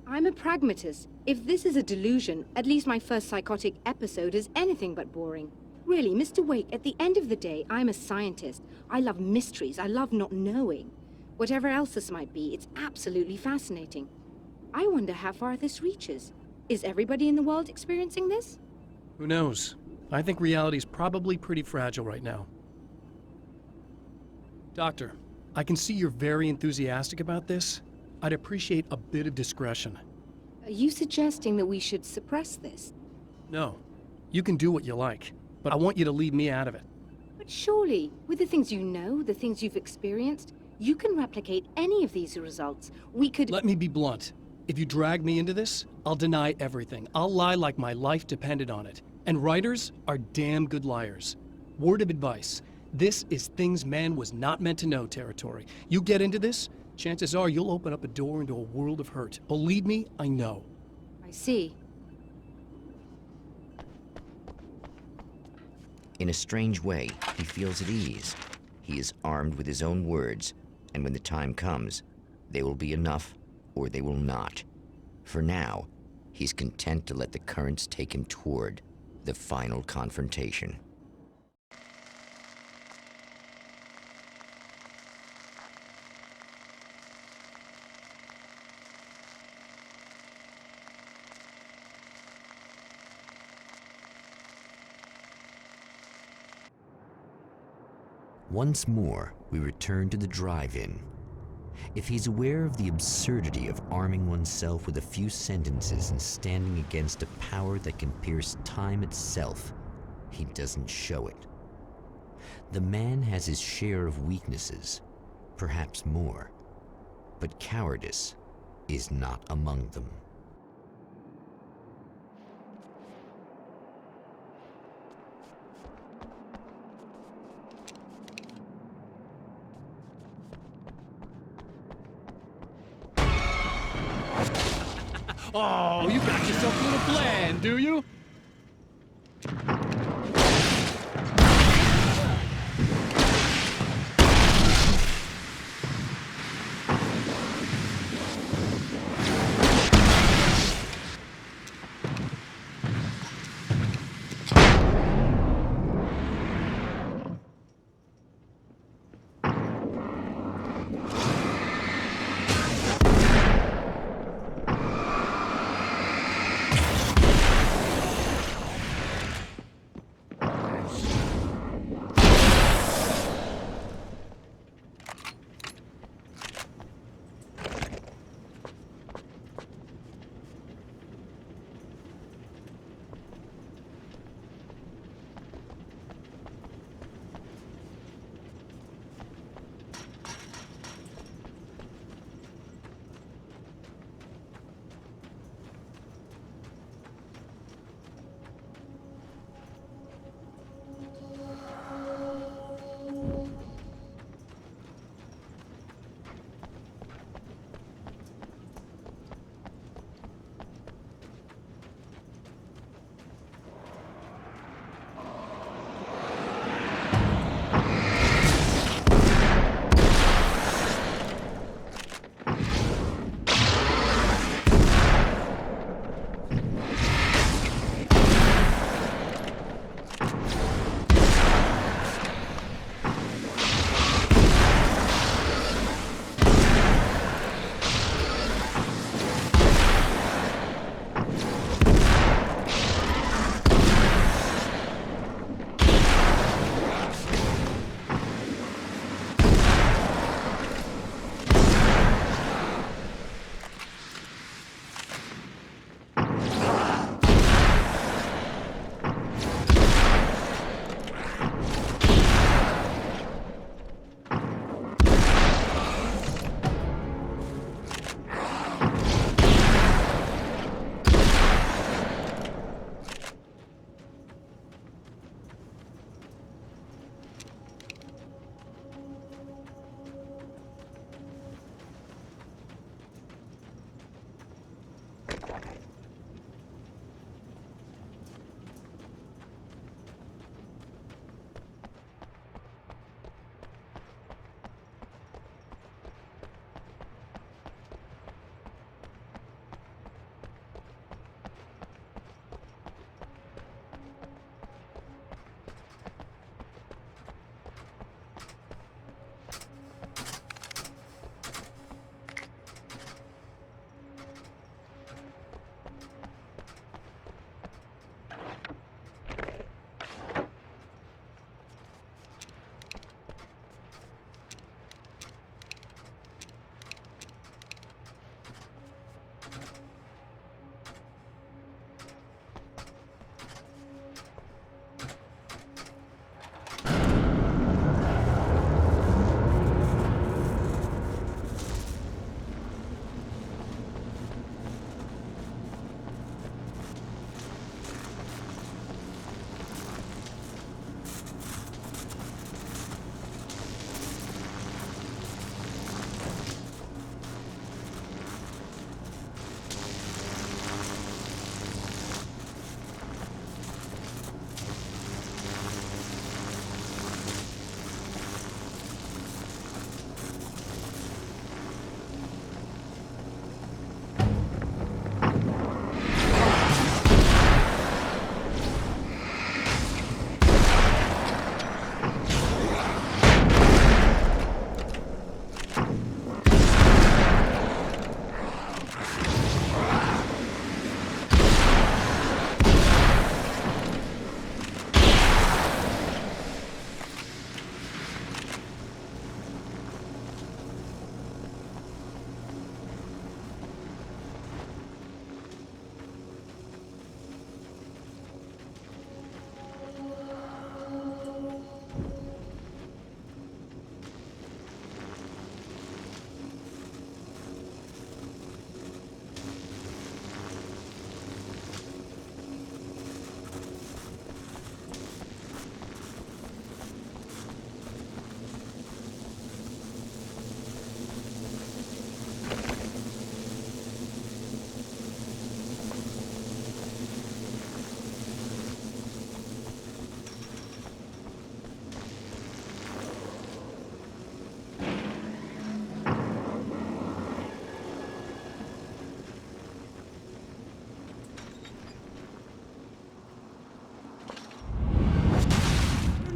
I'm a pragmatist. If this is a delusion, at least my first psychotic episode is anything but boring. Really, Mr. Wake, at the end of the day, I'm a scientist. I love mysteries. I love not knowing. Whatever else this might be, it's absolutely fascinating. I wonder how far this reaches. Is everybody in the world experiencing this? Who knows? I think reality's probably pretty fragile right now. Doctor, I can see you're very enthusiastic about this. I'd appreciate a bit of discretion. Are you suggesting that we should suppress this? No. You can do what you like, but I want you to leave me out of it. But surely, with the things you know, the things you've experienced, you can replicate any of these results. We could— Let me be blunt. If you drag me into this, I'll deny everything. I'll lie like my life depended on it. And writers are damn good liars. Word of advice. This is things man was not meant to know territory. You get into this, chances are you'll open up a door into a world of hurt. Believe me, I know. I see. In a strange way, he feels at ease. He is armed with his own words, and when the time comes, they will be enough or they will not. For now, he's content to let the currents take him toward the final confrontation. Once more, we return to the drive-in. If he's aware of the absurdity of arming oneself with a few sentences and standing against a power that can pierce time itself, he doesn't show it. The man has his share of weaknesses, perhaps more, but cowardice is not among them. Oh, you got yourself a little plan, do you?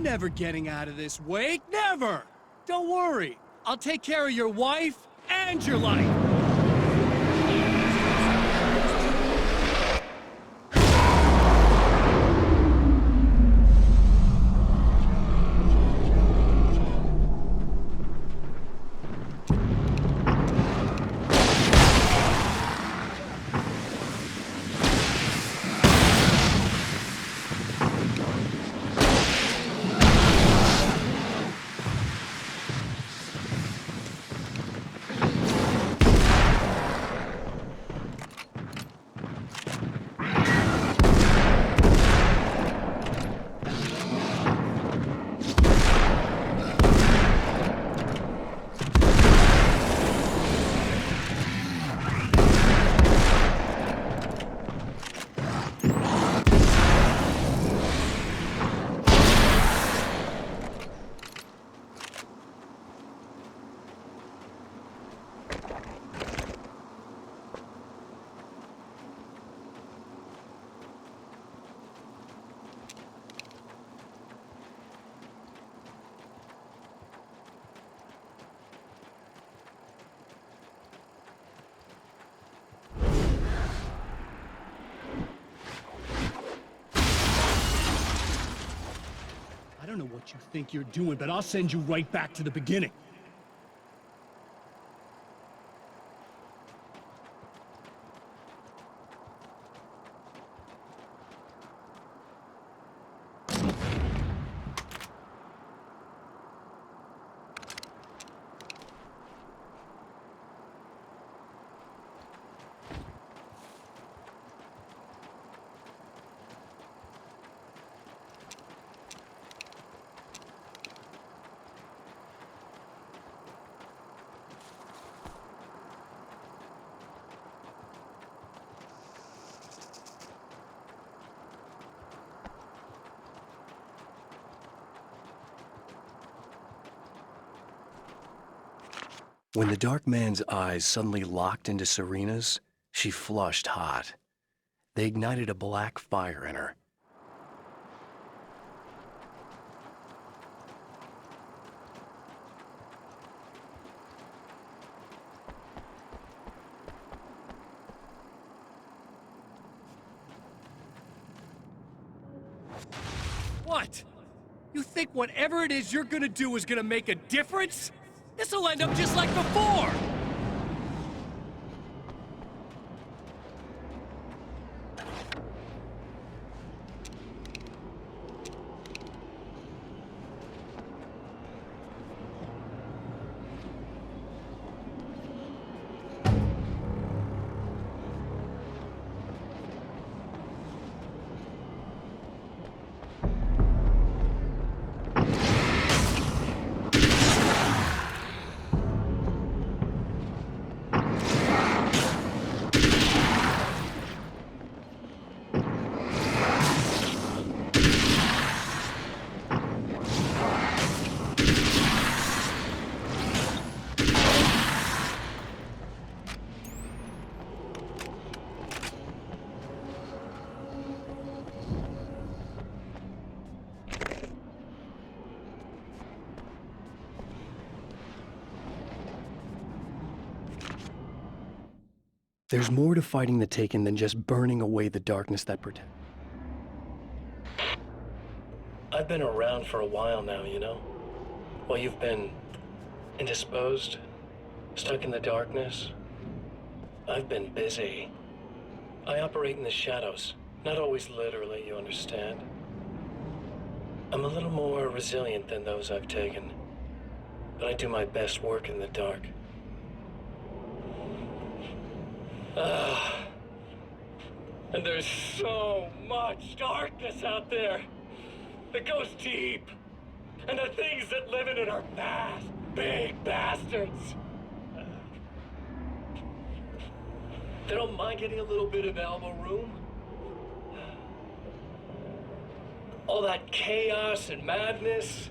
never getting out of this wake, never! Don't worry, I'll take care of your wife and your life! I don't know what you think you're doing, but I'll send you right back to the beginning. When the dark man's eyes suddenly locked into Serena's, she flushed hot. They ignited a black fire in her. What? You think whatever it is you're gonna do is gonna make a difference? This'll end up just like before! There's more to fighting the Taken than just burning away the darkness that protects. I've been around for a while now, you know? While you've been indisposed, stuck in the darkness, I've been busy. I operate in the shadows, not always literally, you understand? I'm a little more resilient than those I've taken, but I do my best work in the dark. And there's so much darkness out there that goes deep. And the things that live in it are fast, big bastards. They don't mind getting a little bit of elbow room. All that chaos and madness,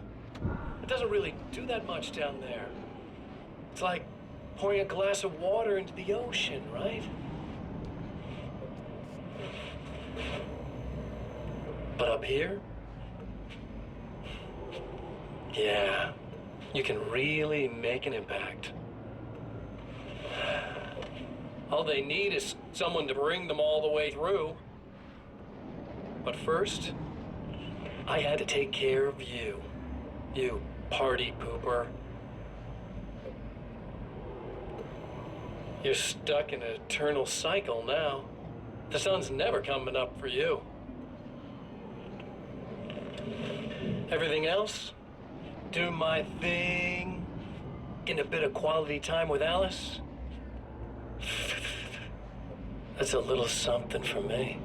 it doesn't really do that much down there. It's like pouring a glass of water into the ocean, right? But up here, Yeah, you can really make an impact. All they need is someone to bring them all the way through. But first, I had to take care of you. You party pooper. You're stuck in an eternal cycle now. The sun's never coming up for you. Everything else? Do my thing. Get a bit of quality time with Alice. That's a little something for me.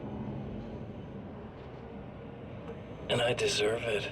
And I deserve it.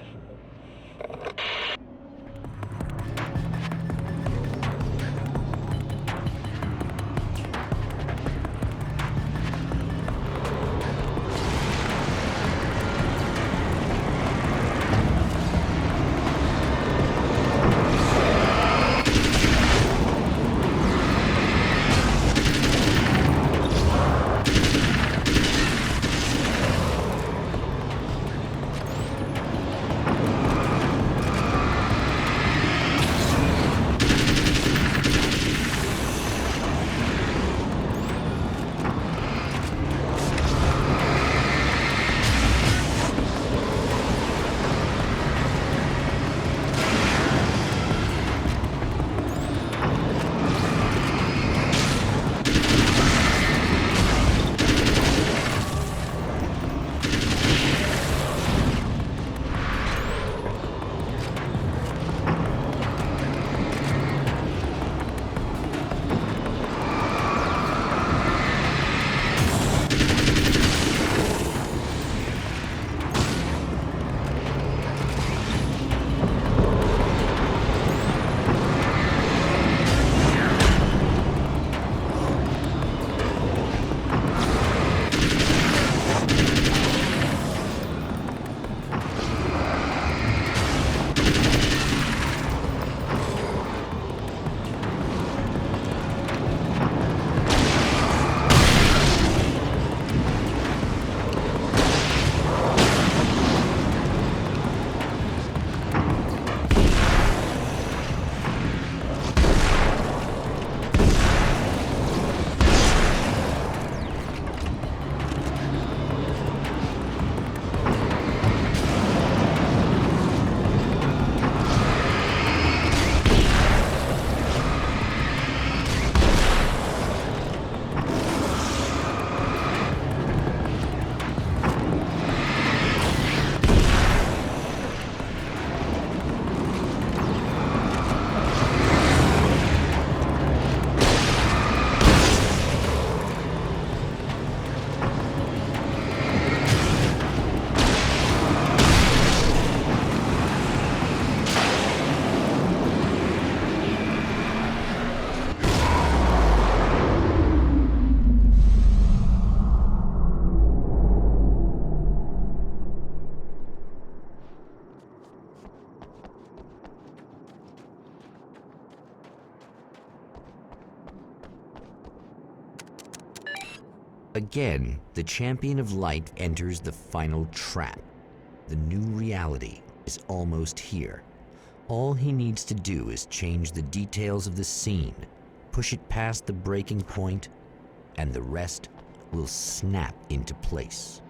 Again, the champion of light enters the final trap. The new reality is almost here. All he needs to do is change the details of the scene, push it past the breaking point, and the rest will snap into place.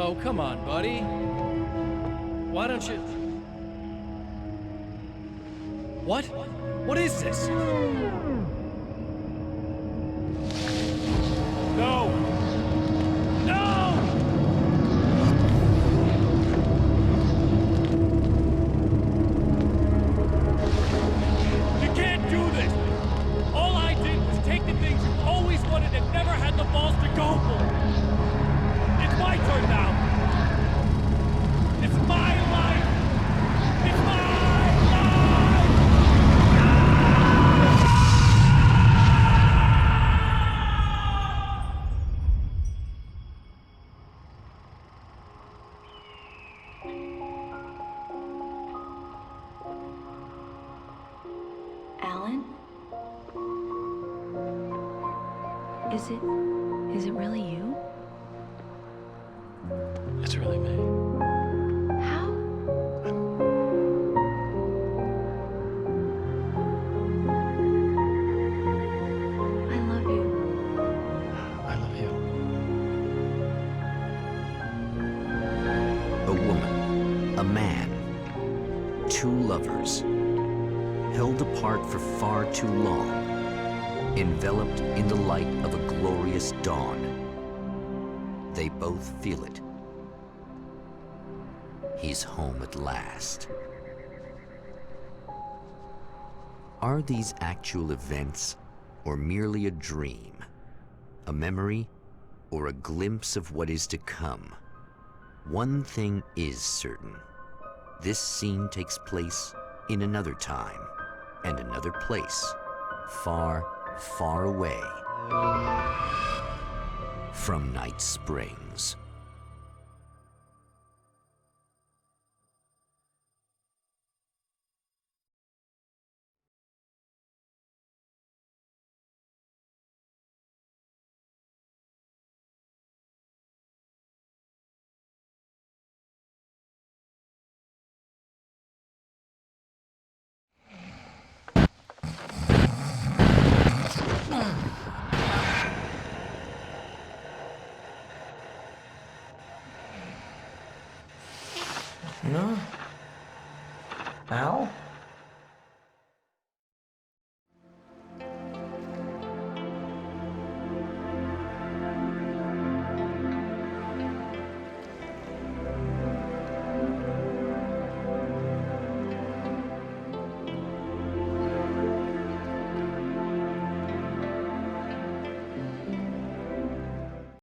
Oh, come on, buddy. Why don't you... What? What is this? No! No! Is it really you? It's really me. How? I love you. I love you. A woman, a man, two lovers, held apart for far too long, enveloped in the light of a glorious dawn. They both feel it. He's home at last. Are these actual events, or merely a dream? A memory, or a glimpse of what is to come? One thing is certain. This scene takes place in another time and another place, far, far away from Night Springs. No? Al?